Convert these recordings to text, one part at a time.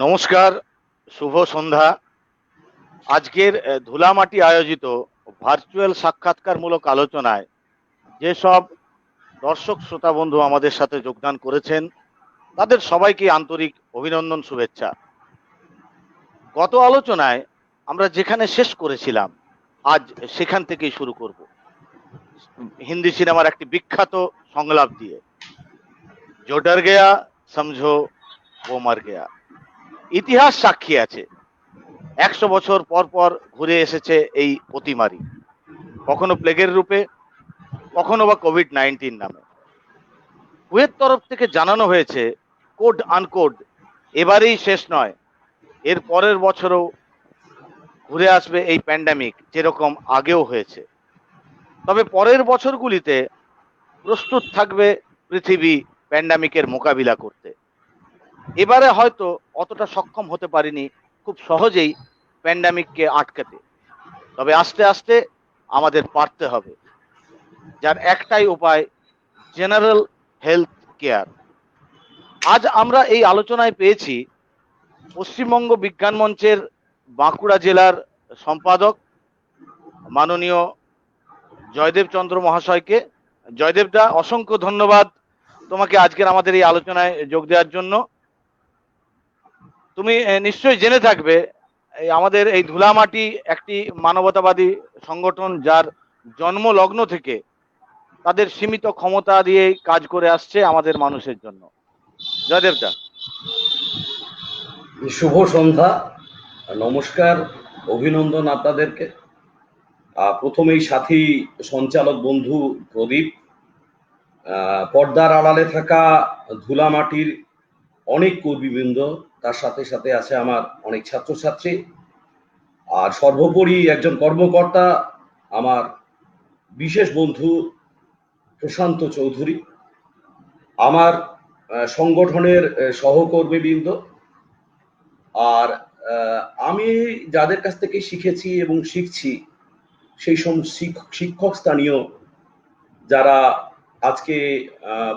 নমস্কার, শুভ সন্ধ্যা। আজকের ধুলামাটি আয়োজিত ভার্চুয়াল সাক্ষাৎকারমূলক আলোচনায় যেসব দর্শক শ্রোতা বন্ধু আমাদের সাথে যোগদান করেছেন তাদের সবাইকে আন্তরিক অভিনন্দন, শুভেচ্ছা। গত আলোচনায় আমরা যেখানে শেষ করেছিলাম আজ সেখান থেকেই শুরু করব। হিন্দি সিনেমার একটি বিখ্যাত সংলাপ দিয়ে, জো ডর গয়া সমঝো ও মর গয়া। ইতিহাস সাক্ষী আছে, 100 বছর পর পর ঘুরে এসেছে এই অতিমারি, কখনো প্লেগের রূপে, কখনো বা কোভিড-19 নামে। কুয়েত তরফ থেকে জানানো হয়েছে কোড আনকোড এবারেই শেষ নয়, এর পরের বছরও ঘুরে আসবে এই প্যান্ডামিক, যেরকম আগেও হয়েছে। তবে পরের বছরগুলিতে প্রস্তুত থাকবে পৃথিবী প্যান্ডামিকের মোকাবিলা করতে। এবারে হয়তো অতটা সক্ষম হতে পারিনি খুব সহজেই প্যান্ডামিককে আটকাতে, তবে আস্তে আস্তে আমাদের পারতে হবে, যার একটাই উপায়, জেনারেল হেলথ কেয়ার। আজ আমরা এই আলোচনায় পেয়েছি পশ্চিমবঙ্গ বিজ্ঞান মঞ্চের বাঁকুড়া জেলার সম্পাদক মাননীয় জয়দেব চন্দ্র মহাশয়কে। জয়দেবদা, অসংখ্য ধন্যবাদ তোমাকে আজকের আমাদের এই আলোচনায় যোগ দেওয়ার জন্য। তুমি নিশ্চয়ই জেনে থাকবে আমাদের এই ধুলামাটি একটি মানবতাবাদী সংগঠন, যার জন্ম লগ্ন থেকে তাদের সীমিত ক্ষমতা দিয়ে কাজ করে আসছে আমাদের মানুষের জন্য। জয়দেবদা, শুভ সন্ধ্যা, নমস্কার, অভিনন্দন আপনাদেরকে। প্রথমেই সাথী সঞ্চালক বন্ধু প্রদীপ, পর্দার আড়ালে থাকা ধুলামাটির অনেক কর্মীবৃন্দ, তার সাথে সাথে আছে আমার অনেক ছাত্রছাত্রী, আর সর্বোপরি একজন কর্মকর্তা, আমার বিশেষ বন্ধু প্রশান্ত চৌধুরী, আমার সংগঠনের সহকর্মীবৃন্দ, আর আমি যাদের কাছ থেকে শিখেছি এবং শিখছি সেই সব শিক্ষক স্থানীয় যারা আজকে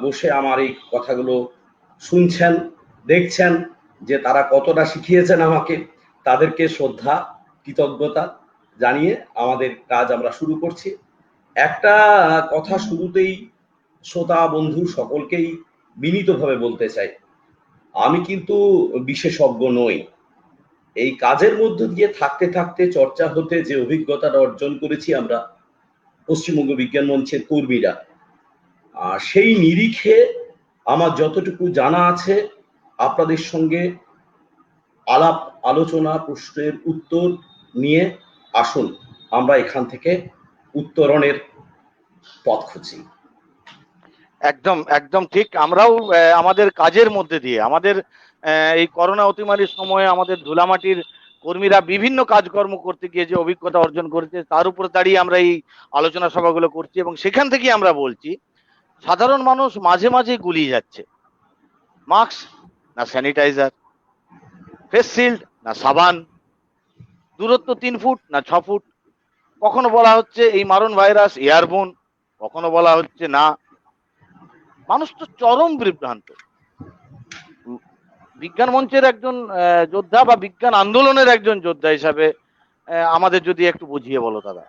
বসে আমার এই কথাগুলো শুনছেন, দেখছেন, যে তারা কতটা শিখিয়েছেন আমাকে, তাদেরকে শ্রদ্ধা কৃতজ্ঞতা জানিয়ে আমাদের কাজ আমরা শুরু করছি। একটা কথা শুরুতেই শ্রোতা বন্ধু সকলকেই বিনীতভাবে বলতে চাই, আমি কিন্তু বিশেষজ্ঞ নই। এই কাজের মধ্য দিয়ে থাকতে থাকতে চর্চা হতে যে অভিজ্ঞতাটা অর্জন করেছি আমরা পশ্চিমবঙ্গ বিজ্ঞান মঞ্চের কর্মীরা, সেই নিরিখে আমার যতটুকু জানা আছে আপনাদের সঙ্গে আলাপ আলোচনা, প্রশ্নের উত্তর নিয়ে আসুন আমরা এখান থেকে উত্তরণের পথ খুঁজি। একদম একদম ঠিক। আমরাও আমাদের কাজের মধ্যে দিয়ে, আমাদের এই করোনা অতিমারির সময়ে আমাদের ধুলামাটির কর্মীরা বিভিন্ন কাজকর্ম করতে গিয়ে যে অভিজ্ঞতা অর্জন করেছে তার উপরে দাঁড়িয়ে আমরা এই আলোচনা সভাগুলো করছি, এবং সেখান থেকেই আমরা বলছি সাধারণ মানুষ মাঝে মাঝে গুলিয়ে যাচ্ছে। মাস্ক না স্যানিটাইজার, ফেস শিল্ড না সাবান, দূরত্ব 3 ফুট না 6 ফুট। কখনো বলা হচ্ছে এই মারণ ভাইরাস এয়ারবোন, কখনো বলা হচ্ছে না। মানুষ তো চরম বিভ্রান্ত। বিজ্ঞান মঞ্চের একজন যোদ্ধা বা বিজ্ঞান আন্দোলনের একজন যোদ্ধা হিসাবে আমাদের যদি একটু বুঝিয়ে বলো দাদা।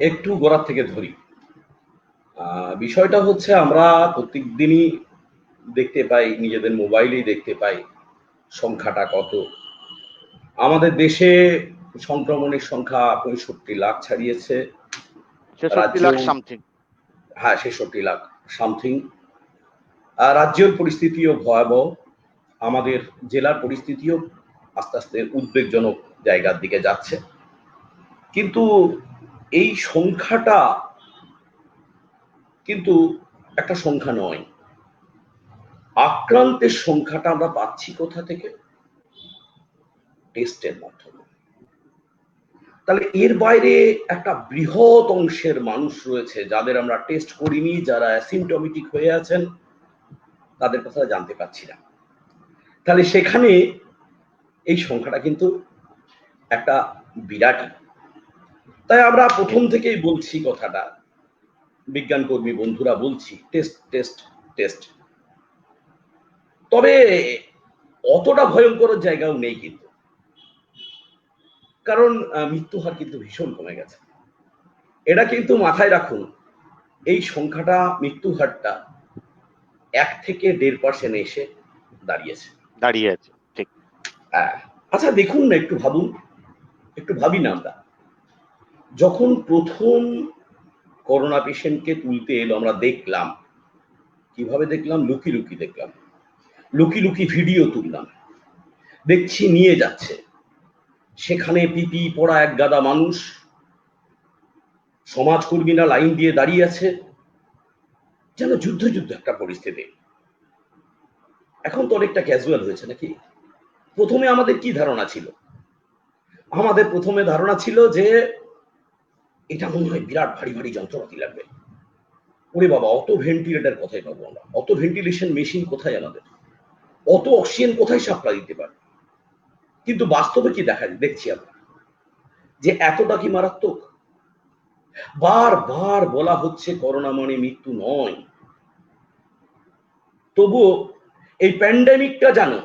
একটু গোড়ার থেকে ধরি। বিষয়টা হচ্ছে, আমরা প্রত্যেক দিনই দেখতে পাই, নিজেদের মোবাইলেই দেখতে পাই সংখ্যাটা কত। আমাদের দেশে সংক্রমণের সংখ্যা 65 লাখ ছাড়িয়েছে। 66 লাখ সামথিং। হ্যাঁ, 66 লাখ সামথিং। রাজ্যের পরিস্থিতিও ভয়াবহ, আমাদের জেলার পরিস্থিতিও আস্তে আস্তে উদ্বেগজনক জায়গার দিকে যাচ্ছে। কিন্তু এই সংখ্যাটা কিন্তু একটা সংখ্যা নয়। আক্রান্তের সংখ্যাটা আমরা পাচ্ছি কোথা থেকে? টেস্টের মাধ্যমে। তাহলে এর বাইরে একটা বৃহৎ অংশের মানুষ রয়েছে যাদের আমরা টেস্ট করিনি, যারা অ্যাসিম্পটোমেটিক হয়ে আছেন, তাদের কথা জানতে পারছি না। তাহলে সেখানে এই সংখ্যাটা কিন্তু একটা বিরাটই। তাই আমরা প্রথম থেকেই বলছি কথাটা, বিজ্ঞান কর্মী বন্ধুরা বলছি, টেস্ট টেস্ট টেস্ট। তবে অতটা ভয়ঙ্কর জায়গাও নেই কিন্তু, কারণ মৃত্যু হার কিন্তু ভীষণ কমে গেছে। এটা কিন্তু মাথায় রাখুন, এই সংখ্যাটা, মৃত্যু হারটা 1 থেকে 1.5% এসে দাঁড়িয়েছে। দাঁড়িয়ে আছে, ঠিক। আচ্ছা দেখুন না, একটু ভাবুন, একটু ভাবি না আমরা, যখন প্রথম করোনা পেশেন্টকে তুলতে এলো আমরা দেখলাম, কিভাবে দেখলাম? লুকি লুকি দেখলাম, লুকি লুকি ভিডিও তুললাম, দেখছি নিয়ে যাচ্ছে, সেখানে পিপি পড়া এক গাদা মানুষ, সমাজকর্মীরা লাইন দিয়ে দাঁড়িয়ে আছে, যেন যুদ্ধ যুদ্ধ একটা পরিস্থিতি। এখন তো অনেকটা ক্যাজুয়াল হয়েছে নাকি? প্রথমে আমাদের কি ধারণা ছিল? আমাদের প্রথমে ধারণা ছিল যে এটা মনে হয় বিরাট ভারী ভারী যন্ত্রপাতি লাগবে। ওরে বাবা, অত ভেন্টিলেটর কোথায় পাবো আমরা? অত ভেন্টিলেশন মেশিন কোথায় আমাদের? অত অক্সিজেন কোথায় সাপ্লাই দিতে পারে? কিন্তু বাস্তবে কি দেখছি আমরা যে এতটা কি মারাত্মক? বারবার বলা হচ্ছে করোনা মানে মৃত্যু নয়, তবুও এই প্যান্ডেমিকটা জানো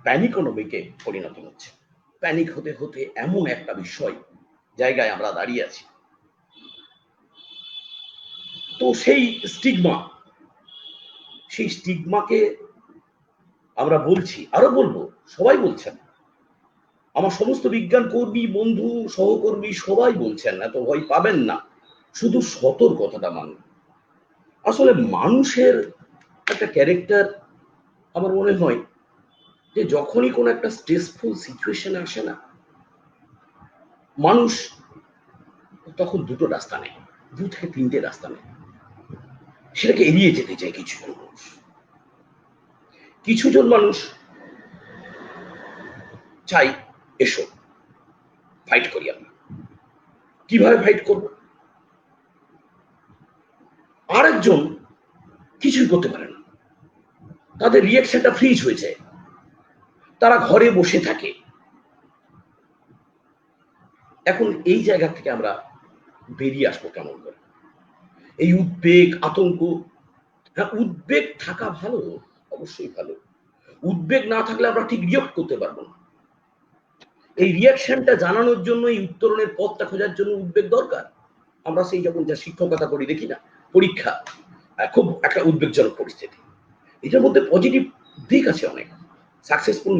প্যানিকোনমিকে পরিণত হচ্ছে। প্যানিক হতে হতে এমন একটা বিষয় জায়গায় আমরা দাঁড়িয়ে আছি। তো সেই স্টিগমাকে আমরা বলছি, আরো বলবো, সবাই বলছেন, আমার সমস্ত বিজ্ঞান কর্মী, বন্ধু, সহকর্মী সবাই বলছেন এত ভয় পাবেন না, শুধু সতর্কতাটা মানুন। আসলে মানুষের একটা ক্যারেক্টার, আমার মনে হয় যে যখনই কোনো একটা স্ট্রেসফুল সিচুয়েশন আসে না, মানুষ তখন দুটো রাস্তা নেয়, 2 থেকে 3টে রাস্তা নেয়, সেটাকে এড়িয়ে যেতে চায় কিছুজন মানুষ। কিছুজন মানুষ চাই এসো ফাইট করি আমরা। কিভাবে ফাইট করব? আরেকজন কিছুই করতে পারে না, তাদের রিয়াকশনটা ফ্রিজ হয়ে যায়, তারা ঘরে বসে থাকে। এখন এই জায়গা থেকে আমরা বেরিয়ে আসবো কেমন করে? এই উদ্বেগ, আতঙ্ক, হ্যাঁ উদ্বেগ থাকা ভালো, অবশ্যই ভালো। উদ্বেগ না থাকলে আমরা ঠিক রিয়াক্ট করতে পারবো না। এই রিয়াকশনটা জানানোর জন্য, এই উত্তরণের পথটা খোঁজার জন্য উদ্বেগ দরকার। আমরা সেই যখন যা শিক্ষকতা করি দেখি না, পরীক্ষা খুব একটা উদ্বেগজনক পরিস্থিতি, এটার মধ্যে পজিটিভ দিক আছে অনেক, সাকসেসফুল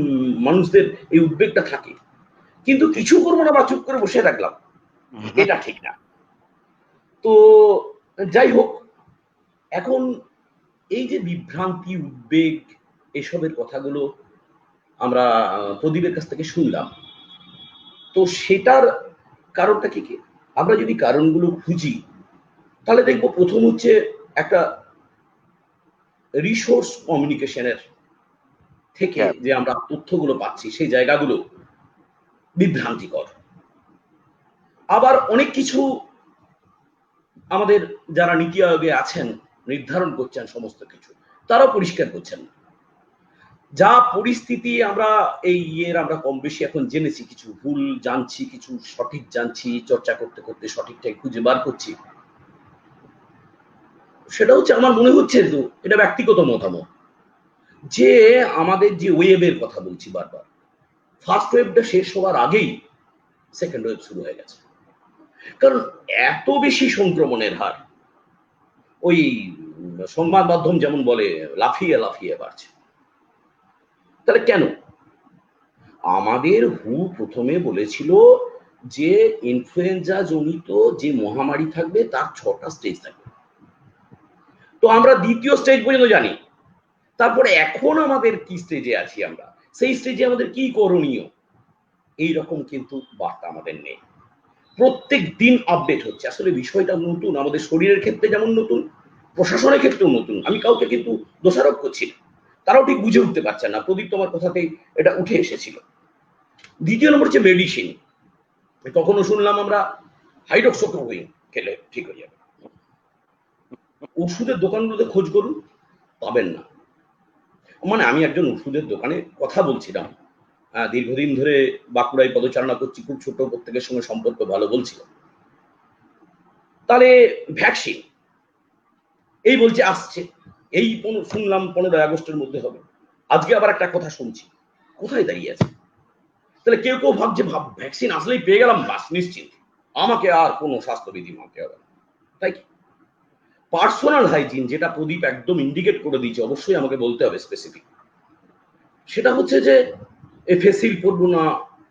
মানুষদের এই উদ্বেগটা থাকে, কিন্তু কিছু করবো না বা চুপ করে বসে রাখলাম, এটা ঠিক না। তো যাই হোক, এখন এই যে বিভ্রান্তি, উদ্বেগ, এসবের কথাগুলো আমরা প্রদীপের কাছ থেকে শুনলাম, তো সেটার কারণটা কি কি? আমরা যদি কারণগুলো খুঁজি, তাহলে দেখবো প্রথম হচ্ছে একটা রিসোর্স কমিউনিকেশনের থেকে যে আমরা তথ্যগুলো পাচ্ছি, সেই জায়গাগুলো বিভ্রান্তিকর। আবার অনেক কিছু আমাদের যারা নীতি আয়োগে আছেন, নির্ধারণ করছেন সমস্ত কিছু, তারাও পরিষ্কার করছেন না। যা পরিস্থিতি আমরা আমরা কম বেশি এখন জেনেছি, কিছু ভুল জানছি, কিছু সঠিক জানছি, চর্চা করতে করতে সঠিকটাই খুঁজে বার করছি। সেটা হচ্ছে, আমার মনে হচ্ছে, এটা ব্যক্তিগত মতামত, যে আমাদের যে ওয়েবের কথা বলছি বারবার, ফার্স্ট ওয়েবটা শেষ হওয়ার আগেই সেকেন্ড ওয়েব শুরু হয়ে গেছে। কারণ এত বেশি সংক্রমণের হার, ওই সংবাদ মাধ্যম যেমন বলে লাফিয়ে লাফিয়ে বাড়ছে। তাহলে কেন? আমাদের হু প্রথমে বলেছিল যে ইনফ্লুয়েঞ্জা জনিত যে মহামারী থাকবে তার 6টা স্টেজ থাকবে। তো আমরা দ্বিতীয় স্টেজ পর্যন্ত জানি, তারপরে এখন আমাদের কি স্টেজে আছি আমরা, সেই স্টেজে আমাদের কি করণীয়, এইরকম কিন্তু বার্তা আমাদের নেই। প্রত্যেক দিন আপডেট হচ্ছে। আসলে বিষয়টা নতুন, আমাদের শরীরের ক্ষেত্রে যেমন নতুন, প্রশাসনের ক্ষেত্রেও নতুন। আমি কাউকে কিন্তু দোষারোপ করছি না, তারাও ঠিক বুঝে উঠতে পারছে না। প্রদীপ তোমার কথাতেই এটা উঠে এসেছিল। দ্বিতীয় নম্বর হচ্ছে মেডিসিন। কখনো শুনলাম আমরা হাইড্রোক্সিক্লোরোকুইন খেলে ঠিক হয়ে যাবে। ওষুধের দোকানগুলোতে খোঁজ করুন, পাবেন না। মানে আমি একজন ওষুধের দোকানে কথা বলছিলাম, দীর্ঘদিন ধরে বাঁকুড়ায় পদচারণা করছি, খুব ছোট, প্রত্যেকের সঙ্গে সম্পর্ক ভালো, বলছিল তাহলে ভ্যাকসিন এই বলছে আসছে, এই শুনলাম 15 আগস্টের মধ্যে হবে, আজকে আবার একটা কথা শুনছি, কোথায় দাঁড়িয়ে আছে? তাহলে কেউ কেউ ভাবছে ভ্যাকসিন আসলেই পেয়ে গেলাম, বাস নিশ্চিন্ত, আমাকে আর কোনো স্বাস্থ্যবিধি মানতে হবে না, তাই কি? পার্সোনাল হাইজিন যেটা প্রদীপ একদম ইন্ডিকেট করে দিয়েছে, অবশ্যই আমাকে বলতে হবে স্পেসিফিক, সেটা হচ্ছে যে ফেস শিল্ড পরবো না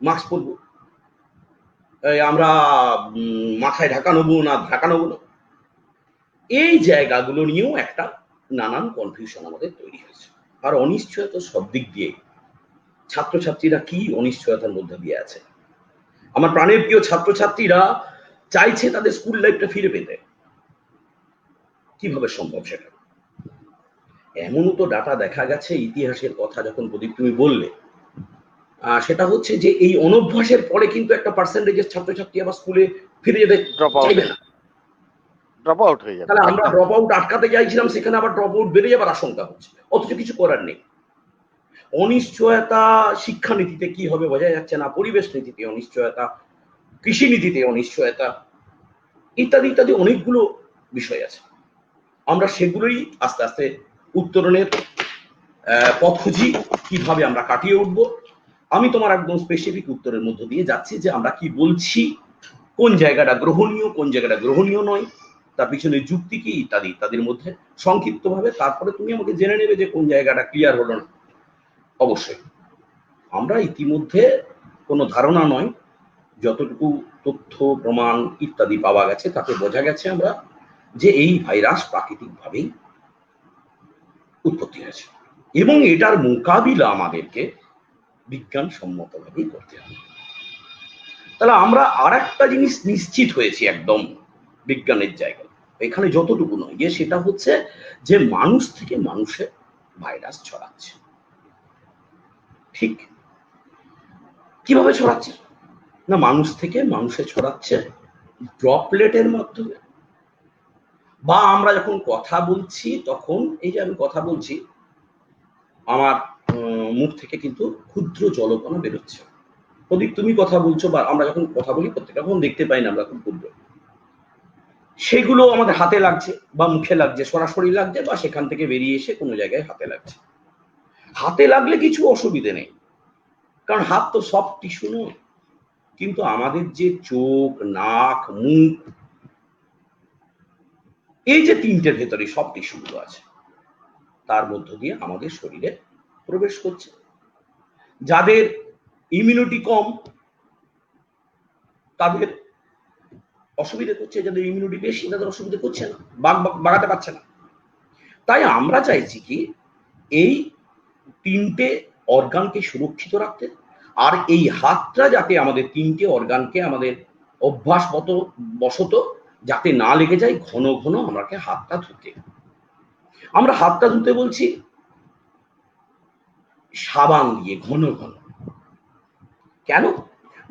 মাস্ক পরবো, আমরা মাথায় ঢাকা নেবো না ঢাকা নেবো না, এই জায়গাগুলো নিয়েও একটা নানান কনফিউশন আমাদের তৈরি হয়েছে। আর অনিশ্চয়তা সব দিক দিয়ে, ছাত্রছাত্রীরা কি অনিশ্চয়তার মধ্যে দিয়ে আছে। আমার প্রাণের প্রিয় ছাত্রছাত্রীরা চাইছে তাদের স্কুল লাইফটা ফিরে পেতে, কিভাবে সম্ভব সেটা? এমনও তো ডাটা দেখা গেছে, ইতিহাসের কথা যখন প্রদীপ তুমি বললে, সেটা হচ্ছে যে এই অনভ্যাসের পরে কিন্তু একটা পার্সেন্টেজের ছাত্রছাত্রী আবার স্কুলে ফিরে যেতে চাইবে না, ড্রপ আউট হয়ে যাবে। তাহলে আমরা ড্রপ আউট আটকাতে চাইছিলাম, সেখানে আবার ড্রপ আউট বেড়ে যাবার আশঙ্কা হচ্ছে, অথচ কিছু করার নেই। অনিশ্চয়তা শিক্ষানীতিতে কি হবে বোঝা যাচ্ছে না, পরিবেশ নীতিতে অনিশ্চয়তা, কৃষি নীতিতে অনিশ্চয়তা, ইত্যাদি ইত্যাদি অনেকগুলো বিষয় আছে। আমরা সেগুলোই আস্তে আস্তে উত্তরণের পথ খুঁজি, কিভাবে আমরা কাটিয়ে উঠবো। আমি তোমার একদম স্পেসিফিক উত্তরের মধ্য দিয়ে যাচ্ছি যে আমরা কি বলছি, কোন জায়গাটা গ্রহণীয়, কোন জায়গাটা গ্রহণীয় নয়, তার পিছনে যুক্তি কি, ইত্যাদি ইত্যাদির মধ্যে সংক্ষিপ্তভাবে, তারপরে তুমি আমাকে জেনে নেবে যে কোন জায়গাটা ক্লিয়ার হলো না। অবশ্যই আমরা ইতিমধ্যে কোনো ধারণা নয়, যতটুকু তথ্য প্রমাণ ইত্যাদি পাওয়া গেছে তাতে বোঝা গেছে আমরা যে এই ভাইরাস প্রাকৃতিকভাবেই উৎপত্তি হয়েছে এবং এটার মোকাবিলা আমাদেরকে বিজ্ঞানসম্মতভাবেই করতে হবে। তাহলে আমরা আর একটা জিনিস নিশ্চিত হয়েছি একদম বিজ্ঞানের জায়গায়, এখানে যতটুকু নয়, যে সেটা হচ্ছে যে মানুষ থেকে মানুষে ভাইরাস ছড়াচ্ছে। ঠিক কিভাবে ছড়াচ্ছে? না, মানুষ থেকে মানুষে ছড়াচ্ছে ড্রপলেটের মাধ্যমে, বা আমরা যখন কথা বলছি তখন, এই যে আমি কথা বলছি, আমার মুখ থেকে কিন্তু ক্ষুদ্র জলকণা বেরোচ্ছে। প্রদীপ তুমি কথা বলছো, বা আমরা যখন কথা বলি প্রত্যেকটা তখন দেখতে পাই না আমরা খুব ক্ষুদ্র, সেগুলো আমাদের হাতে লাগছে বা মুখে লাগছে, সরাসরি লাগছে, বা সেখান থেকে বেরিয়ে এসে কোনো জায়গায় হাতে লাগছে। হাতে লাগলে কিছু অসুবিধে নেই, কারণ হাত তো সফট টিস্যু নয়, কিন্তু আমাদের যে চোখ, নাক, মুখ, এই যে তিনটের ভেতরে সব টিস্যুগুলো আছে, তার মধ্য দিয়ে আমাদের শরীরে প্রবেশ করছে। যাদের ইমিউনিটি কম তাদের অসুবিধা করছে, যাদের ইমিউনিটি বেশি তাদের অসুবিধা করছে না, বাগাতে পারছে না। তাই আমরা চাইছি কি এই তিনটে অর্গানকে সুরক্ষিত রাখতে, আর এই হাতটা যাতে আমাদের তিনটে অর্গানকে আমাদের বশত যাতে না লেগে যায়, ঘন ঘন আমাকে হাতটা ধুতে। আমরা হাতটা ধুতে বলছি সাবান দিয়ে ঘন ঘন। কেন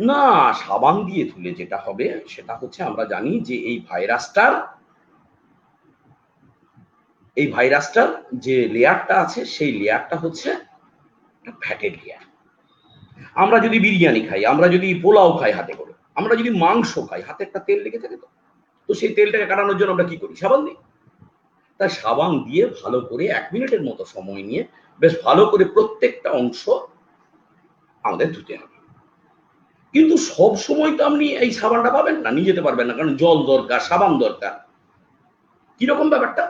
না? সাবান দিয়ে ধুলে যেটা হবে সেটা হচ্ছে, আমরা জানি যে এই ভাইরাসটার যে লেয়ারটা আছে সেই লেয়ারটা হচ্ছে ফ্যাটের লেয়ার। আমরা যদি বিরিয়ানি খাই, আমরা যদি পোলাও খাই হাতে করে, আমরা যদি মাংস খাই, হাতে একটা তেল লেগে থাকে, তো সেই তেলটাকে কাটানোর জন্য আমরা কি করি? সাবান দিই। তাই সাবান দিয়ে ভালো করে 1 মিনিটের মতো সময় নিয়ে বেশ ভালো করে প্রত্যেকটা অংশ আমাদের ধুতে হবে। কিন্তু সব সময় তো আপনি এই সাবানটা পাবেন না, নিয়ে যেতে পারবেন না, কারণ জল দরকার, সাবান দরকার। কিরকম ব্যাপারটা?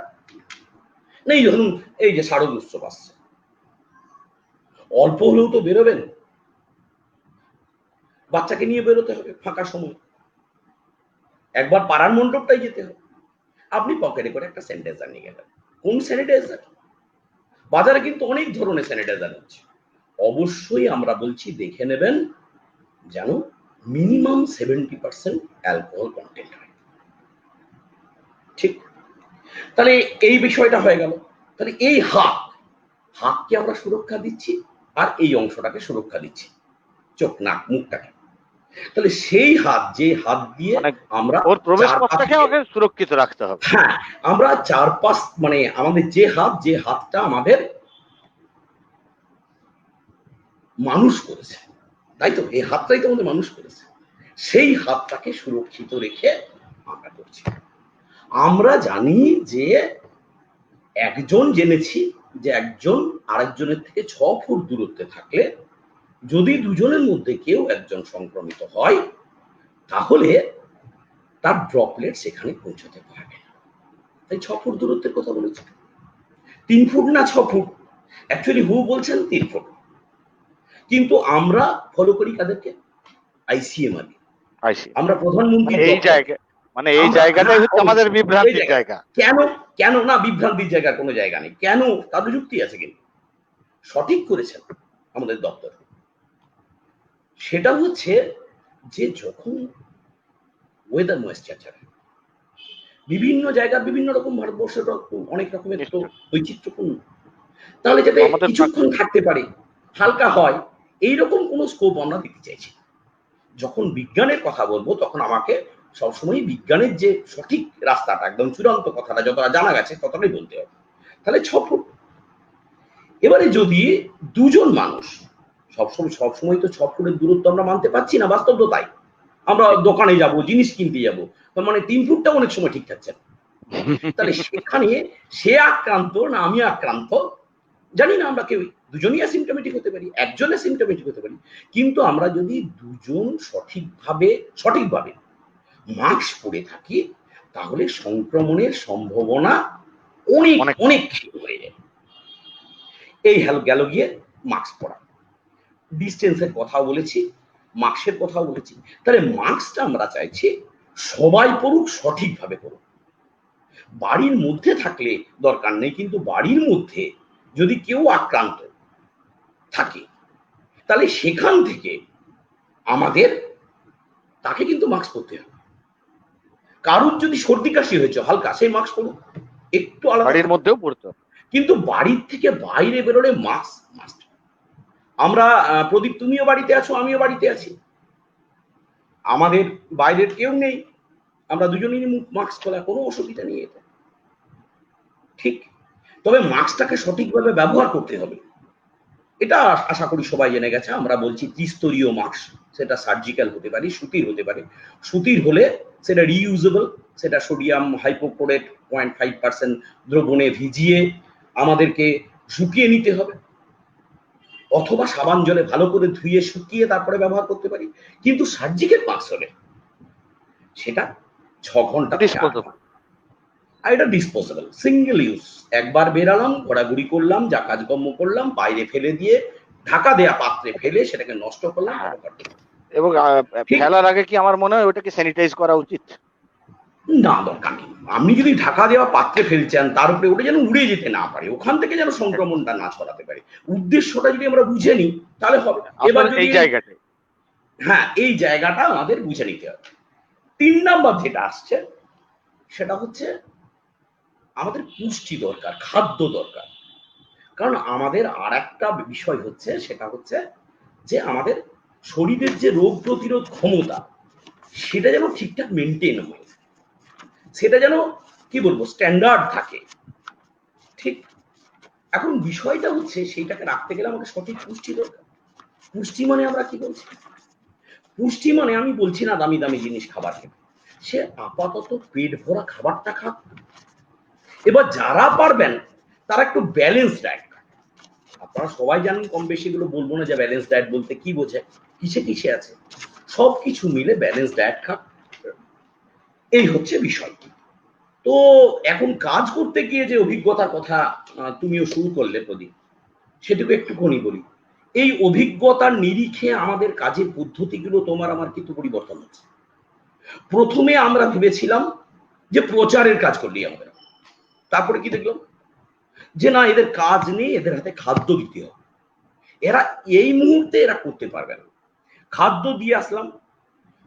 নেই, ধরুন এই যে শারদ উৎসব আসছে, অল্প হলেও তো বেরোবেন, বাচ্চাকে নিয়ে বেরোতে হবে ফাঁকা সময়, একবার পাড়ার মণ্ডপটাই যেতে হবে, আপনি পকেটে করে একটা স্যানিটাইজার নিয়ে গেলেন। কোন স্যানিটাইজার? বাজারে কিন্তু অনেক ধরনের স্যানিটাইজার আছে, অবশ্যই আমরা বলছি দেখে নেবেন যেন মিনিমাম 70% অ্যালকোহল কন্টেন্ট হয়। ঠিক, তাহলে এই বিষয়টা হয়ে গেল। তাহলে এই হাতকে আমরা সুরক্ষা দিচ্ছি, আর এই অংশটাকে সুরক্ষা দিচ্ছি, চোখ, নাক, মুখটাকে। তাহলে সেই হাত, যে হাত দিয়ে আমরা ওর প্রবেশ পথটাকে আমাকে সুরক্ষিত রাখতে হবে। হ্যাঁ, আমরা চারপাশ, মানে আমাদের যে হাতটা আমাদের মানুষ করেছে, তাই তো, এই হাতটাই তো আমাদের মানুষ করেছে, সেই হাতটাকে সুরক্ষিত রেখে আমরা করছি। আমরা জানি যে একজন জেনেছি যে একজন আরেকজনের থেকে 6 ফুট দূরত্বে থাকলে যদি দুজনের মধ্যে কেউ একজন সংক্রমিত হয় তাহলে তার ড্রপলেট সেখানে পৌঁছাতে পারবে না। তাই 6 ফুট দূরত্বের কথা বলেছি। 3 ফুট না 6 ফুট, অ্যাকচুয়ালি হু বলছেন 3 ফুট, কিন্তু আমরা ফলো করি কাদেরকে? ICMR। আমরা প্রধানমন্ত্রী এই জায়গাটাই হচ্ছে আমাদের বিভ্রান্তির জায়গা। কেন কেন না বিভ্রান্তির জায়গা কোনো জায়গা নেই। কেন? তাদের যুক্তি আছে, কিন্তু সঠিক করেছেন আমাদের দপ্তর। সেটা হচ্ছে যে যখন ওয়েদার ময়েশ্চার বিভিন্ন জায়গা বিভিন্ন রকম, ভারতবর্ষের অনেক রকমের তো বৈচিত্র্যপূর্ণ, তাহলে যাতে কিছুক্ষণ থাকতে পারে, হালকা হয়, এইরকম কোনো স্কোপ আমরা দিতে চাইছি। যখন বিজ্ঞানের কথা বলবো তখন আমাকে সবসময় বিজ্ঞানের যে সঠিক রাস্তাটা, একদম চূড়ান্ত কথাটা যতটা জানা গেছে ততটাই বলতে হবে। তাহলে 6 ফুট। এবারে যদি দুজন মানুষ সবসময় তো 6 ফুটের দূরত্ব আমরা মানতে পারছি না, বাস্তব তো তাই। আমরা দোকানে যাব, জিনিস কিনতে যাব, তার মানে 3 ফুটটা অনেক সময় ঠিক থাকছে না। তাহলে সেখানে সে আক্রান্ত না আমি আক্রান্ত জানি না, আমরা কেউ দুজনই অ্যাসিম্পটোমেটিক হতে পারি, একজন অ্যাসিম্পটোমেটিক হতে পারি, কিন্তু আমরা যদি দুজন সঠিকভাবে মাস্ক পরে থাকি তাহলে সংক্রমণের সম্ভাবনা অনেক অনেক হয়ে যায়। এই গেল গিয়ে মাস্ক পরা, ডিস্টেন্সের কথা বলেছি, মাস্কের কথা বলেছি। তাহলে মাস্কটা আমরা চাইছি সবাই পড়ুক, সঠিকভাবে পড়ুক। বাড়ির মধ্যে থাকলে দরকার নেই, কিন্তু বাড়ির মধ্যে যদি কেউ আক্রান্ত থাকে তাহলে সেখান থেকে আমাদের তাকে কিন্তু মাস্ক পরতে হবে। কারুর যদি সর্দি কাশি হয়েছে হালকা, সেই মাস্ক পরুক, একটু আলাদা, বাড়ির মধ্যেও পড়তে হবে, কিন্তু বাড়ির থেকে বাইরে বেরোলে মাস্ক মাস্ট। আমরা প্রদীপ, তুমিও বাড়িতে আছো, আমিও বাড়িতে আছি, আমাদের বাইরের কেউ নেই, আমরা দুজনেই মাস্ক খোলা, কোনো অসুবিধা নেই এটা, ঠিক। তবে মাস্কটাকে সঠিকভাবে ব্যবহার করতে হবে, এটা আশা করি সবাই জেনে গেছে। আমরা বলছি ত্রিস্তরীয় মাস্ক, সেটা সার্জিক্যাল হতে পারে, সুতির হতে পারে। সুতির হলে সেটা রিইউজেবল, সেটা সোডিয়াম হাইপোক্লোরেট 0.5% দ্রবণে ভিজিয়ে আমাদেরকে শুকিয়ে নিতে হবে, অথবা সাবান জলে ভালো করে ধুয়ে শুকিয়ে তারপরে ব্যবহার করতে পারি। কিন্তু সার্জিক্যাল মাস্ক হলে সেটা 6 ঘন্টা, আর এটা ডিসপোজেবল, সিঙ্গেল ইউজ। একবার বেরালাম, ঘোরাঘুরি করলাম, যা কাজকর্ম করলাম, বাইরে ফেলে দিয়ে ঢাকা দেয়া পাত্রে ফেলে সেটাকে নষ্ট করলাম। এবং ফেলার আগে কি আমার মনে হয় ওটাকে স্যানিটাইজ করা উচিত? না, দরকার নেই। আপনি যদি ঢাকা দেওয়া পাত্রে ফেলছেন তার উপরে ওটা যেন উড়ে যেতে না পারে, ওখান থেকে যেন সংক্রমণটা না ছড়াতে পারে, উদ্দেশ্যটা যদি আমরা বুঝে নিই তাহলে হবে। এবার এই জায়গাটা, হ্যাঁ, এই জায়গাটা আমাদের বুঝে নিতে হবে। 3 নাম্বার যেটা আসছে সেটা হচ্ছে আমাদের পুষ্টি দরকার, খাদ্য দরকার। কারণ আমাদের আর একটা বিষয় হচ্ছে, সেটা হচ্ছে যে আমাদের শরীরের যে রোগ প্রতিরোধ ক্ষমতা সেটা যেন ঠিকঠাক মেনটেন হয়, সেটা যেন কি বলবো স্ট্যান্ডার্ড থাকে, ঠিক। এখন বিষয়টা হচ্ছে সেইটাকে রাখতে গেলে আমাকে সঠিক পুষ্টি দরকার। পুষ্টি মানে আমরা কি বলছি? পুষ্টি মানে আমি বলছি না দামি দামি জিনিস খাবার খেতে, সে আপাতত পেট ভরা খাবারটা খাক। এবার যারা পারবেন তারা একটু ব্যালেন্স ডায়েট খান। আপনারা সবাই জানেন কম বেশি, এগুলো বলবো না যে ব্যালেন্স ডায়েট বলতে কি বোঝায়, কিসে কিসে আছে, সবকিছু মিলে ব্যালেন্স ডায়েট খাক, এই হচ্ছে বিষয়। তো এখন কাজ করতে গিয়ে যে অভিজ্ঞতার কথা তুমিও শুরু করলে প্রদীপ, সেটুকু একটুখানি বলি। এই অভিজ্ঞতার নিরিখে আমাদের কাজের পদ্ধতিগুলো তোমার আমার কিন্তু পরিবর্তন হচ্ছে। প্রথমে আমরা ভেবেছিলাম যে প্রচারের কাজ করলেই আমাদের, তারপরে কি দেখলাম যে না, এদের কাজ নেই, এদের হাতে খাদ্য দিতে হবে, এরা এই মুহূর্তে এরা করতে পারবে না, খাদ্য দিয়ে আসলাম।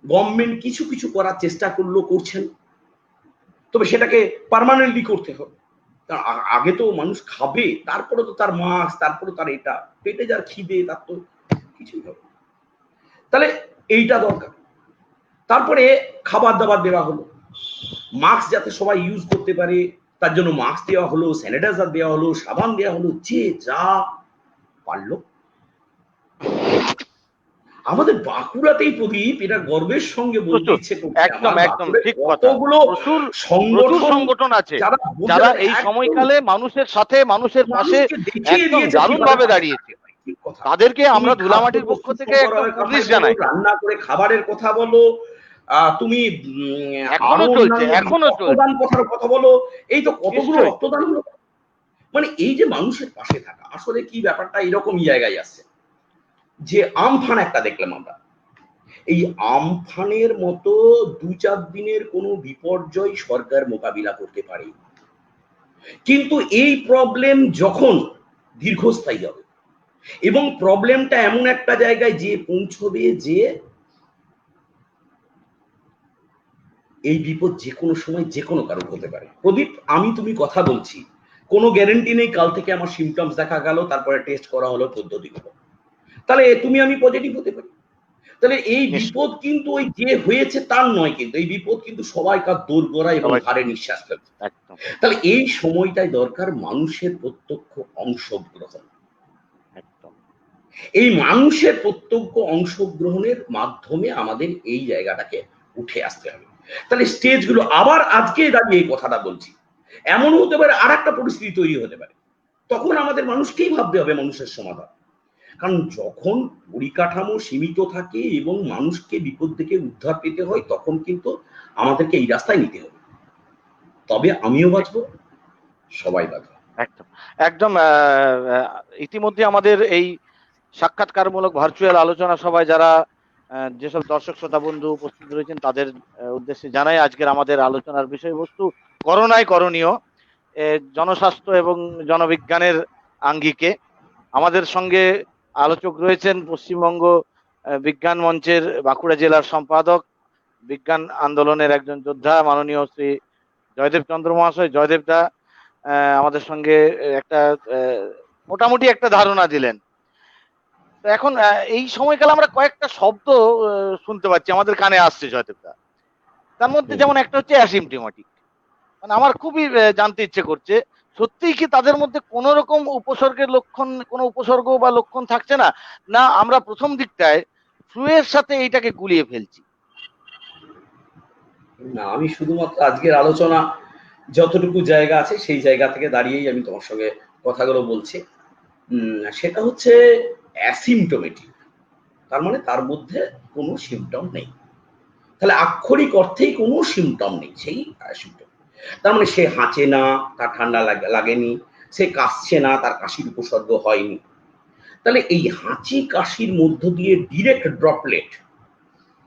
গভর্নমেন্ট কিছু কিছু করার চেষ্টা করলো, করছেন, তবে সেটাকে পার্মানেন্টলি করতে হবে। কারণ আগে তো মানুষ খাবে, তারপরে তো তার মাছ, তারপরে তার এটা, পেটে যার খিদে তার তো কিছুই হবে, তাহলে এইটা দরকার। তারপরে খাবার দাবার দেওয়া হলো, মাস্ক যাতে সবাই ইউজ করতে পারে তার জন্য মাস্ক দেওয়া হলো, স্যানিটাইজার দেওয়া হলো, সাবান দেওয়া হলো, যে যা পারলো। আমাদের বাঁকুড়াতেই প্রদীপ, এটা গর্বের সঙ্গে বলতে প্রচুর, ইচ্ছে করছে একদম আমার, একদম বাঁকুড়ায় ঠিক কথা। কতগুলো প্রচুর প্রচুর সংগঠন সংগঠন আছে যারা যারা বোঝার এই একদম সময়কালে মানুষের সাথে, মানুষের পাশে মানুষকে দেখিয়ে একদম দিয়েছে দারুণ কিভাবে ভাবে পাশে দাঁড়িয়েছে। থাকতে হয়। ঠিক কথা। তাদেরকে তুমি আমরা খাদ্য ধুলামাটির পক্ষ থেকে একদম সুসরবরাহের কুর্নিশ কথাই বলো, জানাই। রান্না করে খাবারের কথা বলো, তুমি এখনো আরো চলছে, অন্যান্য এখনো চলছে। রক্তদান কথার কথা বলো, এই তো কতগুলো নিশ্চয়ই। রক্তদান হলো। মানে এই যে মানুষের পাশে থাকা, আসলে কি ব্যাপারটা এরকমই জায়গায় আসছে যে আমফান একটা দেখলাম আমরা, এই আমফানের মতো 2-4 দিনের কোনো বিপর্যয় সরকার মোকাবিলা করতে পারে, কিন্তু এই প্রবলেম যখন দীর্ঘস্থায়ী হবে এবং প্রবলেমটা এমন একটা জায়গায় যে পৌঁছবে যে এই বিপদ যে কোনো সময় যে কোনো কারণ হতে পারে। প্রদীপ, আমি তুমি কথা বলছি, কোনো গ্যারেন্টি নেই কাল থেকে আমার সিমটমস দেখা গেল, তারপরে টেস্ট করা হলো পদ্ধতি হলো, তাহলে তুমি আমি পজিটিভ হতে পারি। তাহলে এই নিশ্চয়ই। বিপদ কিন্তু ওই যে হয়েছে তার নয়, কিন্তু এই বিপদ কিন্তু সবাইকার দোরগোড়া এবং সবাই ঘাড়ে নিঃশ্বাস ফেলছে। একদম তাহলে এই সময়টাই দরকার মানুষের প্রত্যক্ষ অংশগ্রহণ। একদম এই মানুষের প্রত্যক্ষ অংশগ্রহণের মাধ্যমে আমাদের এই জায়গাটাকে উঠে আসতে হবে। তাহলে স্টেজগুলো আবার আজকে দাঁড়িয়ে এই কথাটা বলছি, এমন হতে পারে আর একটা পরিস্থিতি তৈরি হতে পারে, তখন আমাদের মানুষকেই ভাবতে হবে মানুষের সমাধান। কারণ যখন পরিকাঠামো সীমিত থাকে এবং মানুষকে বিপদ থেকে উদ্ধার পেতে হয়, তখন কিন্তু আমাদেরকে এই রাস্তায় নিতে হবে। তবে আমিও বাঁচবো, সবাই বাঁচবে। একদম একদম ইতিমধ্যে আমাদের এই সাক্ষাৎকারমূলক ভার্চুয়াল আলোচনা সভায় যারা যেসব দর্শক শ্রোতা বন্ধু উপস্থিত রয়েছেন তাদের উদ্দেশ্যে জানাই আজকের আমাদের আলোচনার বিষয়বস্তু করোনায় করণীয়, জনস্বাস্থ্য এবং জনবিজ্ঞানের আঙ্গিকে। আমাদের সঙ্গে আলোচক রয়েছেন পশ্চিমবঙ্গ বিজ্ঞান মঞ্চের বাঁকুড়া জেলার সম্পাদক, বিজ্ঞান আন্দোলনের একজন যোদ্ধা মাননীয় শ্রী জয়দেব চন্দ্র মহাশয়। জয়দেব দা আমাদের সঙ্গে একটা মোটামুটি একটা ধারণা দিলেন। তো এখন এই সময়কালে আমরা কয়েকটা শব্দ শুনতে পাচ্ছি, আমাদের কানে আসছে জয়দেবদা। তার মধ্যে যেমন একটা হচ্ছে অ্যাসিমপ্টোমেটিক। মানে আমার খুবই জানতে ইচ্ছে করছে, সত্যিই কি তাদের মধ্যে কোন রকম উপসর্গের লক্ষণ, কোনো উপসর্গ বা লক্ষণ থাকছে না, না আমরা প্রথম দিকটায় ফ্লু এর সাথে এইটাকে গুলিয়ে ফেলছি? না, আমি শুধুমাত্র আজকের আলোচনা যতটুকু জায়গা আছে সেই জায়গা থেকে দাঁড়িয়েই আমি তোমার সঙ্গে কথাগুলো বলছি। সেটা হচ্ছে অ্যাসিমটোমেটিক, তার মানে তার মধ্যে কোনো সিমটম নেই। তাহলে আক্ষরিক অর্থেই কোনো সিমটম নেই, সেই অ্যাসিমটম। তার মানে সে হাঁচে না, তার ঠান্ডা লাগেনি, সে কাশছে না, তার কাশির উপসর্গ হয়নি। তাহলে এই হাঁচি কাশির মধ্য দিয়ে ডিরেক্ট ড্রপলেট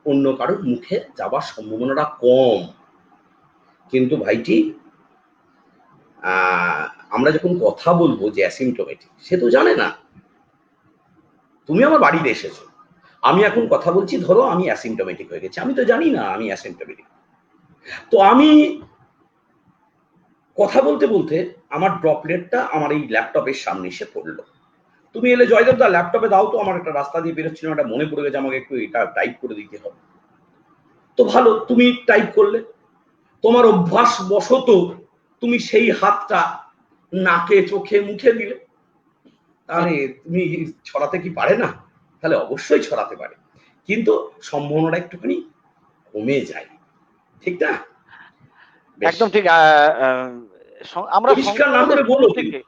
অন্য কারোর মুখে যাবার সম্ভাবনাটা কম। কিন্তু ভাইটি, আমরা যখন কথা বলবো যে অ্যাসিমটোমেটিক, সে তো জানে না। তুমি আমার বাড়িতে এসেছো, আমি এখন কথা বলছি, ধরো আমি অ্যাসিমটোমেটিক হয়ে গেছি, আমি তো জানি না আমি অ্যাসিমটোমেটিক। তো আমি কথা বলতে বলতে আমার ড্রপলেটটা আমার এই ল্যাপটপের সামনে এসে পড়লো। তুমি এলে, জয়দেব দা ল্যাপটপে দাও তো, আমার একটা রাস্তা দিয়ে বেরোচ্ছিল, এটা মনে পড়ে গেছে, আমাকে একটু এটা টাইপ করে দিতে হবে। তো ভালো, তুমি টাইপ করলে, তোমার অভ্যাস বশত তুমি সেই হাতটা নাকে চোখে মুখে দিলে, তাহলে তুমি ছড়াতে কি পারে না? তাহলে অবশ্যই ছড়াতে পারে, কিন্তু সম্ভাবনাটা একটুখানি কমে যায়, ঠিক না? একদম ঠিক। আমরা পরিষ্কার না সংক্রমণের হলে শুরু বলো থেকে, কিন্তু।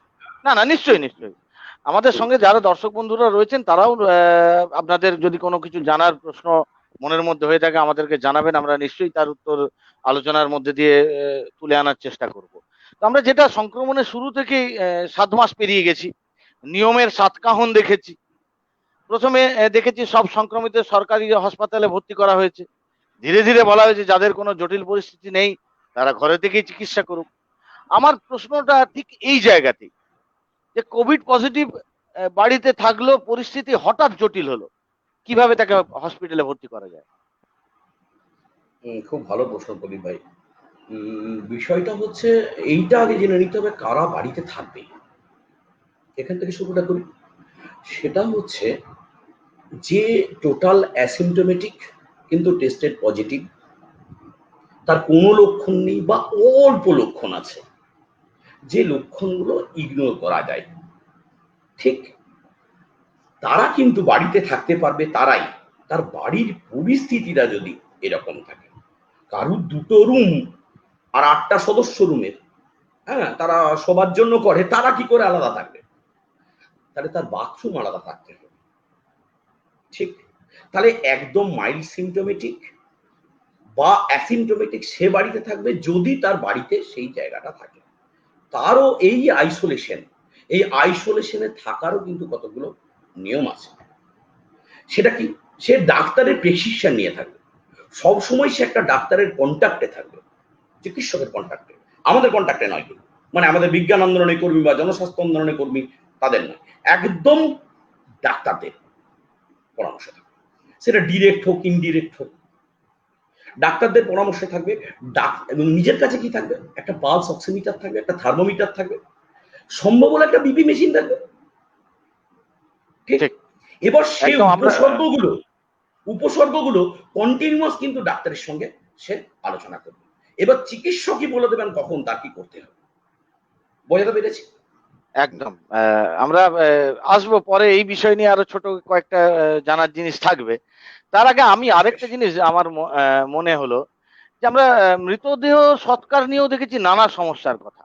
না না নিশ্চয়ই নিশ্চয়ই, আমাদের সঙ্গে যারা দর্শক বন্ধুরা রয়েছেন তারাও আপনাদের যদি কোনো কিছু জানার প্রশ্ন মনের মধ্যে হয়ে থাকে আমাদেরকে জানাবেন, আমরা নিশ্চয়ই তার উত্তর আলোচনার মধ্যে দিয়ে তুলে আনার চেষ্টা করব। তো আমরা যেটা সংক্রমণের শুরু থেকেই 7 মাস পেরিয়ে গেছি, নিয়মের সাতকাহন দেখেছি। প্রথমে দেখেছি সব সংক্রমিত সরকারি হাসপাতালে ভর্তি করা হয়েছে, ধীরে ধীরে বলা হয়েছে যাদের কোনো জটিল পরিস্থিতি নেই তারা ঘরে থেকেই চিকিৎসা করুক। আমার প্রশ্নটা ঠিক এই জায়গাতেই, যে কোভিড পজিটিভ বাড়িতে থাকলো, পরিস্থিতি হঠাৎ জটিল হলো, কিভাবে তাকে হসপিটালে ভর্তি করা যায়? খুব ভালো প্রশ্ন প্রদীপ ভাই। বিষয়টা হচ্ছে, এইটা আগে জেনে নিতে হবে কারা বাড়িতে থাকবে, এখান থেকে শুরুটা করি। সেটা হচ্ছে যে টোটাল অ্যাসিমটোমেটিক কিন্তু টেস্টেড পজিটিভ, তার কোনো লক্ষণ নেই বা অল্প লক্ষণ আছে, যে লক্ষণগুলো ইগনোর করা যায়, ঠিক, তারা কিন্তু বাড়িতে থাকতে পারবে তারাই তার বাড়ির পরিস্থিতিটা যদি এরকম থাকে, কারুর দুটো রুম আর 8টা সদস্য রুমের, হ্যাঁ, তারা সবার জন্য করে, তারা কি করে আলাদা থাকবে? তাহলে তার বাথরুম আলাদা থাকতে হবে, ঠিক? তাহলে একদম মাইল্ড সিমটোমেটিক বা অ্যাসিমটোমেটিক সে বাড়িতে থাকবে যদি তার বাড়িতে সেই জায়গাটা থাকে। তারও এই আইসোলেশনে থাকারও কিন্তু কতগুলো নিয়ম আছে। সেটা কি? সে ডাক্তারের প্রেসক্রিপশন নিয়ে থাকবে, সবসময় সে একটা ডাক্তারের কন্ট্যাক্টে থাকবে, চিকিৎসকের কন্ট্যাক্টে, আমাদের কন্ট্যাক্টে নয় কিন্তু, মানে আমাদের বিজ্ঞান আন্দোলনের কর্মী বা জনস্বাস্থ্য আন্দোলনের কর্মী তাদের নয়, একদম ডাক্তারদের পরামর্শে থাকবে। সেটা ডিরেক্ট হোক ইনডিরেক্ট হোক, ডাক্তারদের পরামর্শে থাকবে। এবং নিজের কাছে কি থাকবে? একটা পালস অক্সিমিটার থাকবে, একটা থার্মোমিটার থাকবে, সম্ভব হলে একটা বিপি মেশিন থাকবে, ঠিক? এবার সে উপসর্গগুলো কন্টিনিউয়াস কিন্তু ডাক্তারের সঙ্গে সে আলোচনা করবে। এবার চিকিৎসকই বলে দেবেন কখন তার কি করতে হবে। বোঝাতে পেরেছি? একদম। আমরা আসবো পরে এই বিষয় নিয়ে, আরো ছোট কয়েকটা জানার জিনিস থাকবে। তার আগে আমি আরেকটা জিনিস আমার মনে হলো যে আমরা মৃতদেহ সৎকার নিয়েও দেখেছি নানা সমস্যার কথা।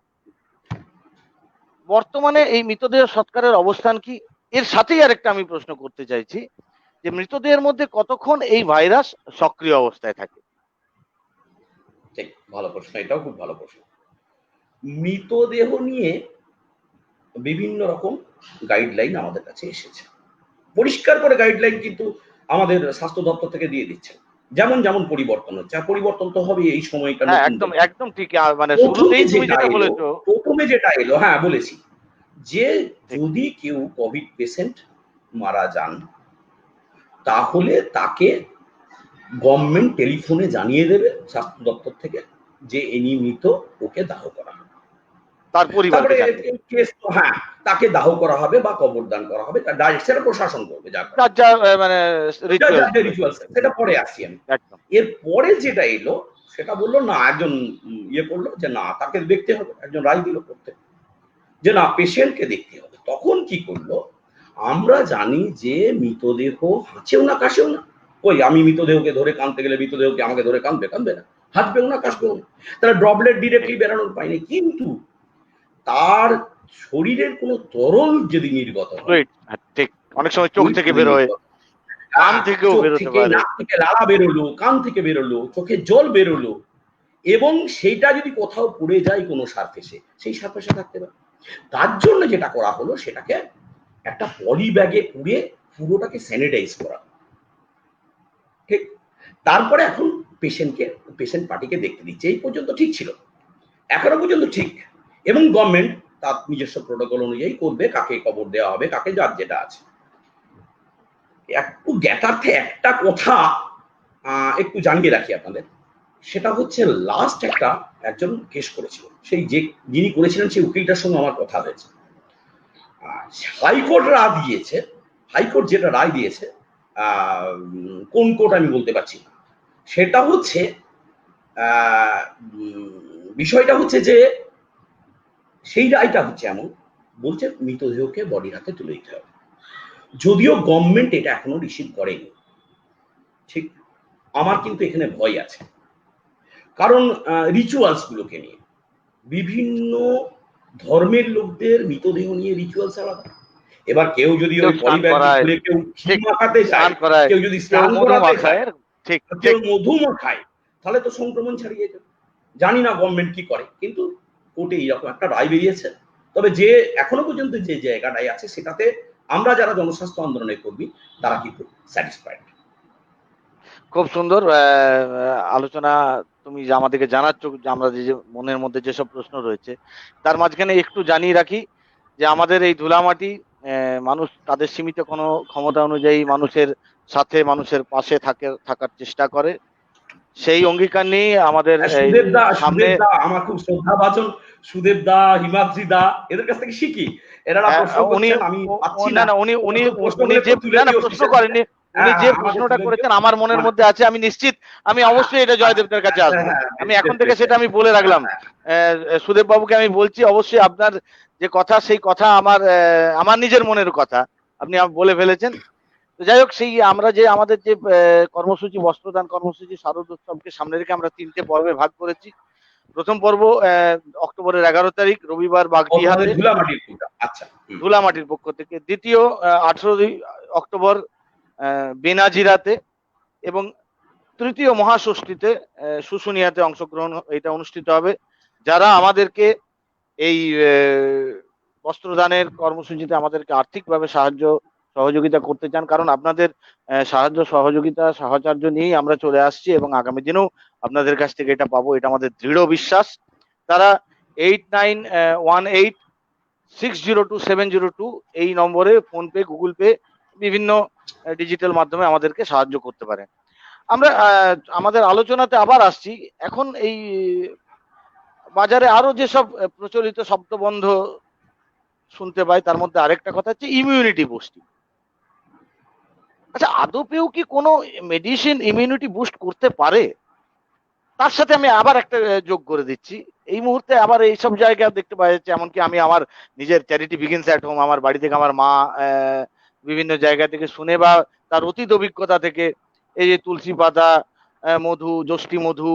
বর্তমানে এই মৃতদেহ সৎকারের অবস্থান কি? এর সাথেই আরেকটা আমি প্রশ্ন করতে চাইছি যে মৃতদেহের মধ্যে কতক্ষণ এই ভাইরাস সক্রিয় অবস্থায় থাকে? ঠিক, ভালো প্রশ্ন, এটাও খুব ভালো প্রশ্ন। মৃতদেহ নিয়ে বিভিন্ন রকম গাইডলাইন আমাদের কাছে এসেছে, পরিষ্কার করে গাইডলাইন কিন্তু আমাদের স্বাস্থ্য দপ্তর থেকে দিয়ে দিচ্ছে। যেমন যেমন পরিবর্তন হচ্ছে, আর পরিবর্তন তো হবে এই সময়টা। হ্যাঁ, একদম একদম ঠিক। মানে শুরুতেই তুমি যেটা বলেছো, প্রথমে যেটা এলো, হ্যাঁ বলেছি, যে যদি কেউ কোভিড পেশেন্ট মারা যান তাহলে তাকে গভর্নমেন্ট টেলিফোনে জানিয়ে দেবে স্বাস্থ্য দপ্তর থেকে যে ইনি মৃত, ওকে দাহ করা হবে। তার পরিবারকে হ্যাঁ, তাকে দাহ করা হবে বা কবরদান করা হবে, তার ডাইরেক্ট সেটা প্রশাসন করবে, মানে সেটা পরে আসছি আমি। এর পরে যেটা এলো সেটা বললো না, একজন ইয়ে করলো যে না, তাকে দেখতে হবে, একজন রায় দিল করতে যে না, পেশেন্টকে দেখতে হবে। তখন কি করলো? আমরা জানি যে মৃতদেহ হাঁচেও না কাশেও না। ওই আমি মৃতদেহকে ধরে কাঁদতে গেলে মৃতদেহকে আমাকে ধরে কাঁদবে না, হাঁচবেও না কাশবেও না, তাহলে ড্রপলেট ডিরেক্টলি বেরোনোর পায়নি। কিন্তু তার শরীরের কোনো তরল যদি নির্গত হয়, ঠিক, অনেক সময় চোখ থেকে বের হয়, কান থেকেও বেরোতে পারে, নাক থেকে লালা বেরোলো, কান থেকে বেরোলো, চোখে জল বেরোলো, এবং সেইটা যদি কোথাও পড়ে যায় কোনো সারফেসে, সেই সারফেসে থাকতে পারে। তার জন্য যেটা করা হলো, সেটাকে একটা পলি ব্যাগে পুড়ে পুরোটাকে স্যানিটাইজ করা, ঠিক? তারপরে এখন পেশেন্ট পার্টিকে দেখতে দিচ্ছে। এই পর্যন্ত ঠিক ছিল, এখনো পর্যন্ত ঠিক, এবং গভর্নমেন্ট তার নিজস্ব প্রোটোকল অনুযায়ী করবে কাকে কবর দেওয়া হবে, কাকে যার যেটা আছে। একটু জ্ঞাতার্থে একটা কথা একটু জানিয়ে রাখি আপনাদের, সেটা হচ্ছে লাস্ট একজন কেস করেছিল, সেই যিনি করেছিলেন সেই উকিলটার সঙ্গে আমার কথা হয়েছে। হাইকোর্ট যেটা রায় দিয়েছে, কোন কোর্ট আমি বলতে পারছি না, সেটা হচ্ছে বিষয়টা হচ্ছে যে সেই রায়টা হচ্ছে এমন, বলছে মৃতদেহকে বডির হাতে তুলে দিতে হবে। যদিও গভর্নমেন্ট এটা এখনো রিসিভ করেনি, ঠিক? আমার কিন্তু এখানে ভয় আছে, কারণ রিচুয়ালস গুলোকে নিয়ে বিভিন্ন ধর্মের লোকদের মৃতদেহ নিয়ে রিচুয়ালস আলাদা। এবার কেউ যদি ওই পলিব্যাগ খুলে কেউ ঘি মাখাতে চায়, কেউ যদি স্নান করাতে চায়, কেউ মধু মাখায়, তাহলে তো সংক্রমণ ছাড়িয়ে যাবে। জানি না গভর্নমেন্ট কি করে, কিন্তু কোর্টে এইরকম একটা রায় বেরিয়েছে। তবে যে এখনো পর্যন্ত যে জায়গাটাই আছে, সেটাতে আমরা যারা জনস্বাস্থ্য আন্দোলনের কর্মী তারা কিন্তু স্যাটিসফাইড। খুব সুন্দর আলোচনা তুমি আমাদেরকে জানাচ্ছ, যে আমরা যে মনের মধ্যে যেসব প্রশ্ন রয়েছে তার মাঝখানে একটু জানিয়ে রাখি যে আমাদের এই ধুলামাটি মানুষ তাদের সীমিত কোনো ক্ষমতা অনুযায়ী মানুষের সাথে, মানুষের পাশে থাকার চেষ্টা করে। সেই অঙ্গীকার নিয়ে আমাদের সামনে আমার খুব শ্রদ্ধাভাজন সুদেব দা, হিমাদ্রি দা, এদের কাছ থেকে শিখি। এরা প্রশ্ন করছেন, আমি পাচ্ছি না। উনি যে প্রশ্ন করেননি, উনি যে প্রশ্নটা করেছেন আমার মনের মধ্যে আছে, আমি নিশ্চিত, আমি অবশ্যই এটা জয়দেবদের কাছে আসবো। আমি এখন থেকে সেটা আমি বলে রাখলাম সুদেব বাবুকে, আমি বলছি অবশ্যই আপনার যে কথা, সেই কথা আমার নিজের মনের কথা আপনি বলে ফেলেছেন। তো যাই হোক, সেই আমরা যে আমাদের যে কর্মসূচি, বস্ত্রদান কর্মসূচি শারদোৎসবকে সামনে রেখে আমরা 3টে পর্বে ভাগ করেছি। প্রথম পর্ব অক্টোবরের 11 তারিখ রবিবার বাগডিহাতে, ধুলামাটির পূজা, আচ্ছা। ধুলামাটির পক্ষ থেকে। দ্বিতীয় 18 অক্টোবর বেনাজিরাতে, এবং তৃতীয় মহাষষ্ঠীতে শুশুনিয়াতে অংশগ্রহণ এটা অনুষ্ঠিত হবে। যারা আমাদেরকে এই বস্ত্রদানের কর্মসূচিতে আমাদেরকে আর্থিকভাবে সাহায্য সহযোগিতা করতে চান, কারণ আপনাদের সাহায্য সহযোগিতা সাহচর্য নিয়েই আমরা চলে আসছি এবং আগামী দিনেও আপনাদের কাছ থেকে এটা পাবো, এটা আমাদের দৃঢ় বিশ্বাস। তারা 8918602702 এই নম্বরে ফোনপে, গুগল পে, বিভিন্ন ডিজিটাল মাধ্যমে আমাদেরকে সাহায্য করতে পারেন। আমরা আমাদের আলোচনাতে আবার আসছি। এখন এই বাজারে আরো যেসব প্রচলিত শব্দবন্ধ শুনতে পাই, তার মধ্যে আরেকটা কথা হচ্ছে ইমিউনিটি বুস্টিং। আচ্ছা, আদপেও কি কোনো মেডিসিন ইমিউনিটি বুস্ট করতে পারে? তার সাথে আমি আবার একটা যোগ করে দিচ্ছি, এই মুহূর্তে আবার এইসব জায়গায় দেখতে পাওয়া যাচ্ছে, এমনকি আমি আমার নিজের চ্যারিটি বিগিনস অ্যাট হোম, আমার বাড়ি থেকে আমার মা বিভিন্ন জায়গা থেকে শুনে বা তার অতীত অভিজ্ঞতা থেকে, এই যে তুলসী পাতা, মধু, যষ্টি মধু,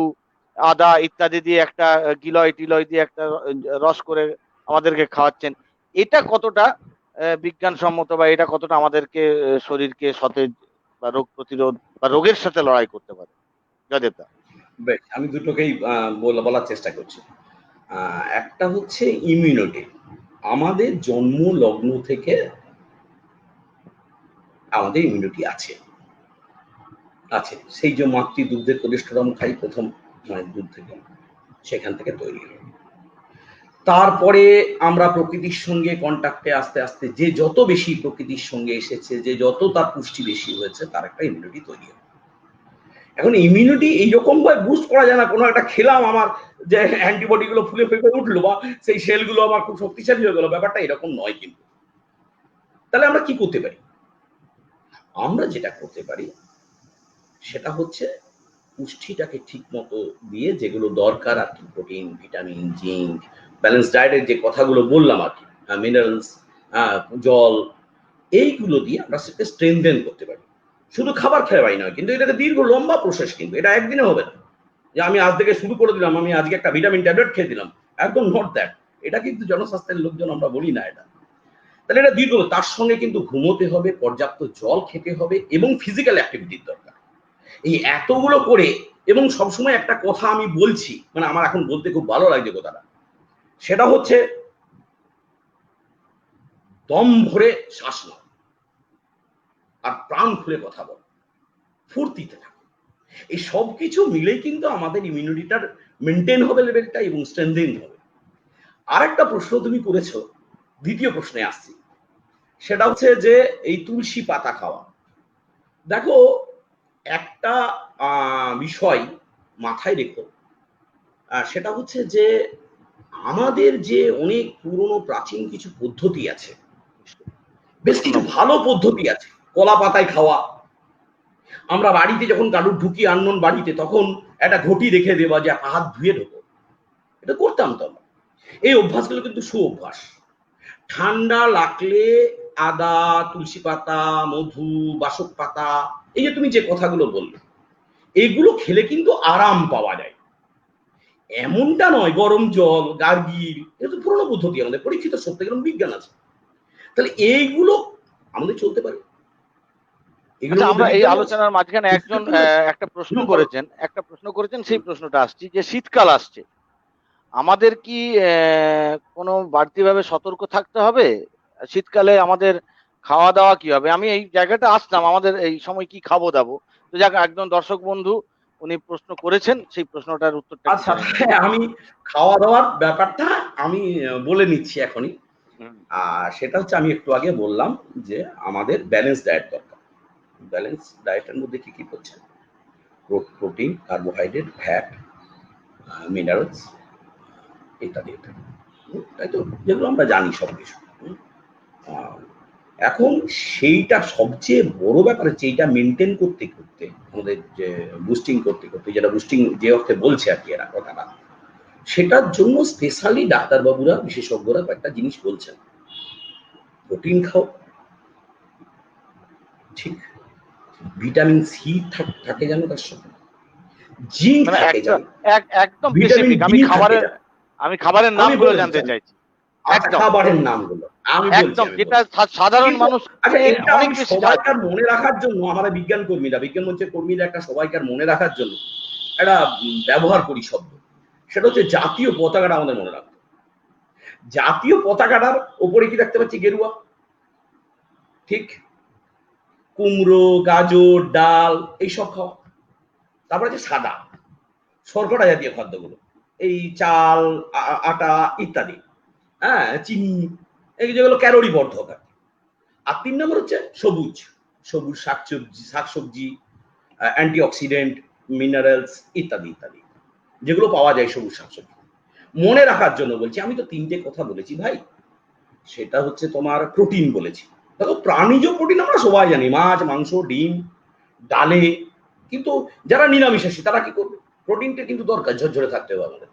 আদা ইত্যাদি দিয়ে একটা গিলয় টিলয় দিয়ে একটা রস করে আমাদেরকে খাওয়াচ্ছেন। এটা কতটা বিজ্ঞানসম্মত, বা এটা কতটা আমাদেরকে শরীরকে সতেজ বা রোগ প্রতিরোধ বা রোগের সাথে লড়াই করতে পারে? জয়দেবদা। বেশ, আমি দুটোকেই বলার চেষ্টা করছি। একটা হচ্ছে ইমিউনিটি। আমাদের জন্ম লগ্ন থেকে আমাদের ইমিউনিটি আছে। সেই যে মাতৃ দুগ্ধের কোলেস্টেরল খাই প্রথম মায়ের দুধ থেকে, সেখান থেকে তৈরি হয়। তারপরে আমরা প্রকৃতির সঙ্গে কন্ট্যাক্টে আস্তে আস্তে যে যত বেশি প্রকৃতির সঙ্গে এসেছে, যে যত তার পুষ্টি বেশি হয়েছে, তার একটা ইমিউনিটি তৈরি হয়। এখন ইমিউনিটি এইরকম ভাবে বুস্ট করা যায় না কোনো একটা খেলাম আমার যে অ্যান্টিবডি গুলো ফুলে ফেপে উঠলো বা সেই সেল গুলো আমার খুব শক্তিশালী হয়ে গেল, ব্যাপারটা এরকম নয়। কিন্তু তাহলে আমরা কি করতে পারি? আমরা যেটা করতে পারি সেটা হচ্ছে পুষ্টিটাকে ঠিক মতো দিয়ে, যেগুলো দরকার আর কি, প্রোটিন, ভিটামিন, জিঙ্ক, ব্যালেন্স ডায়েটের যে কথাগুলো বললাম আর কি, মিনারেলস, জল, এইগুলো দিয়ে আমরা সেটাকে স্ট্রেনথেন করতে পারি। শুধু খাবার খাওয়াই নয়, কিন্তু এটাকে দীর্ঘ লম্বা প্রসেস, কিন্তু এটা একদিনে হবে না যে আমি আজ থেকে শুরু করে দিলাম, আমি আজকে একটা ভিটামিন ট্যাবলেট খেয়ে দিলাম। একদম নট দ্যাট। এটা কিন্তু জনস্বাস্থ্যের লোকজন আমরা বলি না এটা। তাহলে এটা দীর্ঘ, তার সঙ্গে কিন্তু ঘুমোতে হবে, পর্যাপ্ত জল খেতে হবে এবং ফিজিক্যাল অ্যাক্টিভিটির দরকার। এই এতগুলো করে, এবং সবসময় একটা কথা আমি বলছি, মানে আমার এখন বলতে খুব ভালো লাগছে কথাটা, সেটা হচ্ছে দম ভরে শ্বাস নাও আর প্রাণ খুলে কথা বলো, ফুর্তিতে থাকো। এই সব কিছু মিলেই কিন্তু আমাদের ইমিউনিটিটার মেনটেন হবে লেভেলটা এবং স্ট্রেনথেন হবে। আর একটা প্রশ্ন তুমি করেছো, দ্বিতীয় প্রশ্নে আসছি, সেটা হচ্ছে যে এই তুলসী পাতা খাওয়া। দেখো, একটা বিষয় মাথায় রেখো, সেটা হচ্ছে যে আমাদের যে অনেক পুরনো প্রাচীন কিছু পদ্ধতি আছে, বেশ কিছু ভালো পদ্ধতি আছে। কলা পাতায় খাওয়া, আমরা বাড়িতে যখন কারুর ঢুকি আননোন বাড়িতে, তখন একটা ঘটি রেখে দেওয়া যে হাত ধুয়ে ঢোকো, এটা করতাম তো আমরা। এই অভ্যাসগুলো কিন্তু সুঅভ্যাস। ঠান্ডা লাগলে আদা, তুলসী পাতা, মধু, বাসক পাতা, এই যে তুমি যে কথাগুলো বললে, এগুলো খেলে কিন্তু আরাম পাওয়া যায়। এমনটা নয় গরম জল, গার্গিল, এটা তো পুরনো পদ্ধতি, আমাদের পরীক্ষিত সত্য, এরকম বিজ্ঞান আছে। তাহলে এইগুলো আমাদের চলতে পারে। আচ্ছা, আমরা এই আলোচনার মাঝখানে একজন একটা প্রশ্ন করেছেন, সেই প্রশ্নটা আসছি যে শীতকাল আসছে, আমাদের কি কোনো বাড়তিভাবে সতর্ক থাকতে হবে? শীতকালে আমাদের খাওয়া দাওয়া কি হবে? আমি এই জায়গাটা আসলাম, আমাদের এই সময় কি খাবো দাবো। তো যাক, একজন দর্শক বন্ধু উনি প্রশ্ন করেছেন, সেই প্রশ্নটার উত্তরটা আচ্ছা, আমি খাওয়া দাওয়ার ব্যাপারটা আমি বলে নিচ্ছি এখনই। সেটা হচ্ছে, আমি একটু আগে বললাম যে আমাদের ব্যালেন্স ডায়েট দরকার। ব্যালেন্স ডায়েটের মধ্যে কি কি হচ্ছে? প্রোটিন, কার্বোহাইড্রেট, ফ্যাট, মিনারেলস, ইত্যাদি ইত্যাদি, তাই তো, যেগুলো আমরা জানি সবকিছু। এখন সেইটা সবচেয়ে বড় ব্যাপার হচ্ছে, এইটা মেনটেন করতে করতে, আমাদের যে বুস্টিং করতে করতে, যেটা বুস্টিং যে অর্থে বলছে আর কি এরা কথাটা, সেটার জন্য স্পেশালি ডাক্তারবাবুরা, বিশেষজ্ঞরা কয়েকটা জিনিস বলছেন। প্রোটিন খাও, ঠিক, ভিটামিন সি থাকে জানো তার সাথে, জিঙ্ক মানে থাকে জানো, একদম ভিটামিন স্পেসিফিক। ডি থাকে জানো। আমি খাবারের আমি নামগুলো বলে জানতে দিচ্ছি, চাইছি। আচ্ছা একদম খাবারের নামগুলো আমি বলছি, একদম যেটা সাধারণ কিন্তু আচ্ছা মানুষকে এটা অনেক আমি বেশি সাহায্য সবাইকার করে। মনে রাখার জন্য, আমাদের বিজ্ঞান মঞ্চের কর্মীরা একটা সবাইকার মনে রাখার জন্য একটা ব্যবহার করি শব্দ, সেটা হচ্ছে জাতীয় পতাকাটা আমাদের মনে রাখতে। জাতীয় পতাকাটার ওপরে কি দেখতে পাচ্ছি? গেরুয়া, ঠিক? কুমড়ো, গাজর, ডাল এইসব খাওয়া। তারপরে আছে সাদা, শর্করা জাতীয় খাদ্যগুলো, এই চাল, আটা ইত্যাদি, হ্যাঁ, চিনি, এই যেগুলো ক্যালোরি বর্ধক। আর ৩ নম্বর হচ্ছে সবুজ, সবুজ শাকসবজি, অ্যান্টিঅক্সিডেন্ট, মিনারেলস ইত্যাদি ইত্যাদি, যেগুলো পাওয়া যায় সবুজ শাকসবজি। মনে রাখার জন্য বলছি, আমি তো ৩টে কথা বলেছি ভাই। সেটা হচ্ছে তোমার প্রোটিন বলেছি। দেখো প্রাণীজ প্রোটিন আমরা সবাই জানি, মাছ, মাংস, ডিম, ডালে। কিন্তু যারা নিরামিষাশী তারা কি করবে? প্রোটিনটা কিন্তু দরকার, ঝরঝরে থাকতে হবে আমাদের।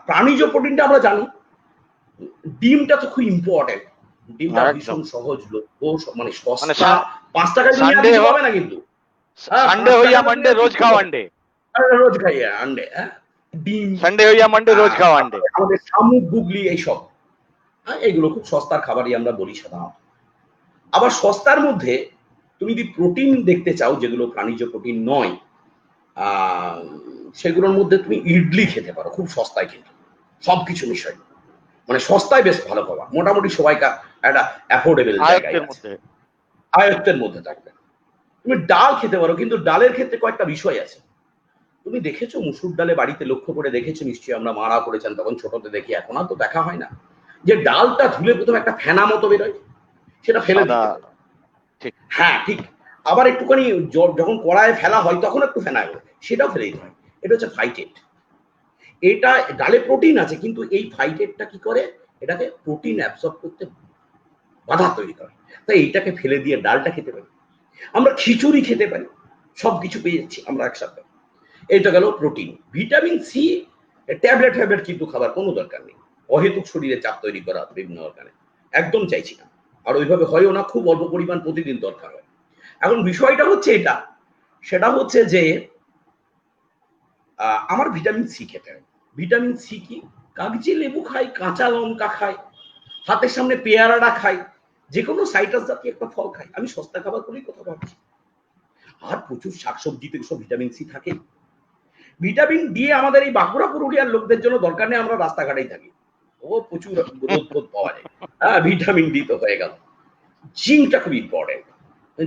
প্রাণীজ প্রোটিনটা আমরা জানি। ডিমটা তো খুব ইম্পর্টেন্ট। ডিমটা একদম ভীষণ সহজলভ্য, মানে মানে সস্তা। ৫ টাকায় তুমি আর সানডে কিছু পাবে না কিন্তু। হ্যাঁ, সানডে ৫ হইয়া টাকায় তুমি মানডে আর রোজ কিচ্ছু খাও পাবে না। আন্ডে। রোজ খাই আন্ডে, হ্যাঁ, ডিম, সানডে হইয়া মানডে রোজ খাও আন্ডে। তারপরে আমাদের শামুক, গুগলি এইসব, এইগুলো খুব সস্তার খাবারই আমরা বলি সাধারণত। আবার সস্তার মধ্যে তুমি যদি প্রোটিন দেখতে চাও, যেগুলো প্রাণীজ প্রোটিন নয়, সেগুলোর মধ্যে তুমি ইডলি খেতে পারো খুব সস্তায়, কিন্তু সবকিছু মিশাই, মানে সস্তায় বেশ ভালো খাবার, মোটামুটি সবাইকার একটা অ্যাফোর্ডেবল জায়গায় আয়ত্তের আছে, মধ্যে। আয়ত্তের মধ্যে থাকবে। তুমি ডাল খেতে পারো, কিন্তু ডালের ক্ষেত্রে কয়েকটা বিষয় আছে। তুমি দেখেছো মুসুর ডালে, বাড়িতে লক্ষ্য করে দেখেছো নিশ্চয়ই, আমরা মারা করেছেন তখন ছোটতে দেখি, এখন আর তো দেখা হয় না, যে ডালটা ধুলে প্রথমে একটা ফেনা মতো বেরোয়, সেটা ফেলে সাদা, দিতে হয়। ঠিক। হ্যাঁ ঠিক। আবার একটুখানি যখন কড়ায় ফেলা হয় তখন একটু ফেনা বেরোয়, সেটাও ফেলে দিতে হয়। এটা হচ্ছে ফাইটেট। এটা ডালে প্রোটিন আছে, কিন্তু এই ফাইটেটটা কি করে? এটাকে প্রোটিন অ্যাবসর্ব করতে বাধা তৈরি করে। তাই এইটাকে ফেলে দিয়ে ডালটা খেতে পারি। আমরা খিচুড়ি খেতে পারি, সবকিছু পেয়ে যাচ্ছি আমরা একসাথে। এটা গেল প্রোটিন। ভিটামিন সি ট্যাবলেট কিন্তু খাবার কোনো দরকার নেই, অহেতুক শরীরে চাপ তৈরি করা বিভিন্ন অর্গানে একদম চাইছি না। আর ওইভাবে হয়ও না, খুব অল্প পরিমাণ প্রতিদিন দরকার হয়। এখন বিষয়টা হচ্ছে এটা, সেটা হচ্ছে যে আমার ভিটামিন সি খেতে হয়। ভিটামিন সি কি? কাগজি লেবু খাই, কাঁচা লঙ্কা খাই, হাতের সামনে পেয়ারাটা খাই, যে কোনো সাইট্রাস জাতীয় একটা ফল খাই। আমি সস্তা খাবার করেই কথা ভাবছি। আর প্রচুর শাকসবজিতে সব ভিটামিন সি থাকে। ভিটামিন ডি আমাদের এই বাঁকুড়া পুরুলিয়ার লোকদের জন্য দরকার নেই, আমরা রাস্তাঘাটেই থাকি, ও প্রচুর রোদ ফোদ পাওয়া যায়। ভিটামিন ডি তো হয়ে গেল। জিঙ্কটা খুব ইম্পর্টেন্ট।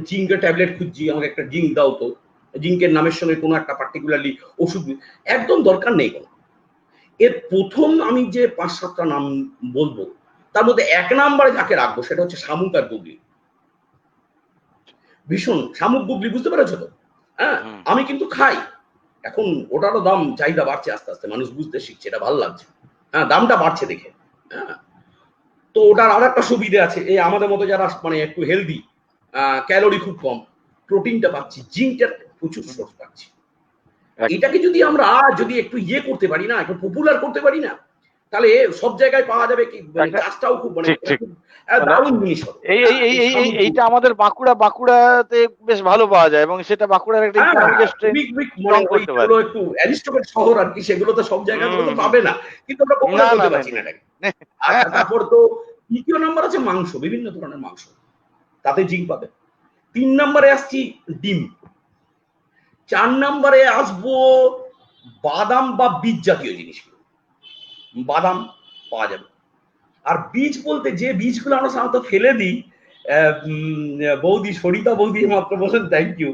জিঙ্কের ট্যাবলেট খুঁজছি, আমাকে একটা জিঙ্ক দাও তো। জিঙ্কের নামের সঙ্গে কোনো একটা পার্টিকুলারলি ওষুধ একদম দরকার নেই কোনো। এর প্রথম আমি যে ৫-৭টা নাম বলবো, তার মধ্যে ১ নম্বরে যাকে রাখবো সেটা হচ্ছে শামুক আর গুগলি। ভীষণ শামুক গুগলি, বুঝতে পেরেছো তো? হ্যাঁ, আমি কিন্তু খাই। এখন ওটারও দাম, চাহিদা বাড়ছে আস্তে আস্তে, মানুষ বুঝতে শিখছে, এটা ভালো লাগছে। হ্যাঁ, দামটা বাড়ছে দেখে। হ্যাঁ, তো ওটার আর একটা সুবিধা আছে, এই আমাদের মতো যারা মানে একটু হেলদি, ক্যালোরি খুব কম, প্রোটিনটা পাচ্ছি, জিঙ্কটার প্রচুর সোর্স পাচ্ছি। এটাকে যদি আমরা একটু ইয়ে করতে পারি না, একটু পপুলার করতে পারি না, তাহলে সব জায়গায় পাওয়া যাবে, কি মানে কাজটাও খুব মানে ঠিক ঠিক। খুব দারুণ জিনিস হবে। এইটা আমাদের বাঁকুড়াতে বেশ ভালো পাওয়া যায়, এবং সেটা বাঁকুড়ার একটা ইকোনমিক স্ট্রেংথ মানে স্ট্রং করতে পারে। ওইগুলো একটু অ্যারিস্টোক্রেট শহর আর কি, সেগুলো তো সব জায়গায় তো পাবে না, কিন্তু আমরা না পপুলার না করতে না পারছি না এটাকে। না। আচ্ছা, তারপর তো ২য় নাম্বার আছে মাংস, বিভিন্ন ধরনের মাংস, তাতে জিঙ্ক পাবে। ৩ নম্বরে আসছি ডিম। ৪ নম্বরে আসবো বাদাম বা বীজ জাতীয় জিনিসগুলো। বাদাম পাওয়া যাবে। আর বীজ বলতে যে বীজগুলো আমরা সাধারণত ফেলে দিই, বৌদি, সরিতা বৌদি মাত্র বলেন থ্যাংক ইউ,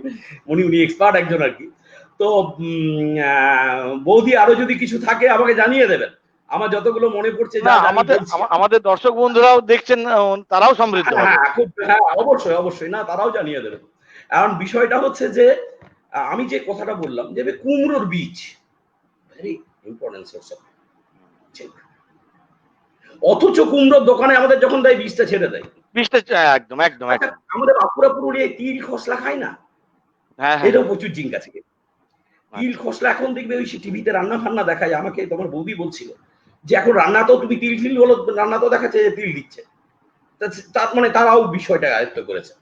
উনি এক্সপার্ট একজন আর কি। তো বৌদি আরো যদি কিছু থাকে আমাকে জানিয়ে দেবেন, আমার যতগুলো মনে পড়ছে না, যা জানি বলছি। আমাদের দর্শক বন্ধুরাও দেখছেন, তারাও সমৃদ্ধ হবে। হ্যাঁ অবশ্যই অবশ্যই, না তারাও জানিয়ে দেবেন। কারণ বিষয়টা হচ্ছে যে আমি যে কথাটা বললাম, যে কুমড়োর বীজ very important source of zinc. অথচ কুমড়োর দোকানে আমাদের যখন দেয়, বীজটা ছেড়ে দেয়। একদম একদম আচ্ছা, একদম। আমাদের বাঁকুড়া পুরুলিয়ায় তিল খসলা খায় না? হ্যাঁ হ্যাঁ। এটাও প্রচুর জিঙ্ক আছে। তিল আচ্ছা। খসলা এখন দেখবে ওই টিভিতে রান্না ফান্না দেখায়, আমাকে তোমার বৌদি বলছিল যে এখন রান্নাতেও তুমি তিল বলো, রান্নাতেও দেখাচ্ছে যে তিল দিচ্ছে। তার মানে তারাও বিষয়টা আয়ত্ত করেছে।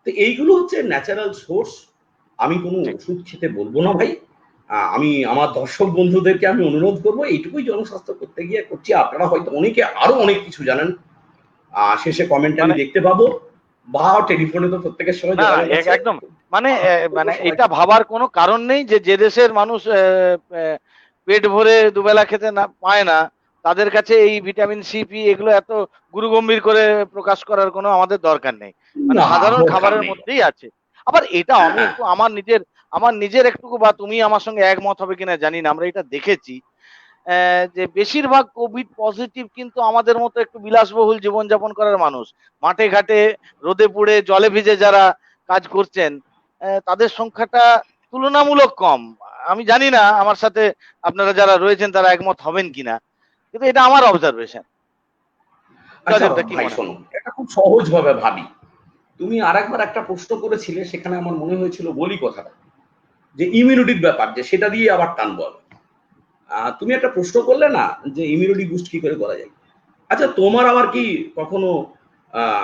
তো এইগুলো হচ্ছে ন্যাচারাল সোর্স। আমি কোনো ঠিক। ওষুধ খেতে বলবো না ভাই। আমি আমার দর্শক বন্ধুদেরকে আমি অনুরোধ করবো, এইটুকুই জনস্বাস্থ্য করতে গিয়ে করছি। আপনারা হয়তো অনেকে আরো অনেক কিছু জানেন, শেষে কমেন্টে আমি মানে দেখতে পাবো, বা টেলিফোনে তো প্রত্যেকের সঙ্গে না না যোগাযোগ আছে। একদম মানে মানে সবাই এটা ভাবার কোনো কারণ নেই যে যে দেশের মানুষ পেট ভরে দুবেলা খেতে না পায় না, তাদের কাছে এই ভিটামিন সি পি এগুলো এত গুরুগম্ভীর করে প্রকাশ করার কোনো আমাদের দরকার নেই। মানে না, সাধারণ দরকার খাবারের নেই। মধ্যেই আছে। আবার এটা আমি হ্যাঁ, একটু আমার নিজের একটু, বা তুমি আমার সঙ্গে একমত হবে কিনা জানি না, আমরা এটা দেখেছি যে বেশিরভাগ কোভিড পজিটিভ কিন্তু আমাদের মতো একটু বিলাসবহুল জীবনযাপন করার মানুষ, মাঠে ঘাটে রোদে পুড়ে জলে ভিজে যারা কাজ করছেন, তাদের সংখ্যাটা তুলনামূলক কম। আমি জানি না আমার সাথে আপনারা যারা রয়েছেন তারা একমত হবেন কিনা, কিন্তু এটা আমার অবজারভেশন। আচ্ছা জয়দেবদা কি ভাই মনে হয়? শোনো, এটা খুব সহজ ভাবে ভাবি। তুমি আরেকবার একটা প্রশ্ন করেছিলে, সেখানে আমার মনে হয়েছিল বলি কথাটা, যে ইমিউনিটির ব্যাপার, যে সেটা দিয়ে আবার টানবো আমি। তুমি একটা প্রশ্ন করলে না, যে ইমিউনিটি বুস্ট কি করে করা যায়। আচ্ছা, তোমার আবার কি কখনো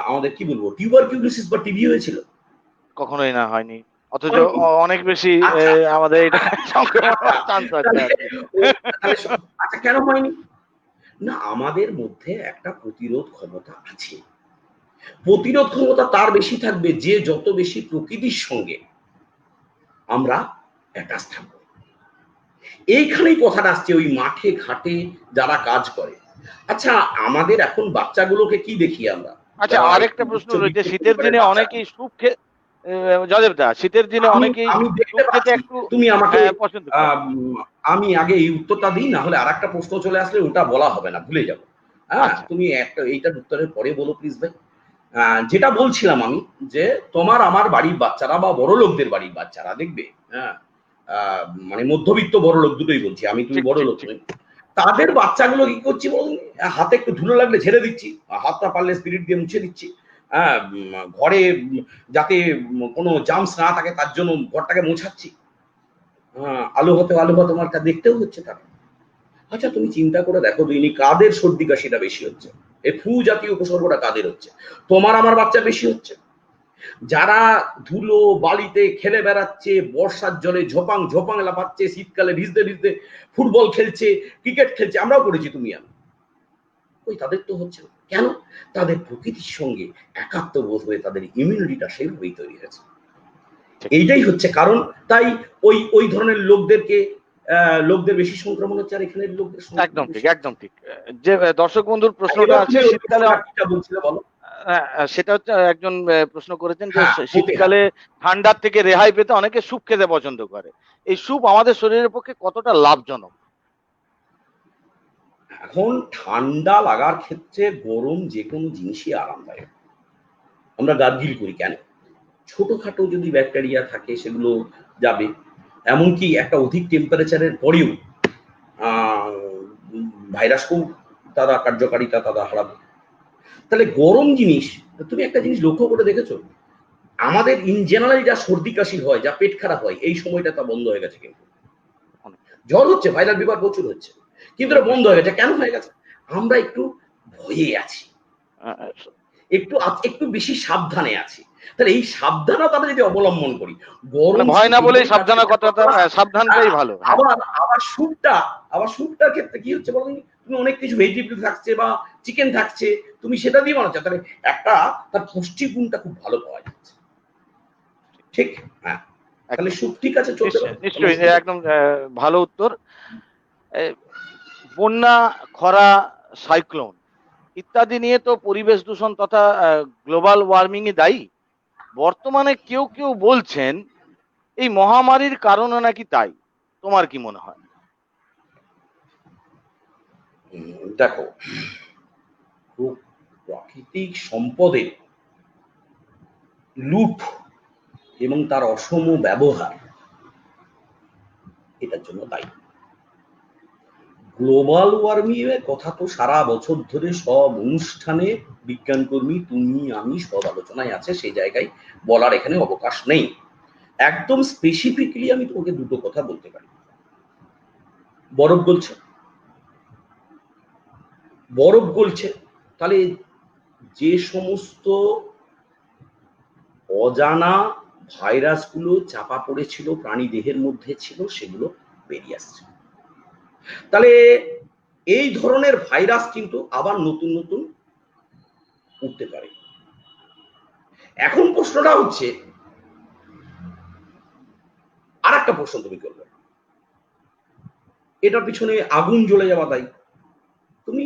আমাদের কি বলবো টিউবারকিউলোসিস বা টিবি হয়েছিল? কখনোই না, হয়নি। অথচ হয়নি? অনেক বেশি আচ্ছা, আমাদের এটা সংক্রমণ আচ্ছা, হওয়ার চান্স আছে তাহলে আর কি। তাহলে আচ্ছা, কেন হয়নি? না, আমাদের মধ্যে একটা প্রতিরোধ ক্ষমতা আছে। প্রতিরোধ ক্ষমতা তার বেশি থাকবে যে যত বেশি প্রকৃতির সঙ্গে আমরা অ্যাটাচ থাকবো। এইখানেই কথাটা আসছে, ওই মাঠে ঘাটে যারা কাজ করে। আচ্ছা, আমাদের এখন বাচ্চাগুলোকে কি দেখি আমরা, আচ্ছা, যারা একটু আরেকটা প্রশ্ন রয়েছে, উচ্চবিত্ত শীতের পরিবারের দিনে বাচ্চা। অনেকেই স্যুপ জয়দেবদা, শীতের দিনে আমি অনেকেই আমি দেখতে স্যুপ খেতে পাচ্ছি। একটু তুমি আমাকে পছন্দ করে। আমি আগে এই উত্তরটা দিই, না হলে আরেকটা প্রশ্ন চলে আসলে ওটা বলা হবে না, ভুলে যাবো। হ্যাঁ, আচ্ছা। তুমি একটা এইটার উত্তরের পরে বলো প্লিজ ভাই। যেটা বলছিলাম আমি, যে তোমার আমার বাড়ির বাচ্চারা বা বড় লোকদের বাড়ির বাচ্চারা দেখবে, হ্যাঁ, আহ, মানে মধ্যবিত্ত বড় লোক দুটোই বলছি আমি, তুমি ঠিক, বড় ঠিক, লোক ঠিক। নই। তাদের বাচ্চাগুলো কি করছি বলুন, হাতে একটু ধুলো লাগলে ঝেড়ে দিচ্ছি, হাতটা পারলে স্পিরিট দিয়ে মুছে দিচ্ছি। হ্যাঁ, ঘরে যাতে কোনো জামস না থাকে তার জন্য ঘরটাকে মোছাচ্ছি। আলু ভাতে মার্কা দেখতেও হচ্ছে তারা। আচ্ছা, তুমি চিন্তা করে দেখো দিনই কাদের সর্দি কাশিটা বেশি হচ্ছে, এই ফ্লু জাতীয় উপসর্গটা কাদের হচ্ছে? তোমার আমার বাচ্চার বেশি হচ্ছে। যারা ধুলো বালিতে খেলে বেড়াচ্ছে, বর্ষার জলে ঝোপাং ঝোপাং লাফাচ্ছে, শীতকালে ভিজতে ভিজতে ফুটবল খেলছে, ক্রিকেট খেলছে, আমরাও করেছি তুমি আমি, ওই তাদের তো হচ্ছে না। কেন? তাদের প্রকৃতির সঙ্গে একাত্ম বোধ হয়ে তাদের ইমিউনিটিটা সেইভাবেই তৈরি হয়েছে। ঠিক। এইটাই হচ্ছে কারণ। তাই ওই ওই ধরনের লোকদের বেশি সংক্রমণ হচ্ছে, আর এখানের লোকদের সংক্রমণ একদম ঠিক, বেশি হচ্ছে। একদম ঠিক। যে দর্শক বন্ধুর প্রশ্নটা এবার আছে তুমি ওই শীতকালে প্রশ্নটা কিটা বলছিলে বলো। সেটা হচ্ছে একজন প্রশ্ন করেছেন যে হ্যাঁ, ওকে, হ্যাঁ। শীতকালে ঠান্ডার থেকে রেহাই পেতে অনেকে স্যুপ খেতে পছন্দ করে। এই স্যুপ আমাদের শরীরের পক্ষে কতটা লাভজনক? এখন ঠান্ডা লাগার ক্ষেত্রে গরম যে কোনো জিনিসই আরামদায়ক। আমরা গার্গিল করি কেন? ছোটখাটো যদি ব্যাকটেরিয়া থাকে সেগুলো যাবে। এমনকি একটা অধিক টেম্পারেচারের পরেও আহ, ভাইরাসকেও তারা কার্যকারিতা তারা হারাবে। তাহলে গরম জিনিস, তুমি একটা জিনিস লক্ষ্য করে দেখেছো, আমাদের ইন জেনারেল যা সর্দি কাশি হয়, যা পেট খারাপ হয়, এই সময়টা তা বন্ধ হয়ে গেছে। কিন্তু অনেক। জ্বর হচ্ছে, ভাইরাল ফিভার প্রচুর হচ্ছে, কিন্তু এটা বন্ধ নিশ্চয়ই। হয়ে গেছে। কেন হয়ে গেছে? আমরা একটু ভয়ে আছি, আহ, আহ, একটু বেশি সাবধানে আছি। তাহলে এই সাবধানতাটা যদি অবলম্বন করি, মানে গরম ভয় না এবং বলেই তার ক্ষেত্রে সাবধানতাটা, সাবধানটাই ভালো। হ্যাঁ। আবার আবার স্যুপটা, স্যুপটার ক্ষেত্রে কি হচ্ছে বলুন, তুমি অনেক কিছু ভেজিটেবল থাকছে বা চিকেন থাকছে, তুমি সেটা দিয়ে বানাচ্ছ, তাহলে একটা তার পুষ্টিগুণটা খুব ভালো পাওয়া যাচ্ছে। ঠিক, হ্যাঁ। তাহলে একদম। স্যুপ ঠিক আছে, চলতে নিশ্চয়ই, পারে, কোনো নিশ্চয়ই, অসুবিধা নেই। একদম ভালো উত্তর। এ, বন্যা, খরা, সাইক্লোন ইত্যাদি নিয়ে তো পরিবেশ দূষণ তথা গ্লোবাল ওয়ার্মিং ই দায়ী। বর্তমানে কেউ কেউ বলছেন এই মহামারীর কারণে নাকি তাই। তোমার কি মনে হয়? দেখো, প্রাকৃতিক সম্পদের লুট এবং তার অসম ব্যবহার এটার জন্য দায়ী। গ্লোবাল ওয়ার্মিং এর কথা তো সারা বছর ধরে সব অনুষ্ঠানে বিজ্ঞানকর্মী তুমি আমি সব আলোচনায় আছে, সেই জায়গায় বলার এখানে অবকাশ নেই। একদম স্পেসিফিকলি আমি তোমাকে দুটো কথা বলতে পারি। বরফ গলছে, বরফ গলছে, তাহলে যে সমস্ত অজানা ভাইরাসগুলো চাপা পড়েছিল, প্রাণী দেহের মধ্যে ছিল, সেগুলো বেরিয়ে আসছে। তাহলে এই ধরনের ভাইরাস কিন্তু আবার নতুন নতুন উঠতে পারে। এখন প্রশ্নটা হচ্ছে, আর একটা প্রশ্ন তুমি করবে, এটার পিছনে আগুন জ্বলে যাওয়া দায়ী। তুমি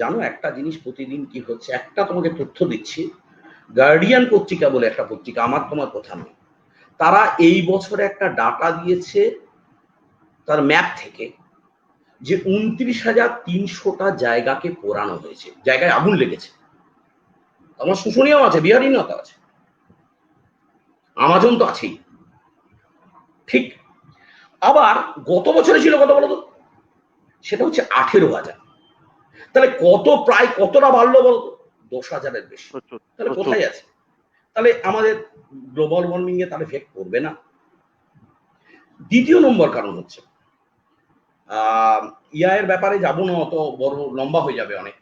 জানো একটা জিনিস প্রতিদিন কি হচ্ছে? একটা তোমাকে তথ্য দিচ্ছি, গার্ডিয়ান পত্রিকা বলে একটা পত্রিকা, আমার তোমার কথা নয়, তারা এই বছরে একটা ডাটা দিয়েছে তার ম্যাপ থেকে, যে 29,300টা জায়গাকে পোড়ানো হয়েছে, জায়গায় আগুন লেগেছে। আমার শুশুনিয়াও আছে, বিহারিনতা আছে, আমাজন তো আছেই। ঠিক। আবার গত বছরে ছিল কত বলতো? সেটা হচ্ছে 18,000। তাহলে প্রায় কতটা বাড়লো বলতো? 10,000-এর বেশি। প্রচুর তাহলে প্রচুর। কোথায় আছে? তাহলে আমাদের গ্লোবাল ওয়ার্মিং এ তাহলে এফেক্ট করবে না? দ্বিতীয় নম্বর কারণ হচ্ছে, এর ব্যাপারে যাব না, অত বড় লম্বা হয়ে যাবে অনেক,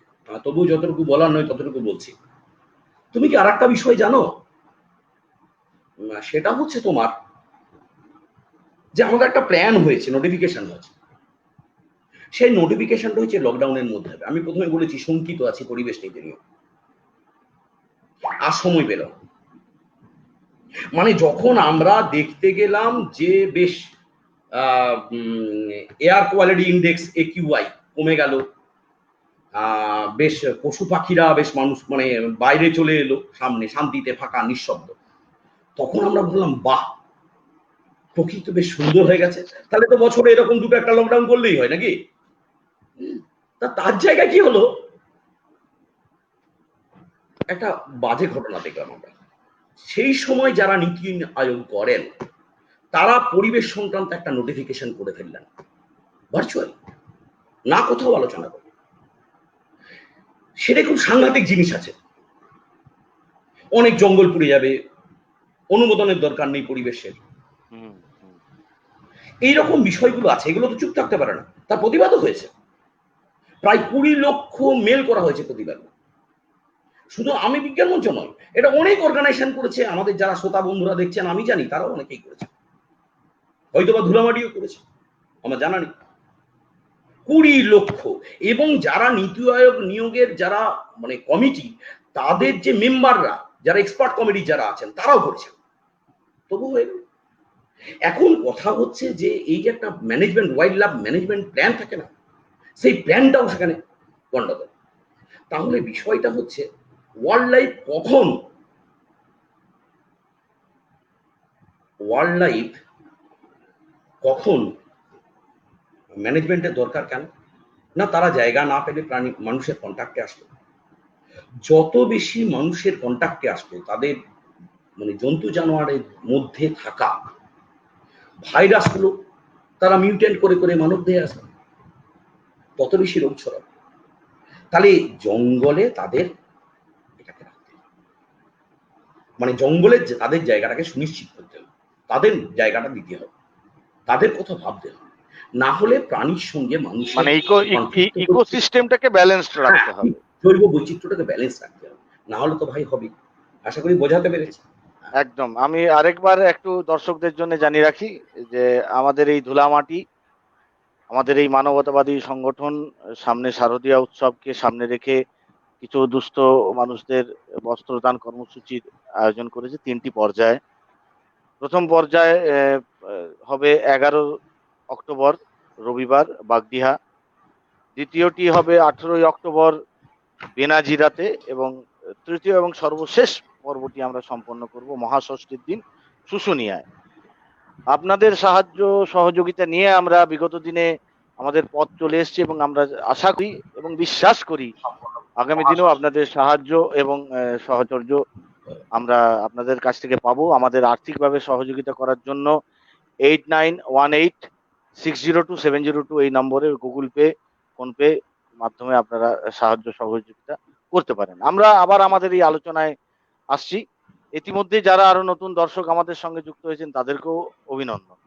তবু যতটুকু বলার নয় ততটুকু বলছি। তুমি কি আরেকটা বিষয় জানো? সেটা হচ্ছে তোমার, যে আমাদের একটা প্ল্যান হয়েছে, নোটিফিকেশন হয়েছে, সেই নোটিফিকেশনটা হচ্ছে লকডাউনের মধ্যে হবে। আমি প্রথমে বলেছি শঙ্কিত আছি পরিবেশ নীতি নিয়ে, আর সময় পেল না। মানে যখন আমরা দেখতে গেলাম যে বেশ এয়ার কোয়ালিটি ইন্ডেক্স AQI কমে গেল, বেশ পশু পাখিরা বেশ মানুষ মানে বাইরে চলে এলো, সামনে শান্তিতে ফাঁকা নিঃশব্দ, তখন আমরা বললাম বাহ, প্রকৃতি বেশ সুন্দর হয়ে গেছে, তাহলে তো বছরে এরকম দুটো একটা লকডাউন করলেই হয় নাকি? তার জায়গায় কি হলো, একটা বাজে ঘটনা দেখলাম আমরা। সেই সময় যারা নীতি আয়োগ করেন, তারা পরিবেশ সংক্রান্ত একটা নোটিফিকেশন করে ফেললেন ভার্চুয়ালি, না কোথাও আলোচনা করে। সেটা খুব সাংঘাতিক জিনিস আছে। অনেক জঙ্গল পুড়ে যাবে, অনুমোদনের দরকার নেই পরিবেশের, এইরকম বিষয়গুলো আছে, এগুলো তো চুপ থাকতে পারে না। তার প্রতিবাদও হয়েছে, প্রায় 20 লক্ষ মেল করা হয়েছে প্রতিবাদ। শুধু আমি বিজ্ঞান মঞ্চ নয়, এটা অনেক অর্গানাইজেশন করেছে, আমাদের যারা শ্রোতা বন্ধুরা দেখছেন আমি জানি তারাও অনেকেই করেছে, হয়তোবা ধুলামাটিও করেছে, আমার জানা নেই। 20 লক্ষ। এবং যারা নীতি আয়োগ নিয়োগের যারা মানে কমিটি, তাদের যে মেম্বাররা, যারা এক্সপার্ট কমিটি যারা আছেন, তারাও করেছেন, তবু হয়ে গেল। এখন কথা হচ্ছে যে এই যে একটা management, wild life management plan থাকে না, সেই প্ল্যানটাও সেখানে গন্ডগোল। তাহলে বিষয়টা হচ্ছে ওয়াইল্ড লাইফ কখন ম্যানেজমেন্টের দরকার কেন? না, তারা জায়গা না পেলে মানুষের কন্ট্যাক্টে আসবে। যত বেশি মানুষের কন্ট্যাক্টে আসবে, তাদের মানে জন্তু জানোয়ারের মধ্যে থাকা ভাইরাসগুলো তারা মিউটেন্ট করে করে মানব দেহে আসবে, তত বেশি রোগ ছড়াবে। তাহলে জঙ্গলে তাদের এটাকে রাখতে হবে, মানে জঙ্গলে তাদের জায়গাটাকে সুনিশ্চিত করতে হবে, তাদের জায়গাটা দিতে হবে, তাদের কথা ভাবতে হবে। না হলে প্রাণীর সঙ্গে মানুষের মানে ইকোসিস্টেমটাকে ব্যালেন্সড রাখতে হবে, জৈব বৈচিত্র্যটাকে ব্যালেন্স রাখতে হবে, না হলে তো ভাই হবে। আশা করি বোঝাতে পেরেছি। একদম। আমি আরেকবার একটু দর্শকদের জন্য জানিয়ে রাখি যে আমাদের এই ধুলামাটি, আমাদের এই মানবতাবাদী সংগঠন সামনে শারদীয়া উৎসবকে সামনে রেখে কিছু দুস্থ মানুষদের বস্ত্রদান কর্মসূচির আয়োজন করেছে 3টি পর্যায়ে। প্রথম পর্যায়ে হবে 11 অক্টোবর রবিবার বাগডিহা, দ্বিতীয়টি হবে 18 অক্টোবর বেনাজিরাতে, এবং তৃতীয় এবং সর্বশেষ পর্বটি আমরা সম্পন্ন করব মহাষষ্ঠীর দিন শুশুনিয়ায়। আপনাদের সাহায্য সহযোগিতা নিয়ে আমরা বিগত দিনে আমাদের পথ চলে এসেছি, এবং আমরা আশা করি এবং বিশ্বাস করি আগামী দিনেও আপনাদের সাহায্য এবং সহচর্য আমরা আপনাদের কাছ থেকে পাবো। আমাদের আর্থিকভাবে সহযোগিতা করার জন্য 8918602702 এই নম্বরে গুগল পে, ফোনপে মাধ্যমে আপনারা সাহায্য সহযোগিতা করতে পারেন। আমরা আবার আমাদের এই আলোচনায় আসছি। ইতিমধ্যে যারা আরো নতুন দর্শক আমাদের সঙ্গে যুক্ত হয়েছেন তাদেরকেও অভিনন্দন।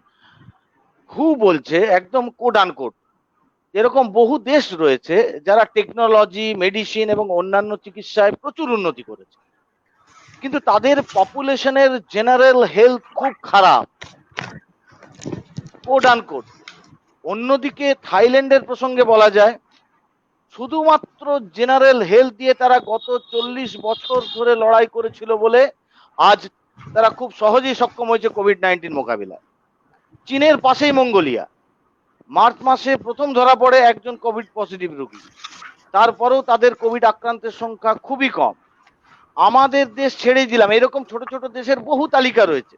হু বলছে একদম কোড আনকোড, এরকম বহু দেশ রয়েছে যারা টেকনোলজি, মেডিসিন এবং অন্যান্য চিকিৎসায় প্রচুর উন্নতি করেছে, কিন্তু তাদের পপুলেশনের জেনারেল হেলথ খুব খারাপ, কোড আন কোড। অন্যদিকে থাইল্যান্ডের প্রসঙ্গে বলা যায়, শুধুমাত্র জেনারেল হেলথ দিয়ে তারা গত 40 বছর ধরে লড়াই করেছিল বলে আজ তারা খুব সহজেই সক্ষম হয়েছে কোভিড-19 মোকাবিলায়। চীনের পাশেই মঙ্গোলিয়া, মার্চ মাসে প্রথম ধরা পড়ে একজন কোভিড পজিটিভ রোগী, তারপরেও তাদের কোভিড আক্রান্তের সংখ্যা খুবই কম। আমাদের দেশ ছেড়েই দিলাম, এরকম ছোট ছোট দেশের বহু তালিকা রয়েছে,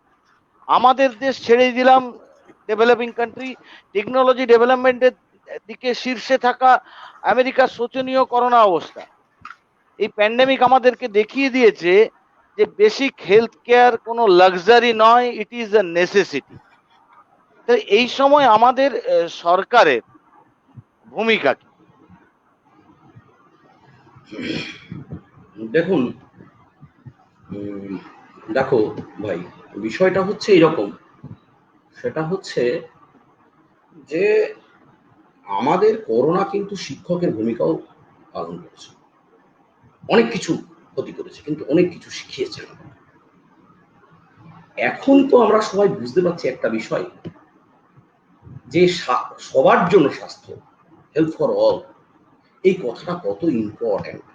আমাদের দেশ ছেড়েই দিলাম, ডেভেলপিং কান্ট্রি, টেকনোলজি ডেভেলপমেন্টের দিকে শীর্ষে থাকা আমেরিকার শোচনীয় করোনা অবস্থা। এই প্যান্ডেমিক আমাদেরকে দেখিয়ে দিয়েছে যে বেসিক হেলথ কেয়ার কোনো লাক্সারি নয়, ইট ইজ আ নেসেসিটি। এই সময় আমাদের সরকারের ভূমিকা কি? দেখুন, দেখো ভাই, বিষয়টা হচ্ছে এরকম, সেটা হচ্ছে যে আমাদের করোনা কিন্তু শিক্ষকের ভূমিকাও পালন করেছে, অনেক কিছু ক্ষতি করেছে কিন্তু অনেক কিছু শিখিয়েছে। এখন তো আমরা সবাই বুঝতে পারছি একটা বিষয়, যে সবার জন্য স্বাস্থ্য, হেলথ ফর অল, এই কথাটা কত ইম্পর্টেন্ট।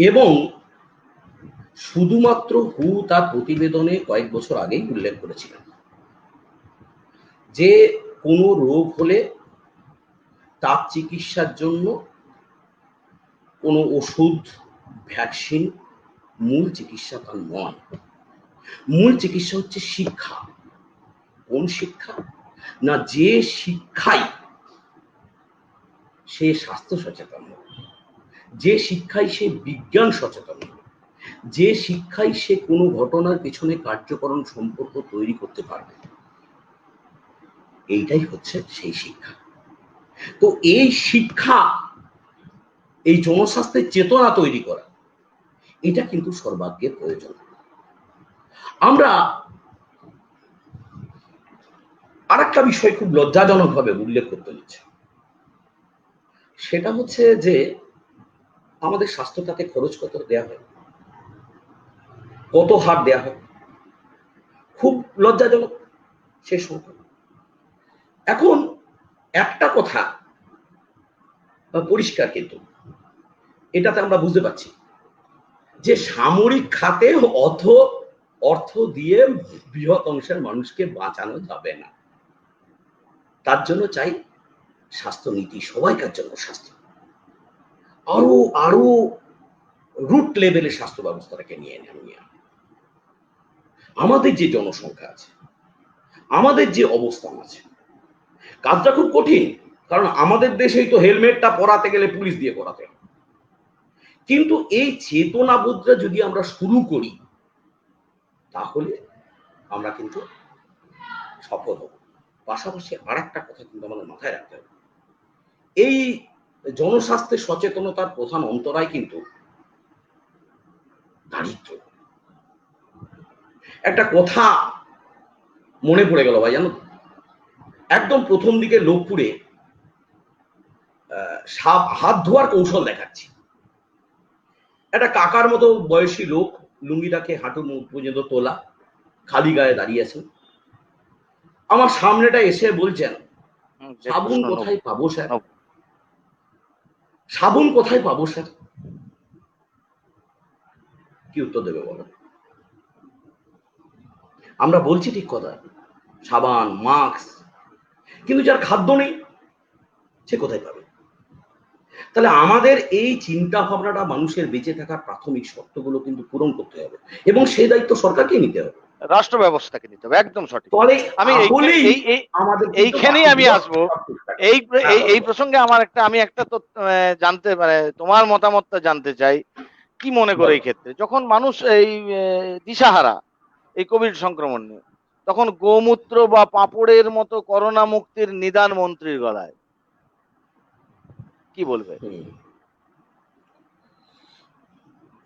এবং শুধুমাত্র হু তার প্রতিবেদনে কয়েক বছর আগেই উল্লেখ করেছিলেন যে কোনো রোগ হলে তার চিকিৎসার জন্য কোনো ওষুধ, ভ্যাকসিন মূল চিকিৎসা তার নয়। মূল চিকিৎসা হচ্ছে শিক্ষা। কোন শিক্ষা? না, যে শিক্ষায় সে স্বাস্থ্য সচেতন হবে, যে শিক্ষায় সে বিজ্ঞান সচেতন হবে, যে শিক্ষায় সে কোনো ঘটনার পেছনে কার্যকরণ সম্পর্ক তৈরি করতে পারবে, এইটাই হচ্ছে সেই শিক্ষা। তো এই শিক্ষা, এই জনস্বাস্থ্যের চেতনা তৈরি করা, এটা কিন্তু সর্বাগ্যের প্রয়োজন। আমরা আর একটা বিষয় খুব লজ্জাজনক ভাবে উল্লেখ করতে হচ্ছে, সেটা হচ্ছে যে আমাদের স্বাস্থ্য খাতে খরচ কত দেওয়া হয়, কত হার দেওয়া হয়, খুব লজ্জাজনক সে সংখ্যা। এখন একটা কথা পরিষ্কার, কিন্তু এটাতে আমরা বুঝতে পারছি যে সামরিক খাতে অর্থ দিয়ে বৃহৎ অংশের মানুষকে বাঁচানো যাবে না। তার জন্য চাই স্বাস্থ্যনীতি, সবাইকার জন্য স্বাস্থ্য, আরো আরো রুট লেভেলে স্বাস্থ্য ব্যবস্থাটাকে নিয়ে নেওয়া। আমাদের যে জনসংখ্যা আছে, আমাদের যে অবস্থান আছে, কাজটা খুব কঠিন, কারণ আমাদের দেশেই তো হেলমেটটা পরাতে গেলে পুলিশ দিয়ে করাতে হয়। কিন্তু এই চেতনাবোধটা যদি আমরা শুরু করি, তাহলে আমরা কিন্তু সফল হব। পাশাপাশি আর একটা কথা কিন্তু আমাদের মাথায় রাখতে হবে, এই জনস্বাস্থ্যের সচেতনতার প্রধান অন্তরায় কিন্তু দারিদ্র। একটা কথা মনে পড়ে গেল ভাই, জানো, একদম প্রথম দিকে লোকপুরে হাত ধোয়ার কৌশল দেখাচ্ছি, একটা কাকার মতো বয়সী লোক, লুঙ্গিটাকে হাঁটু পর্যন্ত তোলা, খালি গায়ে দাঁড়িয়ে আছেন। আমার সামনেটা এসে বলছেন, সাবুন কোথায় পাবো স্যার? সাবুন কোথায় পাবো স্যার? কি উত্তর দেবে বলো? আমরা বলছি ঠিক কথা, সাবান, মাস্ক, কিন্তু যার খাদ্য নেই সে কোথায় পাবে? তাহলে আমাদের এই চিন্তা ভাবনাটা মানুষের বেঁচে থাকার প্রাথমিক শর্তগুলো কিন্তু পূরণ করতে হবে, এবং সেই দায়িত্ব সরকারকে নিতে হবে, রাষ্ট্র ব্যবস্থাকে নিতে হবে, একদম সঠিক। তাহলে আমি এইখানেই আমি আসবো। এই প্রসঙ্গে আমি একটা তো জানতে, মানে তোমার মতামতটা জানতে চাই, কি মনে করে এই ক্ষেত্রে যখন মানুষ এই দিশাহারা এই কোভিড সংক্রমণ নিয়ে, তখন গোমূত্র বা পাঁপড়ের মতো করোনা মুক্তির নিদান মন্ত্রীর গলায়, কি বলবে?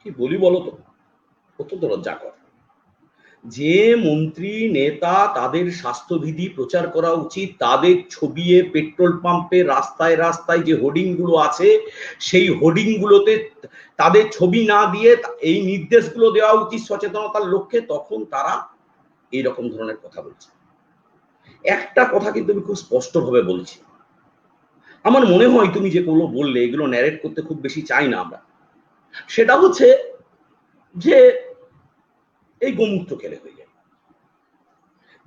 কি বলি বলো তো, অত্যন্ত লজ্জাকর। যে মন্ত্রী নেতা তাদের স্বাস্থ্যবিধি প্রচার করা উচিত, তাদের ছবিয়ে পেট্রোল পাম্পে রাস্তায় রাস্তায় যে হোর্ডিং গুলো আছে সেই হোর্ডিং গুলোতে তাদের ছবি না দিয়ে এই নির্দেশগুলো দেওয়া উচিত সচেতনতার লক্ষ্যে, তখন তারা এইরকম ধরনের কথা বলছে। একটা কথা কিন্তু আমি খুব স্পষ্টভাবে বলছি, আমার মনে হয় তুমি যেগুলো বললে এগুলো ন্যারেট করতে খুব বেশি চাই না আমরা, সেটা হচ্ছে যে এই গোমূত্র খেলে হয়ে যায়।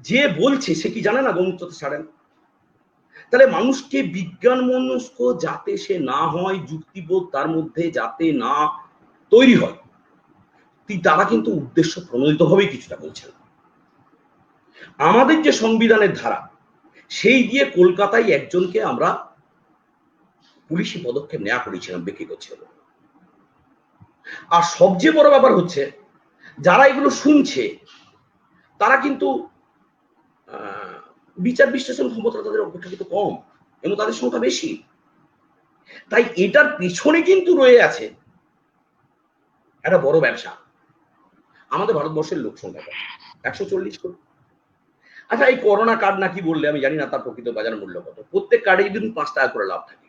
যে বলছে সে কি জানে না গোমূত্রতে ছাড়েন? তাহলে মানুষকে বিজ্ঞান মনস্ক যাতে সে না হয়, যুক্তিবোধ তার মধ্যে যাতে না তৈরি হয়, তারা কিন্তু উদ্দেশ্য প্রণোদিত ভাবেই কিছুটা বলছেন। আমাদের যে সংবিধানের ধারা সেই দিয়ে কলকাতায় একজনকে আমরা পুলিশি পদক্ষেপ নেওয়া করেছিলাম ব্যক্তিগত ছিল। আর সবচেয়ে বড় ব্যাপার হচ্ছে যারা এগুলো শুনছে তারা কিন্তু বিচার বিশ্লেষণ ক্ষমতা তাদের অপেক্ষাকৃত কম এবং তাদের সংখ্যা বেশি। তাই এটার পিছনে কিন্তু রয়ে আছে একটা বড় ব্যবসা। আমাদের ভারতবর্ষের লোক সংখ্যা 140 কোটি। আচ্ছা, এই করোনা কার্ড নাকি বললে আমি জানি না তার প্রকৃত বাজার মূল্য কত। প্রত্যেক কার্ডে যদি 5 টাকা করে লাভ থাকে,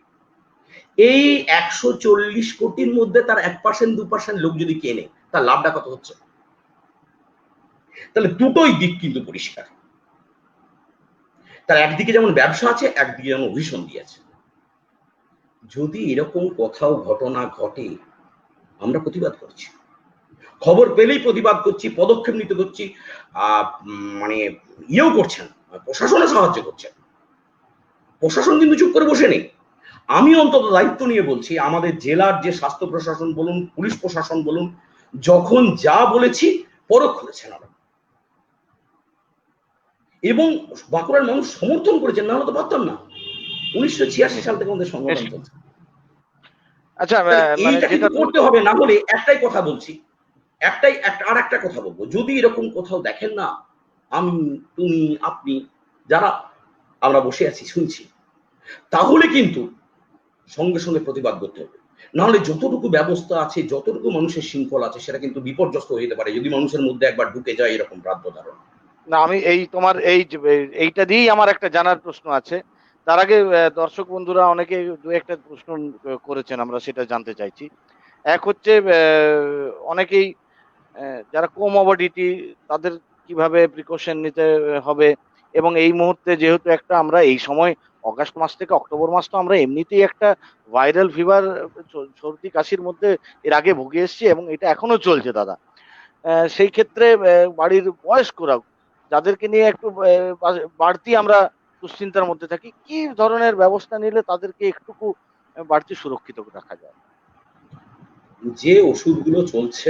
এই 140 কোটির মধ্যে তার 1% 2% লোক যদি কেনে, তার লাভটা কত হচ্ছে? তাহলে দুটোই দিক কিন্তু পরিষ্কার। তার একদিকে যেমন ব্যবসা আছে, একদিকে যেমন অভিসন্ধি আছে। যদি এরকম কোথাও ঘটনা ঘটে, আমরা প্রতিবাদ করছি, খবর পেলেই প্রতিবাদ করছি, পদক্ষেপ নিতে করছি, মানে ইয়েও করছেন, প্রশাসনে সাহায্য করছেন। প্রশাসন কিন্তু চুপ করে বসে নেই। আমি অন্তত দায়িত্ব নিয়ে বলছি, আমাদের জেলার যে স্বাস্থ্য প্রশাসন বলুন, পুলিশ প্রশাসন বলুন, যখন যা বলেছি পরখ করেছেন আমরা, এবং বাঁকুড়ার মানুষ সমর্থন করেছেন, না হলে তো পারতাম না। 1986 সাল থেকে আমাদের সংগঠন চলছে। আচ্ছা, মানে এইটা কিন্তু করতে হবে, না হলে একটাই কথা বলছি, আর একটা কথা বলবো, যদি এরকম কোথাও দেখেন না, আমি, তুমি, আপনি যারা আমরা বসে আছি শুনছি, তাহলে কিন্তু সঙ্গে সঙ্গে প্রতিবাদ করতে হবে। নাহলে যতটুকু ব্যবস্থা আছে, যতটুকু মানুষের শৃঙ্খলা আছে, সেটা কিন্তু বিপর্যস্ত হয়ে যেতে পারে যদি মানুষের মধ্যে একবার ঢুকে যায় এরকম ভ্রান্ত ধারণা। না, আমি এই তোমার এইটা দিয়েই আমার একটা জানার প্রশ্ন আছে। তার আগে দর্শক বন্ধুরা অনেকে দু একটা প্রশ্ন করেছেন, আমরা সেটা জানতে চাইছি। এক হচ্ছে, অনেকেই যারা কোমরবিডিটি, তাদের কিভাবে প্রিকশন নিতে হবে, এবং এই মুহূর্তে যেহেতু একটা আমরা এই সময় অগাস্ট মাস থেকে অক্টোবর মাস, তো আমরা এমনিতেই একটা ভাইরাল ফিভার, সর্দি কাশির মধ্যে এর আগে ভুগে এসেছি এবং এটা এখনো চলছে দাদা। সেই ক্ষেত্রে বাড়ির বয়স্করা, যাদেরকে নিয়ে একটু বাড়তি আমরা দুশ্চিন্তার মধ্যে থাকি, কি ধরনের ব্যবস্থা নিলে তাদেরকে একটুকু বাড়তি সুরক্ষিত রাখা যায়? যে ওষুধগুলো চলছে,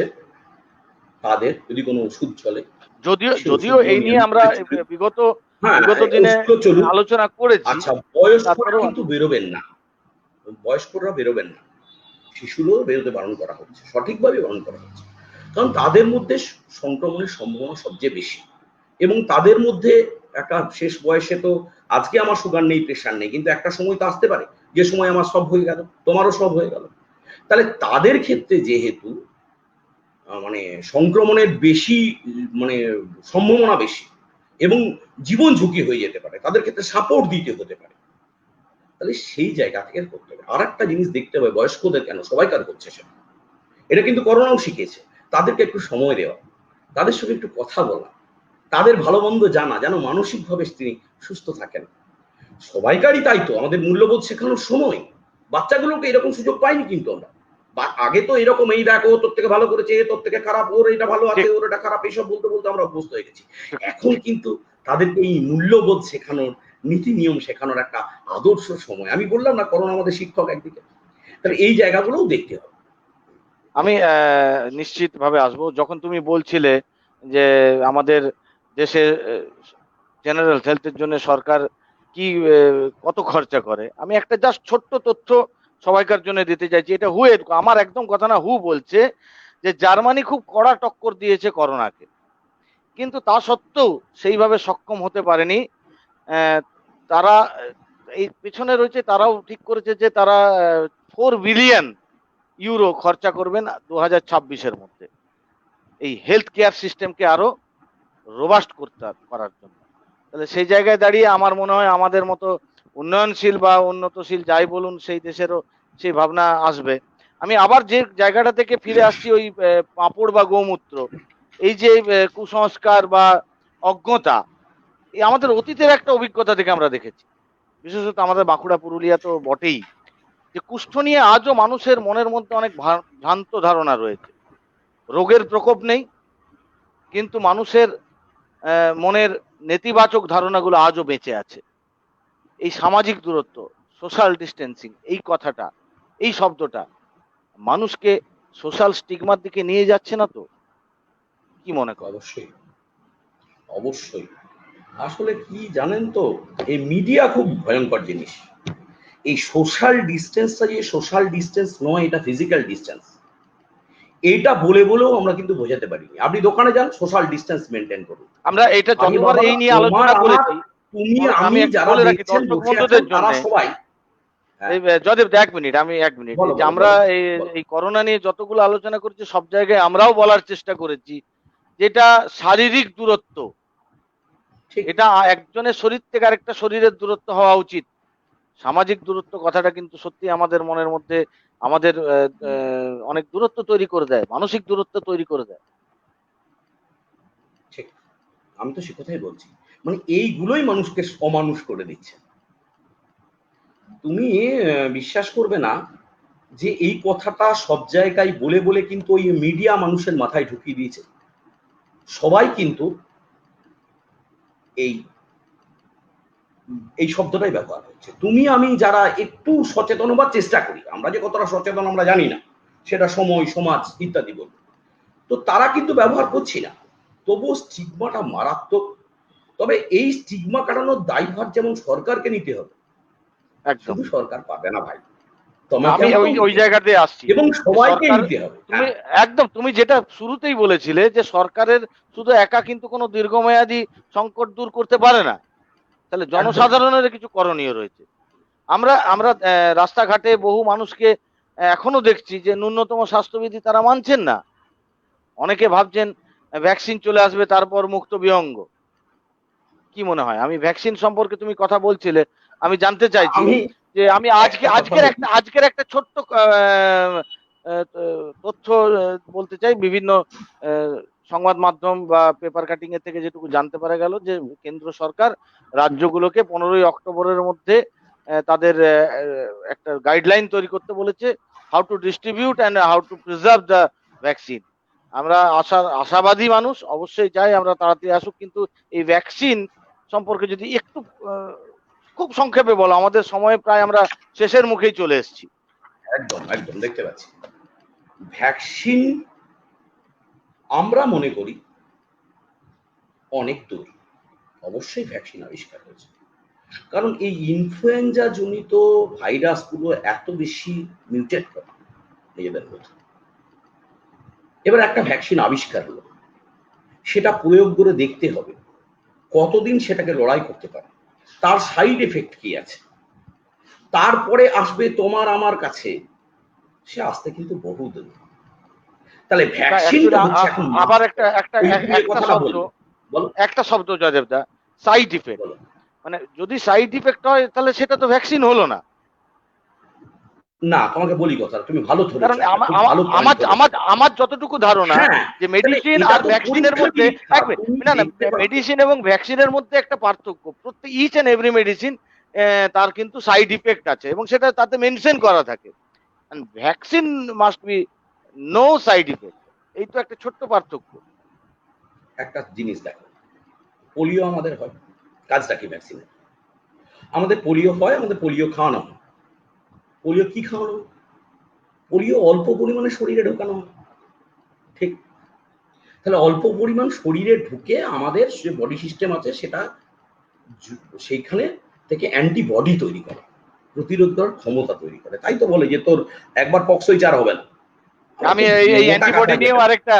তাদের যদি কোনো ওষুধ চলে, যদিও সেই যদিও ওষুধগুলো এই নিয়ে নিয়মিত আমরা চলুক। বিগত হ্যাঁ, বিগত দিনে ওষুধগুলো চলুক। আলোচনা করেছি, আচ্ছা, বয়স্করা তারপরেও কিন্তু বেরোবেন না, বয়স্করা বেরোবেন না, শিশুরও বেরোতে বারণ করা হচ্ছে, সঠিকভাবে বারণ করা হচ্ছে। কারণ তাদের মধ্যে সংক্রমণের সম্ভাবনা সবচেয়ে বেশি, এবং তাদের মধ্যে একটা শেষ বয়সে তো, আজকে আমার সুগার নেই, প্রেশার নেই, কিন্তু একটা সময় তো আসতে পারে যে সময় আমার সব হয়ে গেল, তোমারও সব হয়ে গেল। তাহলে তাদের ক্ষেত্রে যেহেতু মানে সংক্রমণের বেশি, মানে সম্ভাবনা বেশি এবং জীবন ঝুঁকি হয়ে যেতে পারে, তাদের ক্ষেত্রে সাপোর্ট দিতে হতে পারে, তাহলে সেই জায়গা থেকে করতে হবে। আর একটা জিনিস দেখতে হবে, বয়স্কদের কেন, সবাইকার করছে সেটা, এটা কিন্তু করোনাও শিখেছে, তাদেরকে একটু সময় দেওয়া, তাদের সঙ্গে একটু কথা বলা, তাদের ভালো মন্দ জানা, যেন মানসিকভাবে তিনি সুস্থ থাকেন। সবাইকারই তাই তো, আমাদের মূল্যবোধ শেখানোর সময় বাচ্চাগুলোকে এরকম সুযোগ পাইনি কিন্তু আমরা। আগে তো এরকম, এই দেখো তোর থেকে ভালো করেছে, তোর থেকে খারাপ, ওর এটা ভালো আছে, ঠিক। ওর এটা খারাপ, এইসব বলতে বলতে আমরা অভ্যস্ত হয়ে গেছি। এখন কিন্তু তাদেরকে এই মূল্যবোধ শেখানোর, নীতি নিয়ম শেখানোর একটা আদর্শ সময়। আমি বললাম না, করোনা আমাদের শিক্ষক একদিকে, তাহলে এই জায়গাগুলোও দেখতে হবে। আমি নিশ্চিত ভাবে আসবো। যখন তুমি বলছিলে যে আমাদের দেশে জেনারেল হেলথের জন্য সরকার কি কত খরচা করে, আমি একটা জাস্ট ছোট্ট তথ্য সবাইকার জন্য দিতে চাইছি। এটা আমার একদম কথা না, বলছে যে জার্মানি খুব কড়া টক্কর দিয়েছে করোনাকে, কিন্তু তা সত্ত্বেও সেইভাবে সক্ষম হতে পারেনি। তারা এই পিছনে রয়েছে, তারাও ঠিক করেছে যে তারা 4 বিলিয়ন ইউরো খরচা করবেন 2026-এর মধ্যে এই হেলথ কেয়ার সিস্টেমকে আরো রোবাস্ট করার জন্য। তাহলে সেই জায়গায় দাঁড়িয়ে আমার মনে হয় আমাদের মতো উন্নয়নশীল বা উন্নতশীল যাই বলুন সেই দেশেরও সেই ভাবনা আসবে। আমি আবার যে জায়গাটা থেকে ফিরে আসছি ওই পাঁপড় বা গোমূত্র, এই যে কুসংস্কার বা অজ্ঞতা, এই আমাদের অতীতের একটা অভিজ্ঞতা থেকে আমরা দেখেছি, বিশেষত আমাদের বাঁকুড়া পুরুলিয়া তো বটেই, যে কুষ্ঠ নিয়ে আজও মানুষের মনের মধ্যে অনেক ভ্রান্ত ধারণা রয়েছে। রোগের প্রকোপ নেই, কিন্তু মানুষের মনের নেতিবাচক ধারণাগুলো আজও বেঁচে আছে। এই সামাজিক দূরত্ব, সোশ্যাল ডিস্টেন্সিং, এই কথাটা, এই শব্দটা মানুষকে সোশ্যাল স্টিগমার দিকে নিয়ে যাচ্ছে না তো? কি মনে কর? অবশ্যই, অবশ্যই। আসলে কি জানেন তো, এই মিডিয়া খুব ভয়ঙ্কর জিনিস। এই সোশ্যাল ডিস্টেন্সটা যে সোশ্যাল ডিস্টেন্স নয়, এটা ফিজিক্যাল ডিস্টেন্স। এইটা বলে বলেও আমরা কিন্তু বোঝাতে পারিনি। আপনি দোকানে যান, সোশ্যাল ডিস্টেন্স মেনটেন করুন। আমরা এটা আরে যতবার বাবা, এই নিয়ে তোমার আলোচনা আমার, করেছি, তুমি আমি আমি একটু যারা বলে রাখি দেখছেন দর্শক বসে আছেন বন্ধুদের তারা জন্য, সবাই। হ্যাঁ, এই জয়দেব দা, 1 মিনিট, আমি 1 মিনিট, বলো এই যে বলো আমরা বলো এই বলো। এই করোনা নিয়ে যতগুলো আলোচনা করেছি সব জায়গায় আমরাও বলার চেষ্টা করেছি যেটা শারীরিক দূরত্ব, ঠিক। এটা একজনের শরীর থেকে আরেকটা শরীরের দূরত্ব হওয়া উচিত। সামাজিক দূরত্ব কথাটা কিন্তু সত্যি আমাদের মনের মধ্যে আমাদের অনেক দূরত্ব তৈরি করে দেয়, মানসিক দূরত্ব তৈরি করে দেয়। ঠিক, আমি তো সে কথাই বলছি। মানে এইগুলোই মানুষকে অমানুষ করে দিচ্ছে। তুমি বিশ্বাস করবে না যে এই কথাটা সব জায়গায় বলে বলে কিন্তু ওই মিডিয়া মানুষের মাথায় ঢুকিয়ে দিয়েছে। সবাই কিন্তু এই এই শব্দটাই ব্যবহার হচ্ছে। তুমি আমি যারা একটু সচেতন হবার চেষ্টা করি, আমরা যে কতটা সচেতন আমরা জানি না, সেটা সময়, সমাজ ইত্যাদি বলব, তো তারা কিন্তু ব্যবহার করছি না। তবুও স্টিগমাটা মারাত্মক। তবে এই স্টিগমা কাটানোর দায়ভার যেমন সরকারকে নিতে হবে, একদম, শুধু সরকার পারবে না ভাই, তোমাকে আমি ওই আমাকেও ওই নিতে হবে জায়গাতে আসছি এবং যে সবাইকে সরকার, নিতে হবে। তুমি হ্যাঁ, একদম, তুমি যেটা শুরুতেই বলেছিলে যে সরকারের শুধু একা কিন্তু কোনো দীর্ঘমেয়াদী সংকট দূর করতে পারে না, তাহলে একদম। জনসাধারণের কিছু করণীয় রয়েছে। আমরা আমরা রাস্তাঘাটে বহু মানুষকে এখনো দেখছি যে ন্যূনতম স্বাস্থ্যবিধি তারা মানছেন না। অনেকে ভাবছেন ভ্যাকসিন চলে আসবে তারপর মুক্ত বিহঙ্গ। কি মনে হয়, আমি ভ্যাকসিন সম্পর্কে তুমি কথা বলছিলে, আমি জানতে চাইছি আমি যে আমি একটা কথা বলি। আজকের একটা ছোট্ট তথ্য বলতে চাই। বিভিন্ন আহ, সংবাদ মাধ্যম বা পেপার কাটিং এর থেকে যেটুকু জানতে পারা গেল যে কেন্দ্র সরকার রাজ্যগুলোকে 15ই অক্টোবরের মধ্যে তাদের একটা গাইডলাইন তৈরি করতে বলেছে, how to distribute and how to preserve the vaccine. আমরা আশাবাদী মানুষ, অবশ্যই চাই আমরা তাড়াতাড়ি আসুক, কিন্তু এই ভ্যাকসিন সম্পর্কে যদি একটু আহ, খুব সংক্ষেপে বলো, আমাদের সময় প্রায় আমরা শেষের মুখেই চলে এসেছি। একদম একদম দেখতে পাচ্ছি। ভ্যাকসিন আমরা মনে করি অনেক দূর। অবশ্যই ভ্যাকসিন আবিষ্কার হয়েছে, কারণ এই ইনফ্লুয়েঞ্জা জনিত ভাইরাসগুলো এত বেশি মিউটেট করে নিজেদের মধ্যে। এবার একটা ভ্যাকসিন আবিষ্কার হলো, সেটা প্রয়োগ করে দেখতে হবে কতদিন সেটাকে লড়াই করতে পারে, তার সাইড এফেক্ট কি আছে, তারপরে আসবে তোমার আমার কাছে, সে আসতে কিন্তু বহু দূর। তাহলে ভ্যাকসিনটা হচ্ছে এখন আবার মাস্ট। একটা একটা ওই তুমি একটা কথাটা শব্দ, বলবে, বলো একটা শব্দ জয়দেবদা, সাইড ইফেক্ট। বলো। মানে যদি সাইড ইফেক্ট হয় তাহলে সেটা তো ভ্যাকসিন হলো না। না, তোমাকে বলি কথা, তুমি ভালো কারণ ধরেছো, একটা খুব ভালো পয়েন্ট আমার ধরেছো। আমার আমার যতটুকু ধারণা হ্যাঁ, যে তাহলে মেডিসিন এটা আর তো ভ্যাকসিনের পরীক্ষা মধ্যে নিরীক্ষা, এক মিনিট, তুমি না না, দেখতে পাবে। মেডিসিন এবং ভ্যাকসিনের মধ্যে একটা পার্থক্য, প্রত্যেক ইচ এন্ড এভরি মেডিসিন তার কিন্তু সাইড ইফেক্ট আছে এবং সেটা তাতে মেনশন করা থাকে। Vaccine must be no side effect, এই তো একটা ছোট্ট পার্থক্য। একটা জিনিস দেখো, পোলিও আমাদের হয়, কাজটা কি ভ্যাকসিনে? আমাদের পোলিও হয়, আমাদের পোলিও খাওয়ানো হয়। পোলিও কি খাওয়ানো হয়? পোলিও অল্প পরিমাণে শরীরে ঢোকানো হয়, ঠিক? তাহলে অল্প পরিমাণ শরীরে ঢুকে আমাদের যে বডি সিস্টেম আছে সেটা সেইখানে থেকে অ্যান্টিবডি তৈরি করে, প্রতিরোধ করার ক্ষমতা তৈরি করে। তাই তো বলে যে তোর একবার পক্সই চার হবে না। আমরা আমি খুব এই মোটা অ্যান্টিবডি কাটায় নিয়েও যেটা আরেকটা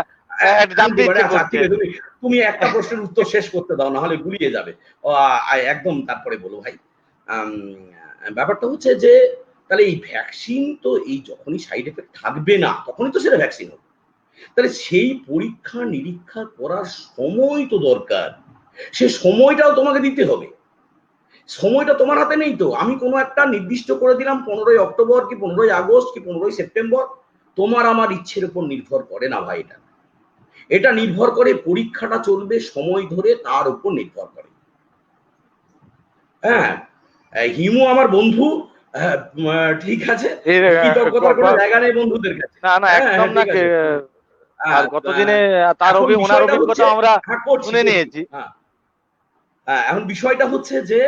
জানতে অ্যান্টিবডি, ইচ্ছে আচ্ছা করছে। ঠিক আছে, তুমি তুমি একটা প্রশ্নের উত্তর শেষ করতে দাও, না হলে গুলিয়ে যাবে। ও, একদম তারপরে বলো ভাই। আম, ব্যাপারটা হচ্ছে যে তাহলে এই ভ্যাকসিন তো এই যখনই সাইড এফেক্ট থাকবে না তখনই তো সেটা ভ্যাকসিন হবে। তাহলে সেই পরীক্ষা নিরীক্ষা করার সময় তো দরকার, সে সময়টাও তোমাকে দিতে হবে। সময়টা তোমার হাতে নেই তো। আমি কোনো একটা নির্দিষ্ট করে দিলাম 15ই অক্টোবর কি 15ই আগস্ট কি 15ই সেপ্টেম্বর, তোমার আমার ইচ্ছের উপর নির্ভর করে না ভাই। এটা এটা নির্ভর করে পরীক্ষাটা চলবে সময় ধরে, তার উপর নির্ভর করে। হ্যাঁ, হিমু আমার বন্ধু। হ্যাঁ, ঠিক আছে, কৃতজ্ঞতার কোনো জায়গা নেই বন্ধুদের কাছে। না না, হ্যাঁ একদম হ্যাঁ না। ঠিক আছে। আর গতদিনে তার এখন ওনার বিষয়টা হচ্ছে, অভিজ্ঞতা আমরা হ্যাঁ করছি শুনে করছি, নিয়েছি। হ্যাঁ হ্যাঁ, এখন বিষয়টা হচ্ছে যে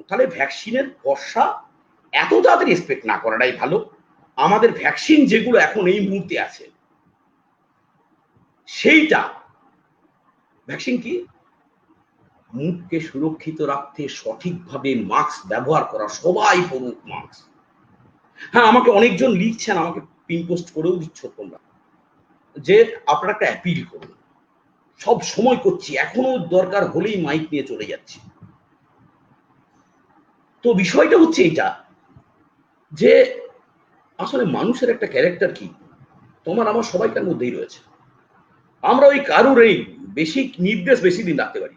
তাহলে ভ্যাকসিনের ভরসা এত তাড়াতাড়ি এক্সপেক্ট না করাটাই ভালো। আমাদের ভ্যাকসিন যেগুলো এখন এই মুহূর্তে আছে, সেইটা ভ্যাকসিন কি, মুখকে সুরক্ষিত রাখতে সঠিকভাবে মাস্ক ব্যবহার করা, সবাই পড়ুক মাস্ক। হ্যাঁ, আমাকে অনেকজন লিখছেন, আমাকে পিন পোস্ট করেও দিচ্ছ তোমরা, যে আপনারা একটা অ্যাপিল করুন। সব সময় করছি, এখনো দরকার হলেই মাইক নিয়ে চলে যাচ্ছি। তো বিষয়টা হচ্ছে এটা, যে আসলে মানুষের একটা ক্যারেক্টার কি, তোমার আমার সবাইকার মধ্যেই রয়েছে। আমরা ওই কারুর এই বেশি নির্দেশ বেশি দিন রাখতে পারি,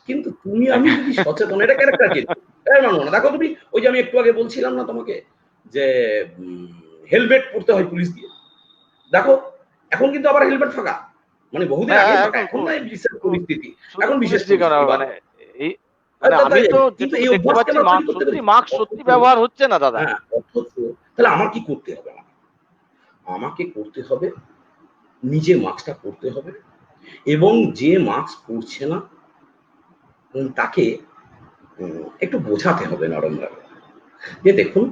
কিন্তু তুমি আমি যদি সচেতন, এটা ক্যারেক্টার কিন্তু না। দেখো তুমি ওই যে আমি একটু আগে বলছিলাম না তোমাকে, যে হেলমেট পরতে হয় পুলিশ দিয়ে, দেখো এখন কিন্তু আবার হেলমেট ফাঁকা, মানে বহুদিন আগে ফাঁকা, এখন না বিশেষ পরিস্থিতি, শুধু এখন পুলিশ বিশেষ দিয়ে কেন, পরিস্থিতি মানে এই মানে আমি তো কিন্তু যেটুকু এই দেখতে অভ্যাসকে পাচ্ছি আমরা তৈরি মাস্ক করতে সত্যি পেরেছি। মাস্ক সত্যি ব্যবহার হচ্ছে না দাদা। হ্যাঁ, অথচ তাহলে আমার কি করতে হবে, আমাকে করতে হবে নিজে মাস্কটা পরতে হবে, এবং যে মাস্ক পরছে না তাকে একটু বোঝাতে হবে নরমভাবে, যে দেখুন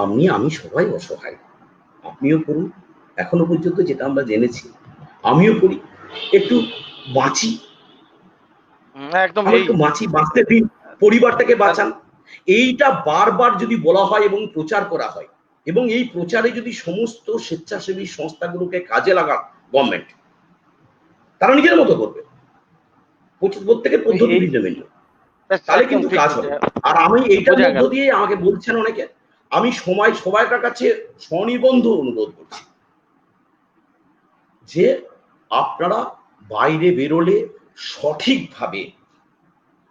আমি সবাই অসহায়, আপনিও করুন। এখনো পর্যন্ত যেটা আমরা জেনেছি, আমিও করি, একটু বাঁচি, একদম আমরা এই একটু বাঁচি, বাঁচতে দিন, পরিবারটাকে বাঁচান। এইটা বারবার যদি বলা হয় এবং প্রচার করা হয়, এবং এই প্রচারে যদি সমস্ত স্বেচ্ছাসেবী সংস্থাগুলোকে কাজে লাগান গভর্নমেন্ট, তারা নিজের মতো করবে, প্রত্যেকের পদ্ধতি এই ভিন্ন ভিন্ন, তাহলে একদম কিন্তু ঠিক কাজ বলছে। হবে। আর আমি এইটার বোঝা মধ্য গেল। দিয়ে, আমাকে বলছেন অনেকে, আমি সবাইকার কাছে স্বনিবন্ধ অনুরোধ করছি, যে আপনারা বাইরে বেরোলে সঠিকভাবে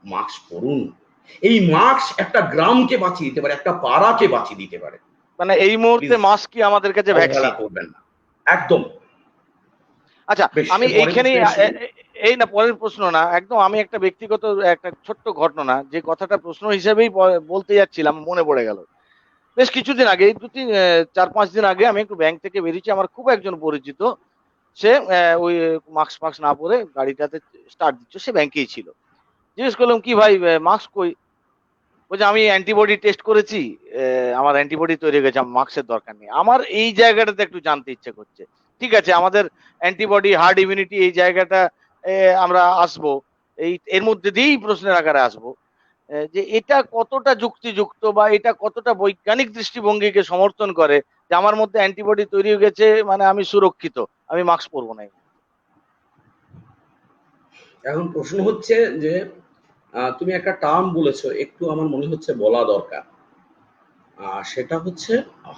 মাস্ক পরুন। এই মাস্ক একটা গ্রামকে বাঁচিয়ে দিতে পারে, একটা পাড়াকে বাঁচিয়ে দিতে পারে। মানে এই মুহূর্তে প্লিজ মাস্ক কি আমাদের কাছে অবহেলা ভ্যাকসিন? করবেন না, একদম। আচ্ছা, বেশ, আমি পরের এইখানেই প্রশ্নে আসি। এই না, পরের প্রশ্ন না, একদম আমি একটা ব্যক্তিগত একটা ছোট্ট ঘটনা, যে কথাটা প্রশ্ন হিসেবেই বলতে যাচ্ছিলাম, মনে পড়ে গেল। বেশ কিছুদিন আগে, 4-5 দিন আগে আমি একটু ব্যাংক থেকে বেরিয়েছি, আমার খুব একজন পরিচিত, সে ওই মাস্ক ফাস্ক না পরে গাড়িটাতে স্টার্ট দিচ্ছে, সে ব্যাংকেই ছিল। জিজ্ঞেস করলাম, কি ভাই মাস্ক কই? বলছে, আমি অ্যান্টিবডি টেস্ট করেছি, আমার অ্যান্টিবডি তৈরি হয়ে গেছে, আমার মাস্কের দরকার নেই। আমার এই জায়গাটাতে একটু জানতে ইচ্ছে করছে। ঠিক আছে, আমাদের অ্যান্টিবডি, হার্ড ইমিউনিটি, এই জায়গাটা আমরা আসবো, এর মধ্যে দিয়েই প্রশ্নের আকারে আসবো, যে এটা কতটা যুক্তিযুক্ত বা এটা কতটা বৈজ্ঞানিক দৃষ্টিভঙ্গিকে সমর্থন করে, যে আমার মধ্যে অ্যান্টিবডি তৈরি হয়ে গেছে মানে আমি সুরক্ষিত, আমি মাস্ক পরবো না। এখন প্রশ্ন হচ্ছে যে তুমি একটা টার্ম বলেছো, একটু আমার মনে হচ্ছে বলা দরকার, সেটা হচ্ছে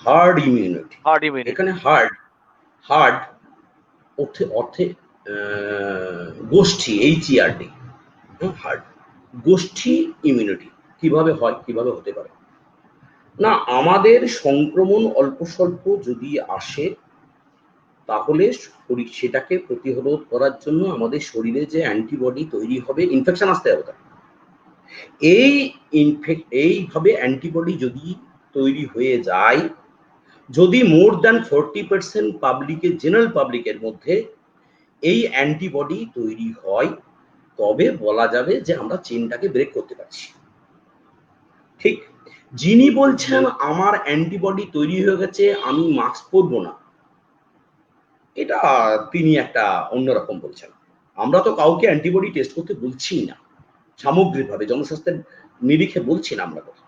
হার্ড ইমিউনিটি। Hard immunity. এখানে হার্ড, হার্ড অর্থে অর্থে গোষ্ঠী, HERD, হার্ড গোষ্ঠী ইমিউনিটি কিভাবে হয়, কিভাবে হতে পারে না, আমাদের সংক্রমণ অল্প স্বল্প যদি আসে, তাহলে সেটাকে প্রতিরোধ করার জন্য আমাদের শরীরে যে অ্যান্টিবডি তৈরি হবে, ইনফেকশন আসতে হবে তার, এই এইভাবে অ্যান্টিবডি যদি তৈরি হয়ে যায়, যদি মোর দ্যান 40% পাবলিকের, জেনারেল পাবলিকের মধ্যে এই অ্যান্টিবডি তৈরি হয়, তবে বলা যাবে যে আমরা চেনটাকে ব্রেক করতে পারছি। ঠিক, যিনি বলছেন আমার অ্যান্টিবডি তৈরি হয়ে গেছে আমি মাস্ক পরবো না, এটা তিনি একটা অন্যরকম বলছেন। আমরা তো কাউকে অ্যান্টিবডি টেস্ট করতে বলছি না, সামগ্রিকভাবে জনস্বাস্থ্যের নিরিখে বলছি না আমরা কথা।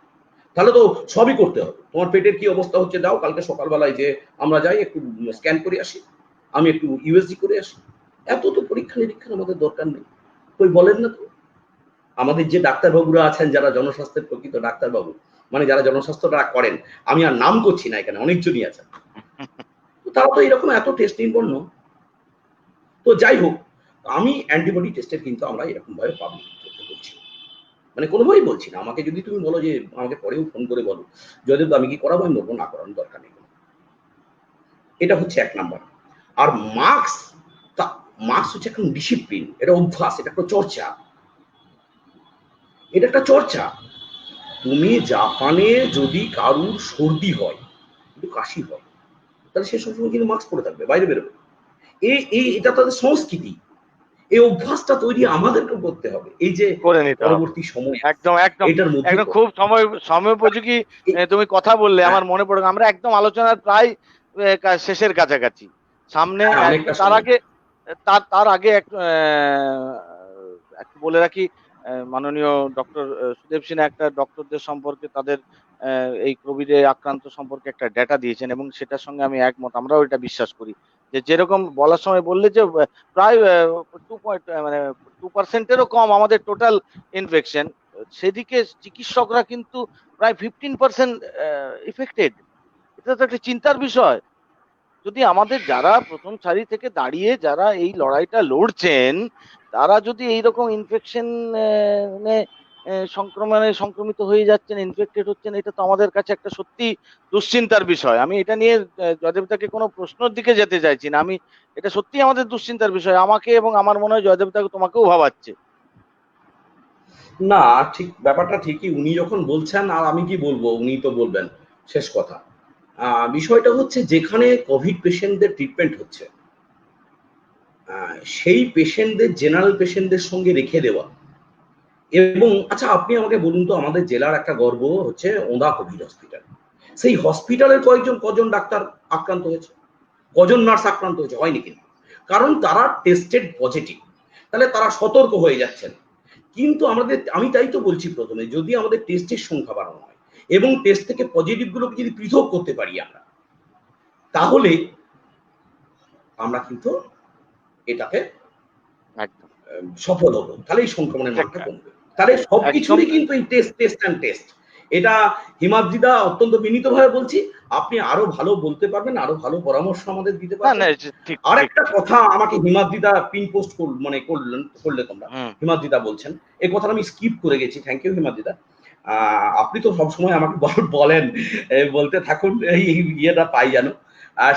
তাহলে তো সবই করতে হবে, তোমার পেটের কি অবস্থা হচ্ছে দাও, কালকে সকালবেলায় যে আমরা যাই একটু স্ক্যান করে আসি, আমি একটু ইউএসজি করে আসি, এত তো পরীক্ষা নিরীক্ষার আমাদের দরকার নেই। কই বলেন না তো, আমাদের যে ডাক্তারবাবুরা আছেন, যারা জনস্বাস্থ্যের প্রকৃত ডাক্তারবাবু, মানে যারা জনস্বাস্থ্যটা করেন, আমি আর নাম করছি না, এখানে অনেকজনই আছেন, তারা তো এরকম এত টেস্ট নির্ভর নয়। তো যাই হোক, আমি অ্যান্টিবডি টেস্টের কিন্তু আমরা এরকম ভাবে পাবলিক করতে বলছি, মানে কোনোভাবেই বলছি না। আমাকে যদি তুমি বলো যে আমাকে পরেও ফোন করে বলো জয়দেব আমি কি করাবো, আমি বলবো না করানোর দরকার নেই। এটা হচ্ছে ১ নাম্বার। আর মার্কস, মার্কস হচ্ছে একটা ডিসিপ্লিন, এটা অভ্যাস, এটা একটা চর্চা, এটা একটা চর্চা। তুমি জাপানে যদি কারুর সর্দি হয়, একটু কাশি হয়, তাহলে সে সবসময় কিন্তু মাস্ক পরে থাকবে, বাইরে বেরোবে। এটা তাদের সংস্কৃতি। এই অভ্যাসটা তৈরি আমাদেরকে করতে হবে। এই যে করে নিতে হবে। পরবর্তী সময় একদম একদম এটার মধ্যে একদম খুব সময়োপযোগী তুমি কথা বললে, হ্যাঁ, আমার মনে পড়ে আমরা একদম আলোচনার প্রায় শেষের কাছাকাছি। সামনে হ্যাঁ, অনেকটা তার সময়। আগে তার আগে একটু বলে রাখি, মাননীয় ডক্টর সুদেব সিনহা একটা ডক্টরদের সম্পর্কে তাদের এই কোভিডে আক্রান্ত সম্পর্কে একটা ডেটা দিয়েছেন, এবং সেটার সঙ্গে আমি একমত। আমরাও এটা বিশ্বাস করি যে যেরকম বলার সময় বললে যে প্রায় 2%-এরও কম আমাদের টোটাল ইনফেকশন, সেদিকে চিকিৎসকরা কিন্তু প্রায় 15% ইফেক্টেড। এটা তো একটা চিন্তার বিষয়। যদি আমাদের যারা প্রথম সারি থেকে দাঁড়িয়ে যারা এই লড়াইটা লড়ছেন, তারা যদি এইরকম ইনফেকশন সংক্রমণে সংক্রমিত হয়ে যাচ্ছেন, ইনফেক্টেড হচ্ছেন, এটা তো আমাদের কাছে একটা সত্যি দুশ্চিন্তার বিষয়। আমি এটা নিয়ে জয়দেবতাকে কোনো প্রশ্নের দিকে যেতে চাইছি না, আমি এটা সত্যি আমাদের দুশ্চিন্তার বিষয়, আমাকে এবং আমার মনে হয় জয়দেবতাকে তোমাকেও ভাবাচ্ছে। না, ঠিক ব্যাপারটা ঠিকই। উনি যখন বলছেন আর আমি কি বলবো, উনি তো বলবেন, শেষ কথা। বিষয়টা হচ্ছে যেখানে কোভিড পেশেন্টদের ট্রিটমেন্ট হচ্ছে, সেই পেশেন্টদের জেনারেল পেশেন্টদের সঙ্গে রেখে দেওয়া। এবং আচ্ছা আপনি আমাকে বলুন তো, আমাদের জেলার একটা গর্ব হচ্ছে ওদা কোভিড হসপিটাল। সেই হসপিটালের কজন ডাক্তার আক্রান্ত হয়েছে, কজন নার্স আক্রান্ত হয়েছে? হয়নি কিন্তু, কারণ তারা টেস্টেড পজিটিভ। তাহলে তারা সতর্ক হয়ে যাচ্ছেন। কিন্তু আমি তাই তো বলছি প্রথমে, যদি আমাদের টেস্টের সংখ্যা বাড়ানো হয় এবং টেস্ট থেকে পজিটিভ গুলোকে যদি পৃথক করতে পারি আমরা, তাহলে আমরা কিন্তু এটাতে একদম সফল হবো। তাহলে এই সংক্রমণের মানটা এটা কমবে। তাহলে একদম সবকিছুরই কিন্তু এই টেস্ট। এটা হিমাদ্রিদা অত্যন্ত বিনীতভাবে বলছি, আপনি আরো ভালো বলতে পারবেন, আরো ভালো পরামর্শ আমাদের দিতে না পারবেন। না ঠিক আর ঠিক একটা ঠিক। কথা আমাকে হিমাদ্রিদা পিন পোস্ট মানে করলে তোমরা, হুম। হিমাদ্রিদা বলছেন এই কথাটা আমি স্কিপ করে গেছি। থ্যাংক ইউ হিমাদ্রিদা। আপনি তো সবসময় আমাকে বলেন বলতে থাকুন, এই ইয়েটা পাই যেন।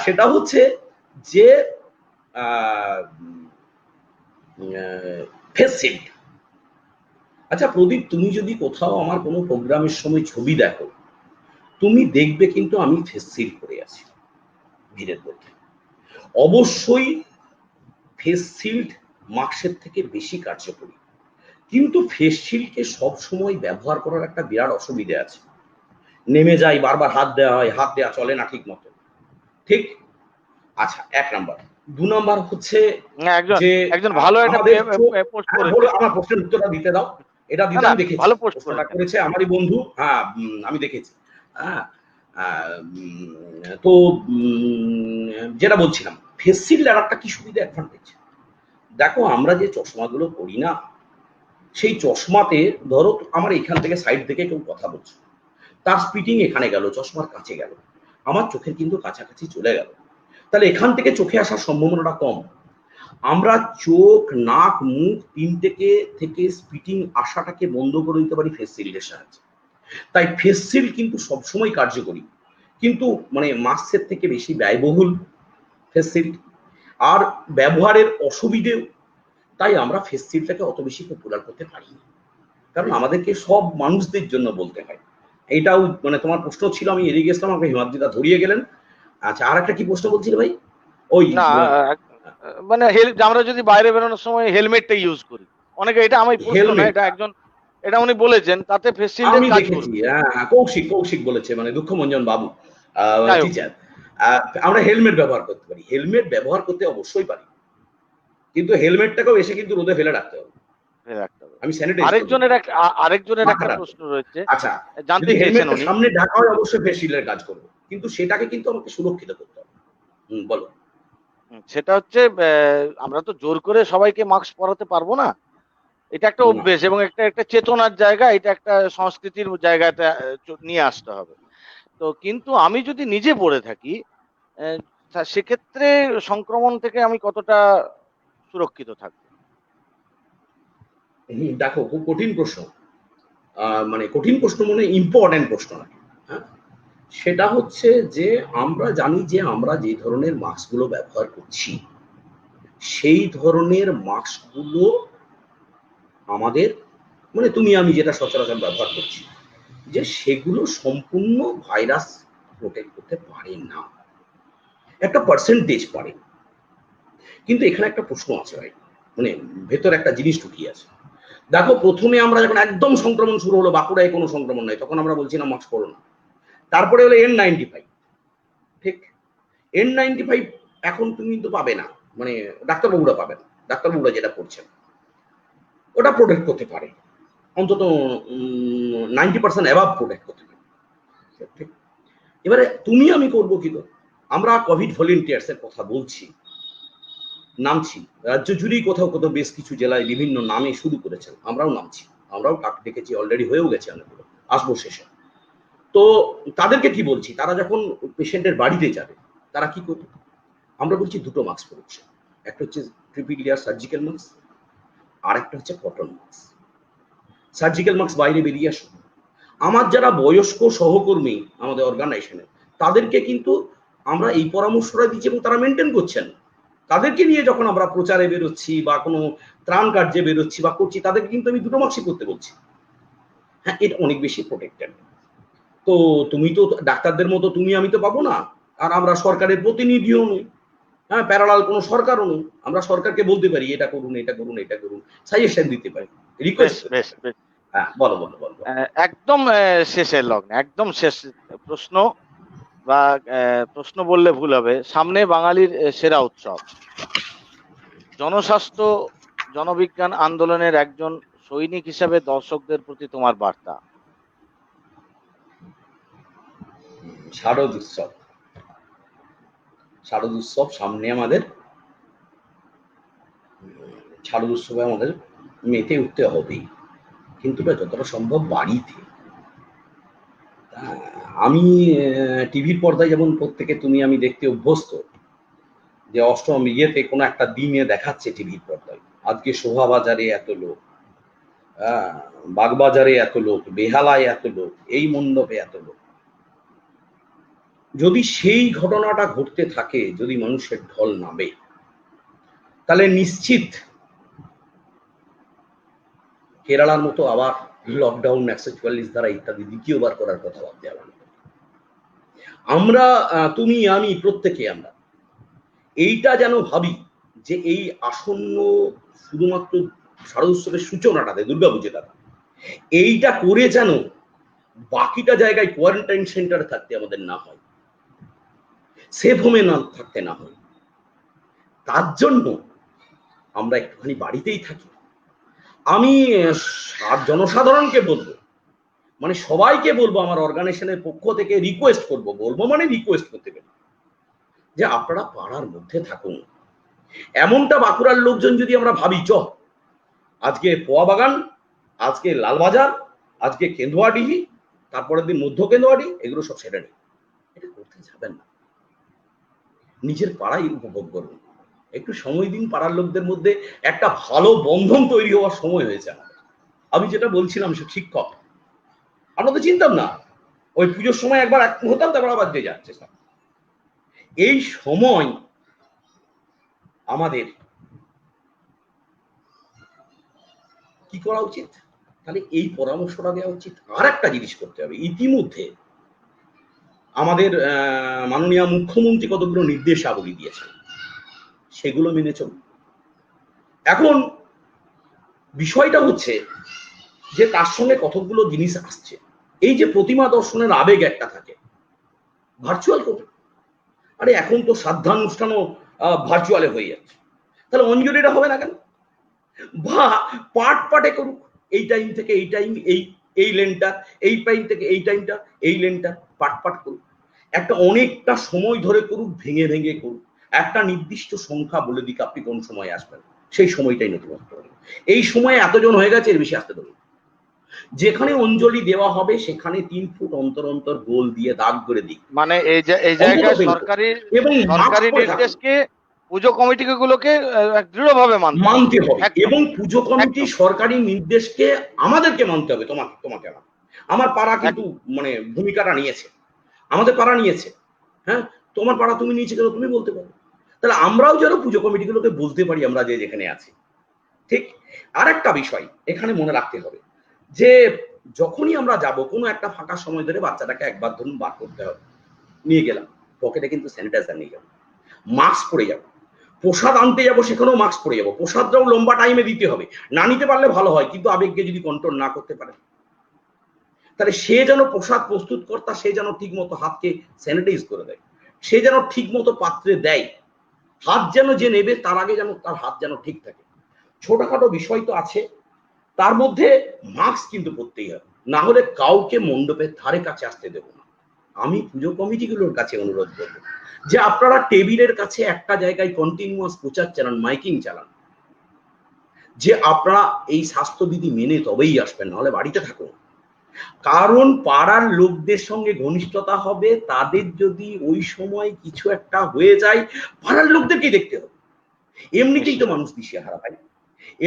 সেটা হচ্ছে যে ফেস শিল্ড। আচ্ছা প্রদীপ, তুমি যদি কোথাও আমার কোনো প্রোগ্রামের সময় ছবি দেখো, তুমি দেখবে কিন্তু আমি ফেস শিল্ড পরে আছি ভিড়ের মধ্যে। অবশ্যই ফেস শিল্ড মাস্কের থেকে বেশি কার্যকরী, কিন্তু ফেস শিল্ডকে সবসময় ব্যবহার করার একটা বিরাট অসুবিধে আছে। নেমে যায়, বারবার হাত দেওয়া হয়, হাত দেওয়া চলে না ঠিক মতো। ঠিক? আচ্ছা, ১ নাম্বার। ২ নাম্বার হচ্ছে না, একজন যে একজন ভালো একটা আমাদের চোখ। পোস্ট হ্যাঁ, বলো, করেছেন। আমার প্রশ্নের উত্তরটা দিতে দাও। এটা না দিতে না, আমি দেখেছি। ভালো পোস্ট প্রশ্নটা করেছেন। করেছে আমারই বন্ধু। হ্যাঁ, আমি দেখেছি। হ্যাঁ, তো যেটা বলছিলাম, ফেস শিল্ড আর একটা কি সুবিধা অ্যাডভান্টেজ। দেখো আমরা যে চশমাগুলো পরি না, সেই চশমাতে ধরো আমার এখান থেকে সাইড থেকে কেউ কথা বলছে, তার স্পিটিং এখানে গেল, চশমার কাছে গেল, আমার চোখের কিন্তু কাছাকাছি চলে গেল। তাহলে এখান থেকে চোখে আসার সম্ভাবনাটা কম। আমরা চোখ, নাক, মুখ থেকে স্পিটিং আসাটাকে বন্ধ করে দিতে পারি ফেস শিল্ডের সাহায্যে। তাই ফেস শিল্ড কিন্তু সবসময় কার্যকরী, কিন্তু মানে মাস্কের থেকে বেশি ব্যয়বহুল ফেস শিল্ড, আর ব্যবহারের অসুবিধেও। তাই আমরা ফেস শিল্ডটাকে অত বেশি পপুলার করতে পারি না, কারণ আমাদেরকে সব মানুষদের জন্য বলতে হয়। এইটাও মানে তোমার প্রশ্ন ছিল, আমি এড়িয়ে গেছিলাম, আমাকে হিমাদ্রিদা ধরিয়ে গেলেন। আচ্ছা, আর একটা কি প্রশ্ন বলছিলে ভাই? ওই না মানে আমরা যদি বাইরে বেরোনোর সময় হেলমেটটা ইউজ করি, অনেকে, এটা আমি প্রশ্ন না, এটা হেলমেটটা একজন, এটা উনি বলেছেন, তাতে ফেস শিল্ডের আমি কাজ দেখেছি। করবে। হ্যাঁ, কৌশিক বলেছে, মানে দুঃখমঞ্জন বাবু, যাই হোক, টিচার। আমরা হেলমেট ব্যবহার করতে পারি, হেলমেট ব্যবহার করতে অবশ্যই পারি, কিন্তু হেলমেটটাকেও এসে কিন্তু রোদে ফেলে রাখতে হবে। ফেলে রাখতে হবে। আমি স্যানিটাইজ করবো কি করে? আরেকজনের একটা মাথাটা। প্রশ্ন রয়েছে, আচ্ছা, জানতে যদি চেয়েছেন হেলমেটটা উনি। সামনে ঢাকা হয় অবশ্যই ফেস শিল্ডের কাজ করবে, কিন্তু সেটাকে কিন্তু আমাকে সুরক্ষিত করতে হবে। বলো। সেটা হচ্ছে আমরা তো জোর করে সবাইকে মাস্ক পরাতে পারবো না। এটা একটা না, অভ্যেস এবং একটা একটা চেতনার জায়গা, এটা একটা সংস্কৃতির জায়গাতে নিয়ে আসতে হবে। তো কিন্তু আমি যদি নিজে পড়ে থাকি, সেক্ষেত্রে সংক্রমণ থেকে আমি কতটা সুরক্ষিত থাকবো? দেখো, খুব কঠিন প্রশ্ন। মানে কঠিন প্রশ্ন মানে ইম্পর্টেন্ট প্রশ্ন আর কি। হ্যাঁ, সেটা হচ্ছে যে আমরা জানি যে আমরা যে ধরনের মাস্কগুলো ব্যবহার করছি, সেই ধরনের মাস্কগুলো আমাদের, মানে তুমি আমি যেটা সচরাচর ব্যবহার করছি, যে সেগুলো সম্পূর্ণ ভাইরাস প্রোটেক্ট করতে পারে না। একটা পার্সেন্টেজ পারে। কিন্তু এখানে একটা প্রশ্ন আছে ভাই, মানে ভেতর একটা জিনিস ঢুকিয়ে আছে। দেখো, প্রথমে আমরা যখন একদম সংক্রমণ শুরু হলো, বাঁকুড়ায় কোনো সংক্রমণ নাই, তখন আমরা বলছিলাম মাস্ক পরো না। তারপরে হলো N95, ঠিক? N95 এখন তুমি তো পাবে না, মানে ডাক্তারবাবুরা পাবেন, ডাক্তারবাবুরা যেটা করছেন ওটা প্রোটেক্ট করতে পারে, অন্তত 90% অ্যাভাব প্রোটেক্ট করতে পারে, ঠিক? এবারে তুমি আমি করবো কি করে? আমরা কোভিড ভলেন্টিয়ার্স এর কথা বলছি, নামছি, রাজ্য জুড়েই কোথাও কোথাও বেশ কিছু জেলায় বিভিন্ন নামে শুরু করেছেন, আমরাও নামছি, আমরাও ডাক ডেকেছি, অলরেডি হয়েও গেছে অনেকগুলো, আসবো শেষে। তো তাদেরকে কি বলছি, তারা যখন পেশেন্টের বাড়িতে যাবে তারা কি করবে? আমরা বলছি দুটো মাস্ক পরছে, একটা হচ্ছে ট্রিপল লেয়ার সার্জিক্যাল মাস্ক, আর একটা হচ্ছে কটন মাস্ক। সার্জিক্যাল মাস্ক বাইরে বেরিয়ে আসুন। আমার যারা বয়স্ক সহকর্মী আমাদের অর্গানাইজেশনে, তাদেরকে কিন্তু আমরা এই পরামর্শটা দিচ্ছি এবং তারা মেনটেন করছেন। তাদেরকে নিয়ে যখন আমরা প্রচারে বেরোচ্ছি বা কোনো ত্রাণ কার্যে বেরোচ্ছি বা করছি, তাদেরকে কিন্তু আমি দুটো মাস্কই করতে বলছি। হ্যাঁ, এটা অনেক বেশি প্রোটেক্টেড। তো তুমি তো ডাক্তারদের মতো তুমি আমি তো পাবো না, আর আমরা সরকারের প্রতিনিধিও নই। হ্যাঁ, প্যারালাল কোনো সরকারও নই। আমরা সরকারকে বলতে পারি এটা করুন, এটা করুন, এটা করুন, সাজেশন দিতে পারি, বেশ রিকোয়েস্ট করতে বেশ পারি। বেশ। হ্যাঁ, বলো বলো বলো বলো। একদম শেষের লগ্নে, একদম শেষ প্রশ্ন, বা প্রশ্ন বললে ভুল হবে। সামনে বাঙালির সেরা উৎসব, জনস্বাস্থ্য জনবিজ্ঞান আন্দোলনের একজন সৈনিক হিসাবে দর্শকদের প্রতি তোমার বার্তা। শারদ উৎসব, শারদ উৎসব সামনে আমাদের। শারদ উৎসবে আমাদের মেতে উঠতে হবেই, কিন্তু এটা যতটা সম্ভব বাড়িতে। আহ, আমি টিভির পর্দায় যেমন প্রত্যেকে তুমি আমি দেখতে অভ্যস্ত, যে অষ্টম ইয়েতে কোনো একটা দিনে দেখাচ্ছে টিভির পর্দায়, আজকে শোভাবাজারে এত লোক, আহ, বাগবাজারে এত লোক, বেহালায় এত লোক, এই মণ্ডপে এত লোক। যদি সেই ঘটনাটা ঘটতে থাকে, যদি মানুষের ঢল নামে, তাহলে নিশ্চিত কেরালার মতো আবার লকডাউন 144 ধারা ইত্যাদি দ্বিতীয়বার করার কথা ভাবতে হবে। আমরা তুমি আমি প্রত্যেকে আমরা এইটা যেন ভাবি যে এই আসন্ন শুধুমাত্র শারদোৎসবের সূচনাটাতে, দুর্গাপুজোটাতে এইটা করে যেন বাকিটা জায়গায় কোয়ারেন্টাইন সেন্টারে থাকতে আমাদের না হয়, সেফ হোমে না থাকতে না হয়। তার জন্য আমরা একটুখানি বাড়িতেই থাকি। আমি জনসাধারণকে বলবো, মানে সবাইকে বলবো, আমার অর্গানাইজেশনের পক্ষ থেকে রিকোয়েস্ট করবো, বলবো মানে রিকোয়েস্ট করতে পারি, যে আপনারা পাড়ার মধ্যে থাকুন। এমনটা বাঁকুড়ার লোকজন যদি আমরা ভাবি, আজকে পোয়া বাগান, আজকে লালবাজার, আজকে কেন্দুয়াডিহি, তারপরের দিন মধ্য কেন্দুয়াডি, এগুলো সব সেরে নেই, এটা করতে যাবেন না। নিজের পাড়াই উপভোগ করুন, একটু সময় দিন পাড়ার লোকদের মধ্যে, একটা ভালো বন্ধন তৈরি হওয়ার সময় হয়েছে আমাদের। আমি যেটা বলছিলাম, সে শিক্ষক, আমরা তো চিনতাম না, ওই পুজোর সময় একবার এক হতাম, তারপর আবার যে যাচ্ছে। এই সময় আমাদের কি করা উচিত? তাহলে এই পরামর্শটা দেওয়া উচিত। আর একটা জিনিস করতে হবে, ইতিমধ্যে আমাদের মাননীয় মুখ্যমন্ত্রী কতগুলো নির্দেশাবলী দিয়েছেন, সেগুলো মেনে চলুন। এখন বিষয়টা হচ্ছে যে তার সঙ্গে কতগুলো জিনিস আসছে। এই যে প্রতিমা দর্শনের আবেগ একটা থাকে, ভার্চুয়াল করুন। আরে এখন তো শ্রাদ্ধানুষ্ঠানও ভার্চুয়ালে হয়ে যাচ্ছে, তাহলে অঞ্জলিটা হবে না কেন? বা পার্ট পার্টে করুক, এই টাইম থেকে এই টাইম এই লেনটা, এই টাইম থেকে এই টাইমটা এই লেনটা, পার্ট পার্ট করুক, একটা অনেকটা সময় ধরে করুক, ভেঙে ভেঙে করুক, একটা নির্দিষ্ট সংখ্যা বলে দিক আপনি কোন সময় আসবেন, সেই সময়টাই নথিভুক্ত করুন। এই সময় এতজন হয়ে গেছে, এর বেশি আসতে দেবেন। যেখানে অঞ্জলি দেওয়া হবে সেখানে 3 ফুট অন্তর অন্তর গোল দিয়ে দাগ করে দিক, মানে এই অন্তত জায়গায় বেরোতে, সরকারি এবং মাস্ক সরকারি পরে থাকুন, নির্দেশকে পুজো কমিটি গুলোকে দৃঢ়ভাবে মানতে হবে। মানতে হবে। একদম এবং পুজো কমিটি একদম সরকারি নির্দেশকে আমাদেরকে মানতে হবে, তোমাকে তোমাকে আমার পাড়া কিন্তু একদম। মানে ভূমিকাটা নিয়েছে, আমাদের পাড়া নিয়েছে। হ্যাঁ, তোমার পাড়া তুমি নিয়েছে কেন, তুমি বলতে পারো। তাহলে আমরাও যেন পুজো কমিটিগুলোকে বলতে পারি আমরা যে যেখানে আছি। ঠিক। আর একটা বিষয় এখানে মনে রাখতে হবে যে যখনই আমরা যাব কোনো একটা ফাঁকা সময় ধরে বাচ্চাটাকে একবার ধরুন বার করতে হবে, নিয়ে গেলাম, পকেটে কিন্তু স্যানিটাইজার নিয়ে যাবো, মাস্ক পরে যাবো, প্রসাদ আনতে যাবো সেখানেও মাস্ক পরে যাবো, প্রসাদটাও লম্বা টাইমে দিতে হবে, না নিতে পারলে ভালো হয়, কিন্তু আবেগকে যদি কন্ট্রোল না করতে পারে, তাহলে সে যেন প্রসাদ প্রস্তুত কর্তা, সে যেন ঠিক মতো হাতকে স্যানিটাইজ করে দেয়, সে যেন ঠিক মতো পাত্রে দেয়, হাত যেন যে নেবে তার আগে যেন তার হাত যেন ঠিক থাকে। ছোটখাটো বিষয় তো আছে, তার মধ্যে মাস্ক কিন্তু পরতেই হবে, না হলে কাউকে মণ্ডপের ধারে কাছে আসতে দেবো না। আমি পুজো কমিটিগুলোর কাছে অনুরোধ করবো যে আপনারা টেবিলের কাছে একটা জায়গায় কন্টিনিউয়াস প্রচার চালান, মাইকিং চালান, যে আপনারা এই স্বাস্থ্যবিধি মেনে তবেই আসবেন, নাহলে বাড়িতে থাকুন। কারণ পাড়ার লোকদের সঙ্গে ঘনিষ্ঠতা হবে, তাদের যদি ওই সময় কিছু একটা হয়ে যায় পাড়ার লোকদেরকেই দেখতে হবে। এমনিতেই তো নিশ্চয়ই মানুষ দিশেহারা ভাই,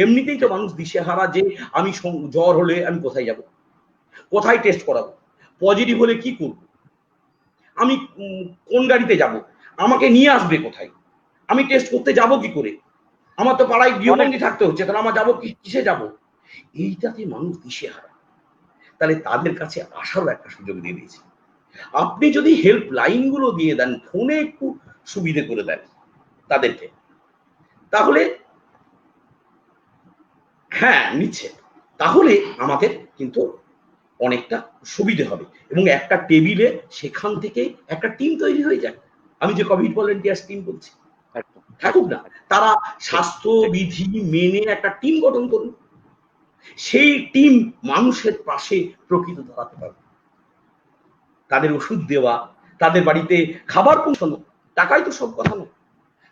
এমনিতেই তো ঠিক মানুষ দিশেহারা যে আমি জ্বর হলে আমি কোথায় যাব, কোথায় টেস্ট করাবো, পজিটিভ হলে কি করব, আমি কোন গাড়িতে যাব, আমাকে নিয়ে আসবে কোথায়, আমি টেস্ট করতে যাব কি করে, আমার তো পাড়ায় অনেক গৃহবন্দী থাকতে হচ্ছে, তাহলে আমার যাবো কিসে যাব, এইটাতে মানুষ দিশেহারা। তাহলে তাদের কাছে আসারও একটা সুযোগ দিয়ে দিয়েছে। আপনি যদি হেল্প লাইন গুলো দিয়ে দেন, ফোনে একটু সুবিধে করে দেন তাদেরকে, তাহলে হ্যাঁ নিচ্ছে, তাহলে আমাদের কিন্তু অনেকটা সুবিধে হবে এবং একটা টেবিলে সেখান থেকে একটা টিম তৈরি হয়ে যায়। আমি যে কোভিড ভলেন্টিয়ার্স টিম বলছি, একদম থাকুক একদম না, একদম তারা ঠিক ঠিক স্বাস্থ্যবিধি মেনে একটা টিম গঠন করুন, সেই টিম মানুষের পাশে প্রকৃত দাঁড়াতে পারবে, তাদের ওষুধ দেওয়া, তাদের বাড়িতে খাবার পৌঁছানো, টাকাই তো সব কথা নয়,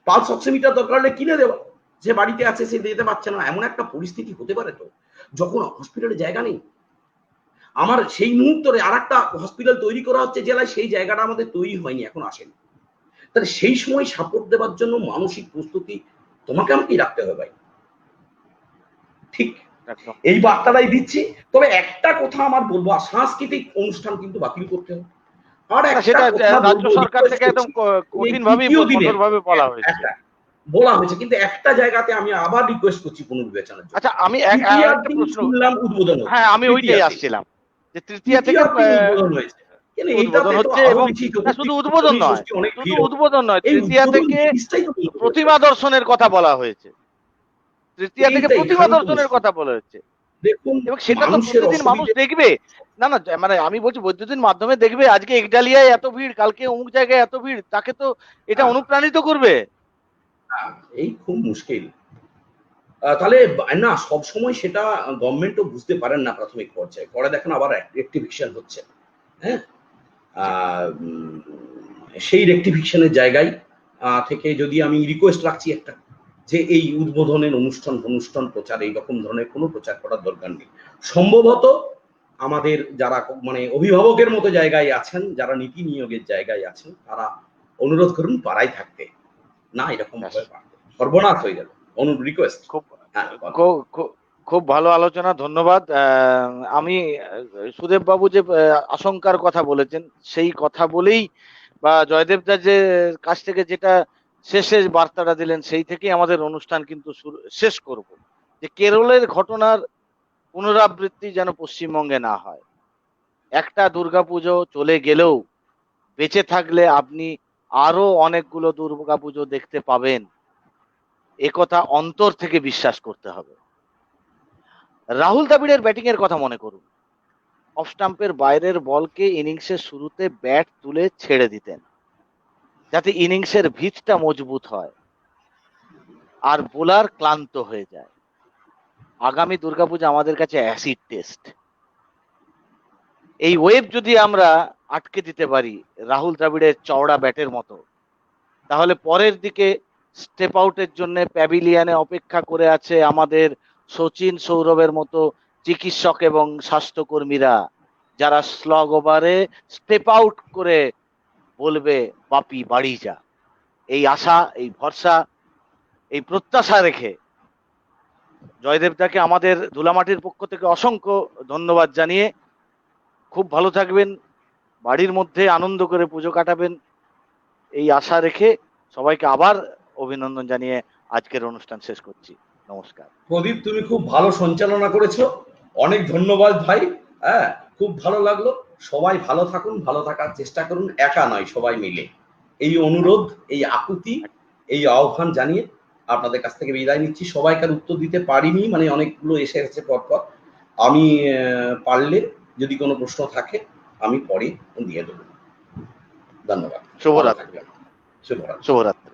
পালস অক্সিমিটার দরকার হলে কিনে দেওয়া, যে বাড়িতে আছে সে দিতে পারছে না, এমন একটা পরিস্থিতি হতে পারে তো যখন হসপিটালে জায়গা নেই। আমার সেই মুহূর্তে আর একটা হসপিটাল তৈরি করা হচ্ছে জেলায়, সেই জায়গাটা আমাদের তৈরি হয়নি, এখন আসেনি। তাহলে সেই সময় সাপোর্ট দেওয়ার জন্য মানসিক প্রস্তুতি তোমাকে আমাকেই রাখতে হবে ভাই। ঠিক একদম এই একদম। বার্তাটাই দিচ্ছি। তবে একটা কথা আমার বলবো, আর সাংস্কৃতিক অনুষ্ঠান কিন্তু বাতিল করতে হবে। আর না একটা সেটা কথা রাজ্য বলবো, সরকার রিকোয়েস্ট থেকে একদম করছি, এই কঠিন ভাবেই তৃতীয় দিনের কঠোর ভাবে বলা হয়েছে। একটা বলা হয়েছে, কিন্তু একটা জায়গাতে আমি আবার রিকোয়েস্ট করছি পুনর্বিবেচনার জন্য। আচ্ছা আমি তৃতীয়ার আরেকটা দিন প্রশ্ন, শুনলাম উদ্বোধন হচ্ছে, হ্যাঁ আমি ওইটাই তৃতীয়ার দিন, আসছিলাম যে তৃতীয়া থেকে তৃতীয়ার দিন উদ্বোধন হয়েছে, কিন্তু উদ্বোধন এইটাতে তো হচ্ছে, আরো এবং বেশি না চতুর্থী শুধু উদ্বোধন পঞ্চমী নয়, ষষ্ঠী অনেক শুধু ভিড় হবে। উদ্বোধন নয়, এই তৃতীয়া উদ্বোধন থেকে জিনিসটাই তো বন্ধ হয়ে প্রতিমা যাচ্ছে। দর্শনের কথা বলা হয়েছে, তৃতীয়া থেকে এইটাই প্রতিমা শান্ত দর্শনের মুশকিল। কথা বলা হয়েছে। দেখুন এবং সেটা তো মানুষের প্রতিদিন মানুষ অসুবিধে, দেখবে। না না মানে আমি বলছি বৈদ্যুতিন মাধ্যমে দেখবে, আজকে একডালিয়ায় এত ভিড়, কালকে অমুক জায়গায় এত ভিড়, তাকে তো এটা হ্যাঁ, অনুপ্রাণিত করবে। হ্যাঁ, এই খুব মুশকিল। তাহলে না সব সময় সেটা গভর্নমেন্টও বুঝতে পারেন না প্রাথমিক পর্যায়ে, পরে দেখেন আবার রেক্টিফিকেশন হচ্ছে। হ্যাঁ, জি সেই রেক্টিফিকেশনের জায়গায় থেকে যদি আমি রিকোয়েস্ট রাখছি একটা, যে এই উদ্বোধনের অনুষ্ঠান অনুষ্ঠান প্রচার এইরকম ধরনের কোনো প্রচার করার দরকার নেই। সম্ভবত আমাদের যারা মানে অভিভাবকের মতো জায়গায় আছেন, যারা নীতি নিয়োগের জায়গায় আছেন, তারা অনুরোধ করুন পাড়ায় থাকতে, না এরকম ব্যাস। ভাবে পারবে, সর্বনাশ হয়ে গেল। রিকোয়েস্ট। খুব হ্যাঁ বলো। খুব ভালো আলোচনা, ধন্যবাদ। আমি সুদেব বাবু যে আশঙ্কার কথা বলেছেন সেই কথা বলেই, বা জয়দেব দা যে কাছ থেকে যেটা শেষে বার্তাটা দিলেন সেই থেকেই আমাদের অনুষ্ঠান কিন্তু শেষ করব, যে কেরলের ঘটনার পুনরাবৃত্তি যেন পশ্চিমবঙ্গে না হয়। একটা দুর্গাপুজো চলে গেলেও বেঁচে থাকলে আপনি আরো অনেকগুলো দুর্গাপুজো দেখতে পাবেন, একথা অন্তর থেকে বিশ্বাস করতে হবে। রাহুল দ্রাবিড়ের ব্যাটিং এর কথা মনে করুন, অফ স্টাম্পের বাইরের বলকে ইনিংসের শুরুতে ব্যাট তুলে ছেড়ে দিতেন, যাতে ইনিংসের ভিতটা মজবুত হয় আর বোলার ক্লান্ত হয়ে যায়। আগামী দুর্গাপূজা আমাদের কাছে অ্যাসিড টেস্ট। এই ওয়েভ যদি আমরা আটকে দিতে পারি রাহুল দ্রাবিড়ের চওড়া ব্যাটের মতো, তাহলে পরের দিকে স্টেপ আউটের জন্য প্যাভিলিয়নে অপেক্ষা করে আছে আমাদের সচিন সৌরভের মতো চিকিৎসক এবং স্বাস্থ্যকর্মীরা যারা স্লগ ওভারে স্টেপ আউট করে বলবে বাপি বাড়ি যা, এই আশা, এই ভরসা, এই প্রত্যাশা রেখে জয়দেবদাকে আমাদের ধুলামাটির পক্ষ থেকে অসংখ্য ধন্যবাদ জানিয়ে খুব ভালো থাকবেন, বাড়ির মধ্যে আনন্দ করে পুজো কাটাবেন, এই আশা রেখে সবাইকে আবার অভিনন্দন জানিয়ে আজকের অনুষ্ঠান শেষ করছি। নমস্কার। প্রদীপ, তুমি খুব ভালো সঞ্চালনা করেছো, অনেক ধন্যবাদ ভাই। হ্যাঁ, খুব ভালো লাগলো। সবাই ভালো থাকুন, ভালো থাকার চেষ্টা করুন, একা নয়, সবাই মিলে। এই অনুরোধ, এই আকুতি, এই আহ্বান জানিয়ে আপনাদের কাছ থেকে বিদায় নিচ্ছি। সবাইকার উত্তর দিতে পারিনি, মানে অনেকগুলো এসে গেছে পরপর। আমি পারলে যদি কোনো প্রশ্ন থাকে আমি পরে দিয়ে দেবো। ধন্যবাদ। শুভরাত্রি। শুভরাত্রি। শুভরাত্রি।